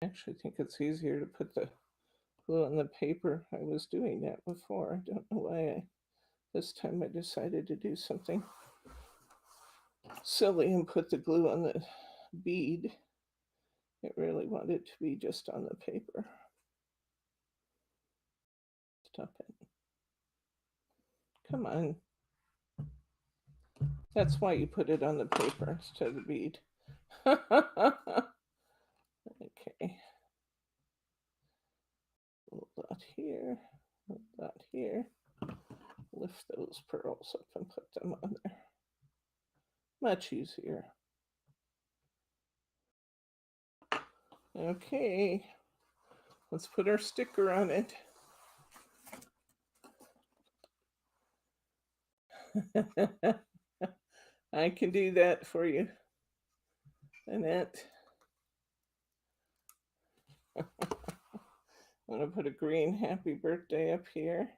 I actually think it's easier to put the glue on the paper. I was doing that before. I don't know why this time I decided to do something silly and put the glue on the bead. It really wanted to be just on the paper. Stop it. Come on. That's why you put it on the paper instead of the bead. Okay. A little dot here, a little dot here. Lift those pearls up and put them on there. Much easier. Okay, let's put our sticker on it. I can do that for you, Annette. I'm going to put a green happy birthday up here.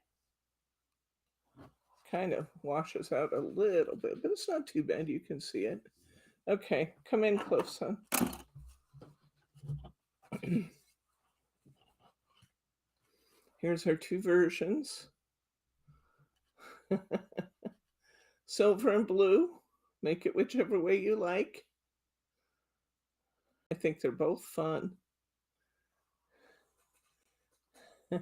Kind of washes out a little bit, but it's not too bad. You can see it. Okay, come in close, son. Here's our two versions. Silver and blue. Make it whichever way you like. I think they're both fun. So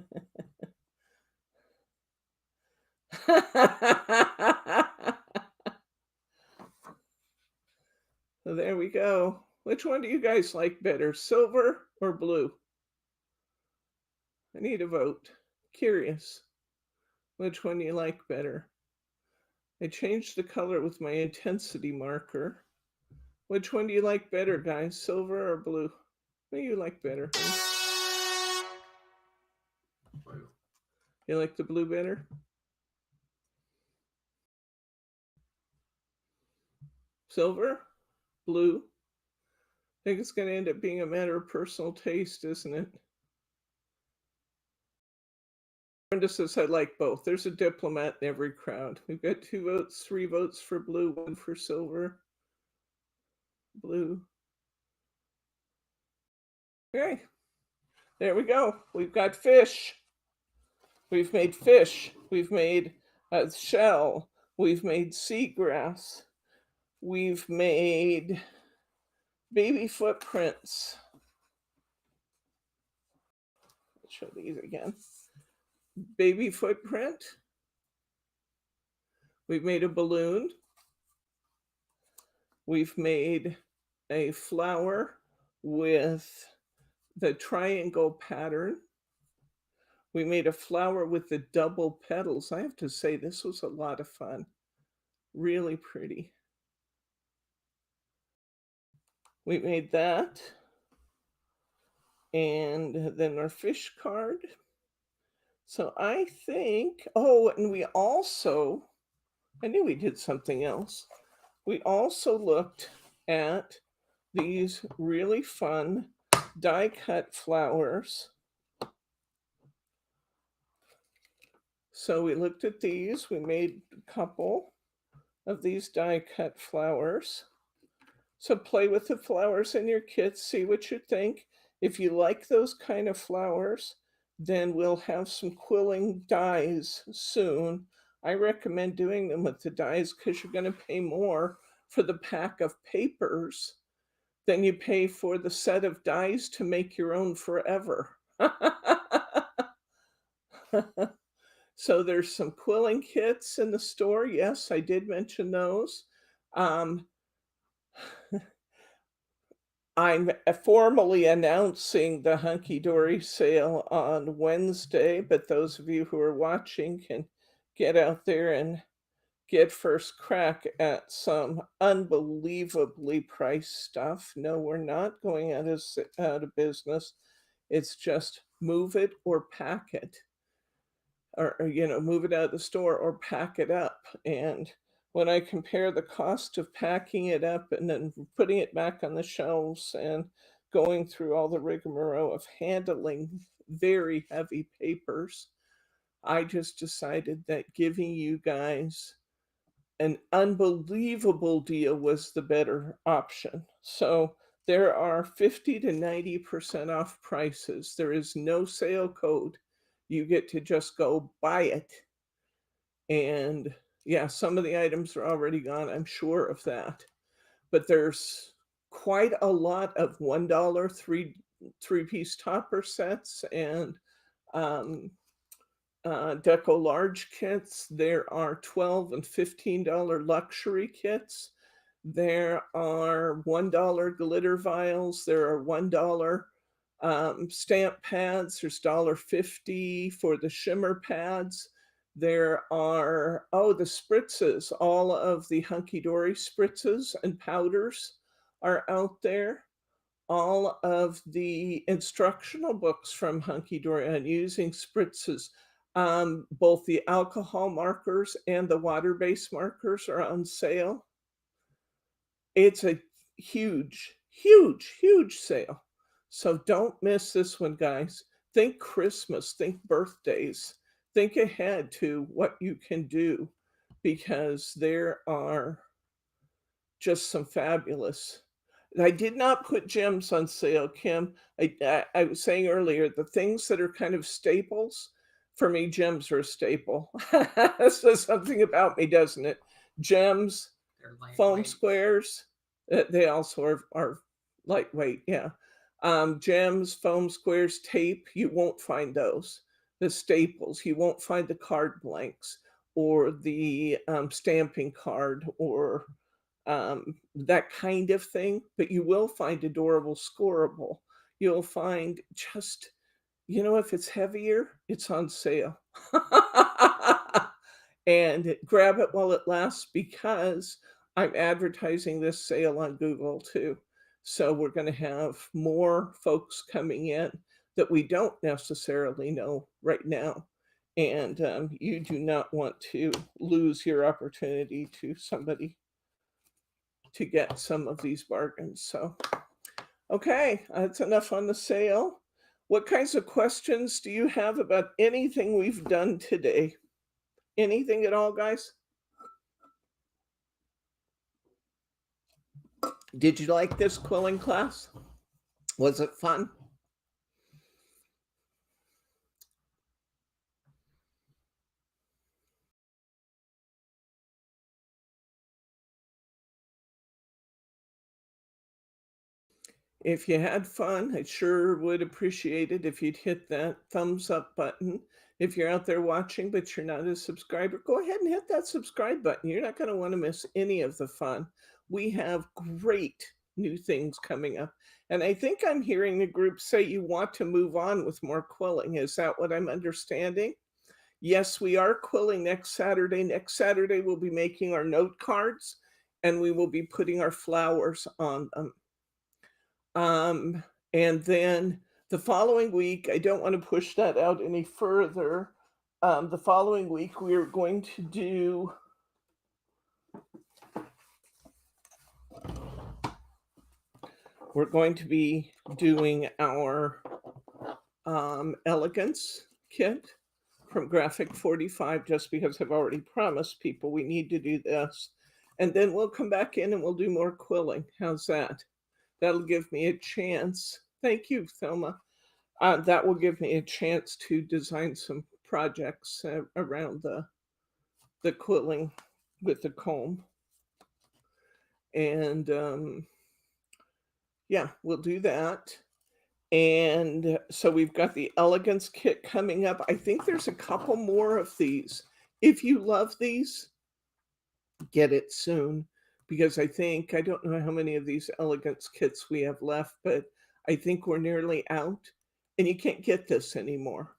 there we go. Which one do you guys like better, silver or blue? I need a vote. Curious. Which one you like better? I changed the color with my intensity marker. Which one do you like better, guys? Silver or blue? What do you like better? Blue. You like the blue better? Silver? Blue? I think it's going to end up being a matter of personal taste, isn't it? Brenda says, I like both. There's a diplomat in every crowd. We've got 2 votes, 3 votes for blue, 1 for silver. Blue. Okay. There we go. We've got fish. We've made fish. We've made a shell. We've made seagrass. We've made baby footprints. Let's show these again. Baby footprint. We've made a balloon. We've made a flower with the triangle pattern. We made a flower with the double petals. I have to say, this was a lot of fun. Really pretty. We made that. And then our fish card. So I think, oh, and we also, I knew we did something else. We also looked at these really fun die cut flowers. So we looked at these. We made a couple of these die cut flowers. So play with the flowers in your kits, see what you think. If you like those kind of flowers, then we'll have some quilling dies soon. I recommend doing them with the dies because you're going to pay more for the pack of papers than you pay for the set of dies to make your own forever. So there's some quilling kits in the store. Yes, I did mention those. Um, I'm formally announcing the Hunky Dory sale on Wednesday, but those of you who are watching can get out there and get first crack at some unbelievably priced stuff. No, we're not going out of business. It's just move it or pack it, or move it out of the store or pack it up. And when I compare the cost of packing it up and then putting it back on the shelves and going through all the rigmarole of handling very heavy papers, I just decided that giving you guys an unbelievable deal was the better option. So there are 50 to 90% off prices. There is no sale code. You get to just go buy it. And yeah, some of the items are already gone. I'm sure of that. But there's quite a lot of $1 three-piece topper sets and um, Deco large kits. There are $12 and $15 luxury kits. There are $1 glitter vials. There are $1 stamp pads. There's $1.50 for the shimmer pads. There are, oh, the spritzes. All of the Hunky Dory spritzes and powders are out there. All of the instructional books from Hunky Dory on using spritzes, both the alcohol markers and the water-based markers are on sale. It's a huge, huge, huge sale. So don't miss this one, guys. Think Christmas, think birthdays, think ahead to what you can do because there are just some fabulous. I did not put gems on sale, Kim. I was saying earlier, the things that are kind of staples, for me, gems are a staple. Says something about me, doesn't it? Gems, They're foam lightweight. squares, they also are lightweight, yeah. Gems, foam squares, tape, you won't find those. The staples, you won't find the card blanks or the stamping card or that kind of thing, but you will find adorable scoreable. You'll find just, if it's heavier, it's on sale. And grab it while it lasts because I'm advertising this sale on Google too. So we're going to have more folks coming in that we don't necessarily know right now. And you do not want to lose your opportunity to somebody to get some of these bargains. So, okay, that's enough on the sale. What kinds of questions do you have about anything we've done today? Anything at all, guys? Did you like this quilling class? Was it fun? If you had fun, I sure would appreciate it if you'd hit that thumbs up button. If you're out there watching, but you're not a subscriber, go ahead and hit that subscribe button. You're not going to want to miss any of the fun. We have great new things coming up. And I think I'm hearing the group say you want to move on with more quilling. Is that what I'm understanding? Yes, we are quilling next Saturday. Next Saturday, we'll be making our note cards and we will be putting our flowers on them. And then the following week, I don't want to push that out any further. The following week, we're going to be doing our elegance kit from Graphic 45, just because I've already promised people we need to do this. And then we'll come back in and we'll do more quilling. How's that? That'll give me a chance Thank you, Thelma. That will give me a chance to design some projects around the quilling with the comb. And yeah, we'll do that. And so we've got the Elegance kit coming up. I think there's a couple more of these. If you love these, get it soon because I don't know how many of these Elegance kits we have left, but I think we're nearly out and you can't get this anymore.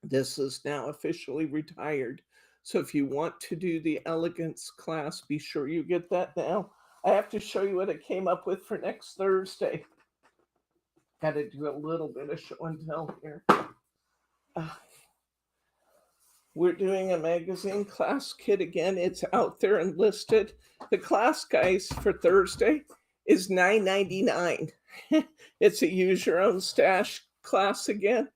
This is now officially retired. So if you want to do the Elegance class, be sure you get that now. I have to show you what I came up with for next Thursday. Got to do a little bit of show and tell here. Uh, we're doing a magazine class kit again. It's out there and listed. The class, guys, for Thursday is $9.99. It's a use your own stash class again,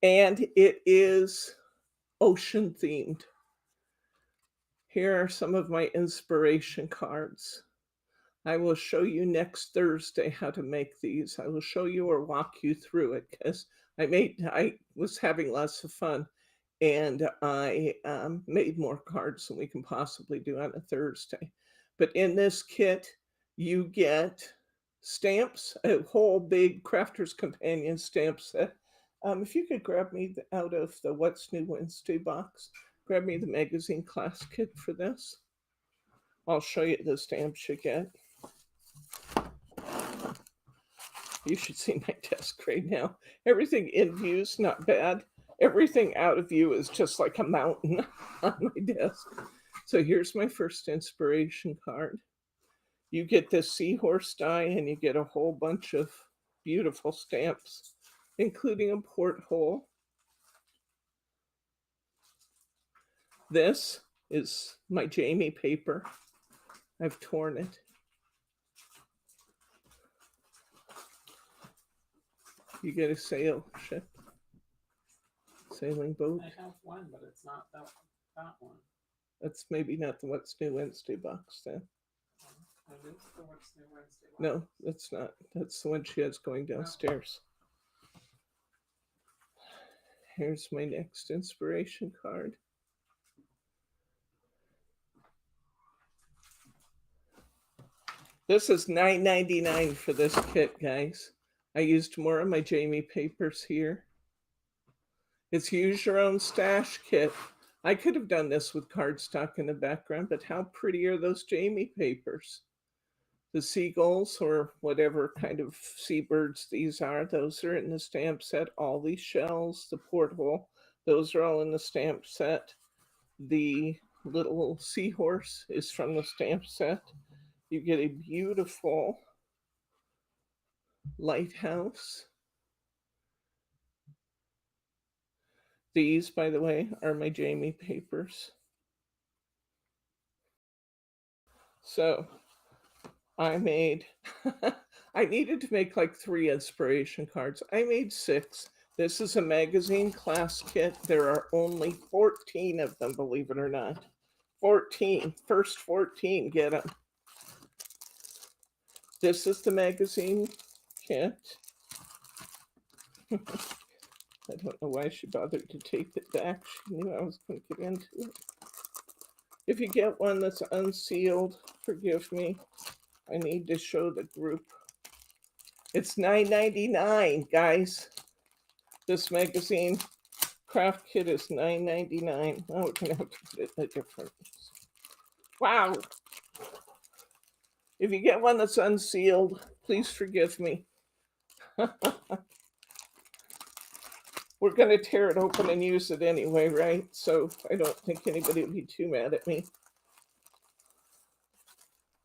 and it is ocean themed. Here are some of my inspiration cards. I will show you next Thursday how to make these. I will show you or walk you through it because I was having lots of fun and I made more cards than we can possibly do on a Thursday. But in this kit, you get stamps, a whole big Crafter's Companion stamp set. If you could grab me out of the What's New Wednesday box, grab me the magazine class kit for this. I'll show you the stamps you get. You should see my desk right now. Everything in view is not bad. Everything out of view is just like a mountain on my desk. So here's my first inspiration card. You get this seahorse die and you get a whole bunch of beautiful stamps, including a porthole. This is my Jamie paper. I've torn it. You get a sail ship, sailing boat. I have one, but it's not that one. That's maybe not the What's New Wednesday box then. It is the What's New Wednesday box. No, that's not. That's the one she has going downstairs. Here's my next inspiration card. This is $9.99 for this kit, guys. I used more of my Jamie papers here. It's use your own stash kit. I could have done this with cardstock in the background, but how pretty are those Jamie papers? The seagulls or whatever kind of seabirds these are, those are in the stamp set. All these shells, the porthole, those are all in the stamp set. The little seahorse is from the stamp set. You get a beautiful lighthouse. These, by the way, are my Jamie papers. So I made, I needed to make like 3 inspiration cards. I made 6. This is a magazine class kit. There are only 14 of them, believe it or not. 14. First 14 get them. This is the magazine kit. I don't know why she bothered to tape it back. She knew I was going to get into it. If you get one that's unsealed, forgive me. I need to show the group. It's $9.99, guys. This magazine craft kit is $9.99. Oh, we're going to have to put it in a different. Wow. If you get one that's unsealed, please forgive me. We're going to tear it open and use it anyway, right? So I don't think anybody will be too mad at me.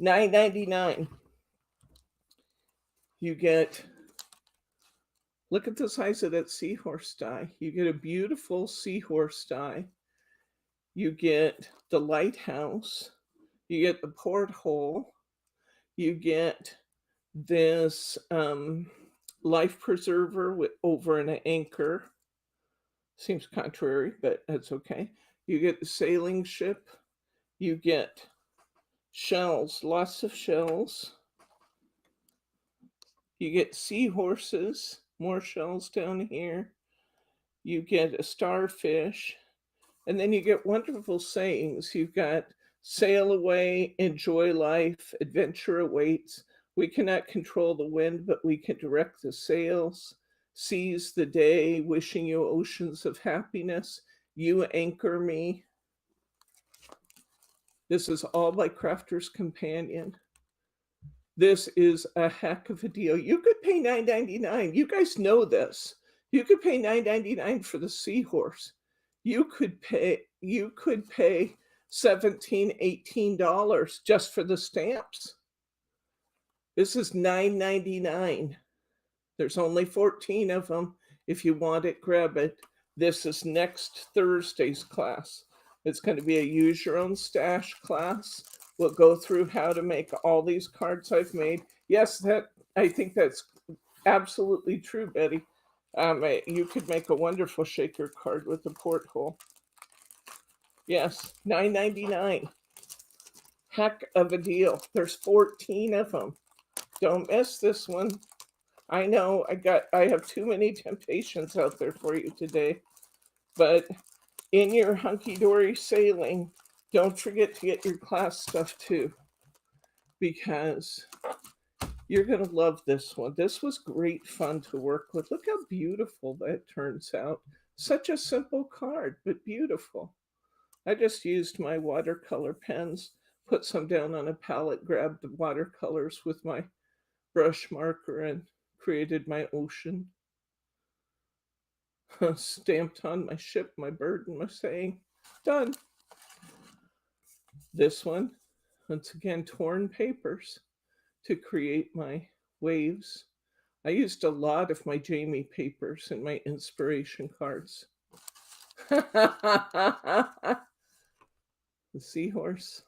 $9.99. You get, look at the size of that seahorse die. You get a beautiful seahorse die. You get the lighthouse. You get the porthole. You get this life preserver with over an anchor. Seems contrary, but that's okay. You get the sailing ship. You get shells, lots of shells. You get seahorses, more shells down here. You get a starfish, and then you get wonderful sayings. You've got sail away, enjoy life, adventure awaits. We cannot control the wind, but we can direct the sails. Seize the day, wishing you oceans of happiness. You anchor me. This is all by Crafter's Companion. This is a heck of a deal. You could pay $9.99. You guys know this. You could pay $9.99 for the seahorse. You could pay $17, $18 just for the stamps. This is $9.99. There's only 14 of them. If you want it, grab it. This is next Thursday's class. It's going to be a use your own stash class. We'll go through how to make all these cards I've made. Yes, I think that's absolutely true, Betty. You could make a wonderful shaker card with a porthole. Yes, $9.99. Heck of a deal. There's 14 of them. Don't miss this one. I know I have too many temptations out there for you today, but in your hunky-dory sailing, don't forget to get your class stuff too, because you're going to love this one. This was great fun to work with. Look how beautiful that turns out. Such a simple card, but beautiful. I just used my watercolor pens, put some down on a palette, grabbed the watercolors with my brush marker, and created my ocean. Stamped on my ship, my bird, and my saying. Done. This one, once again, torn papers to create my waves. I used a lot of my Jamie papers in my inspiration cards. The seahorse.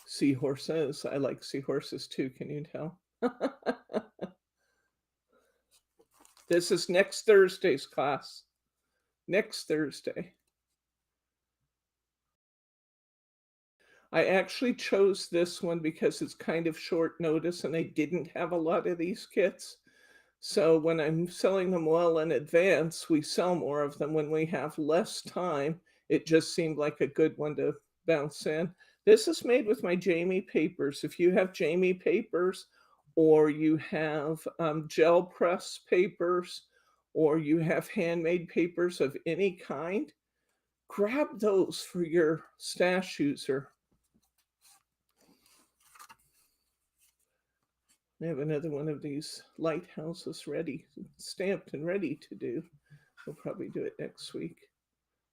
Seahorses. I like seahorses too, can you tell? This is next Thursday's class. Next Thursday. I actually chose this one because it's kind of short notice and I didn't have a lot of these kits. So when I'm selling them well in advance, we sell more of them. When we have less time, it just seemed like a good one to bounce in. This is made with my Jamie papers. If you have Jamie papers, or you have gel press papers, or you have handmade papers of any kind, grab those for your stash user. I have another one of these lighthouses ready, stamped and ready to do. We'll probably do it next week.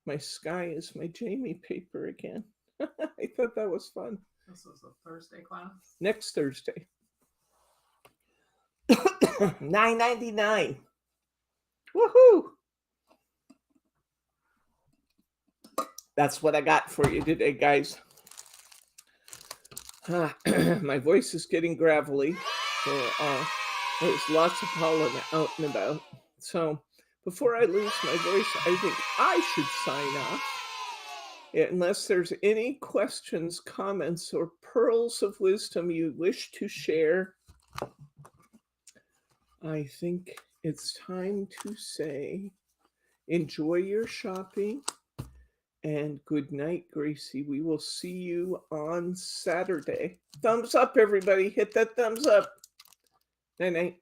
My sky is my Jamie paper again. I thought that was fun. This was a Thursday class? Next Thursday. $9.99. Woohoo! That's what I got for you today, guys. My voice is getting gravelly. So there's lots of pollen out and about. So before I lose my voice, I think I should sign off. Unless there's any questions, comments, or pearls of wisdom you wish to share, I think it's time to say enjoy your shopping and good night, Gracie. We will see you on Saturday. Thumbs up, everybody. Hit that thumbs up. Night night.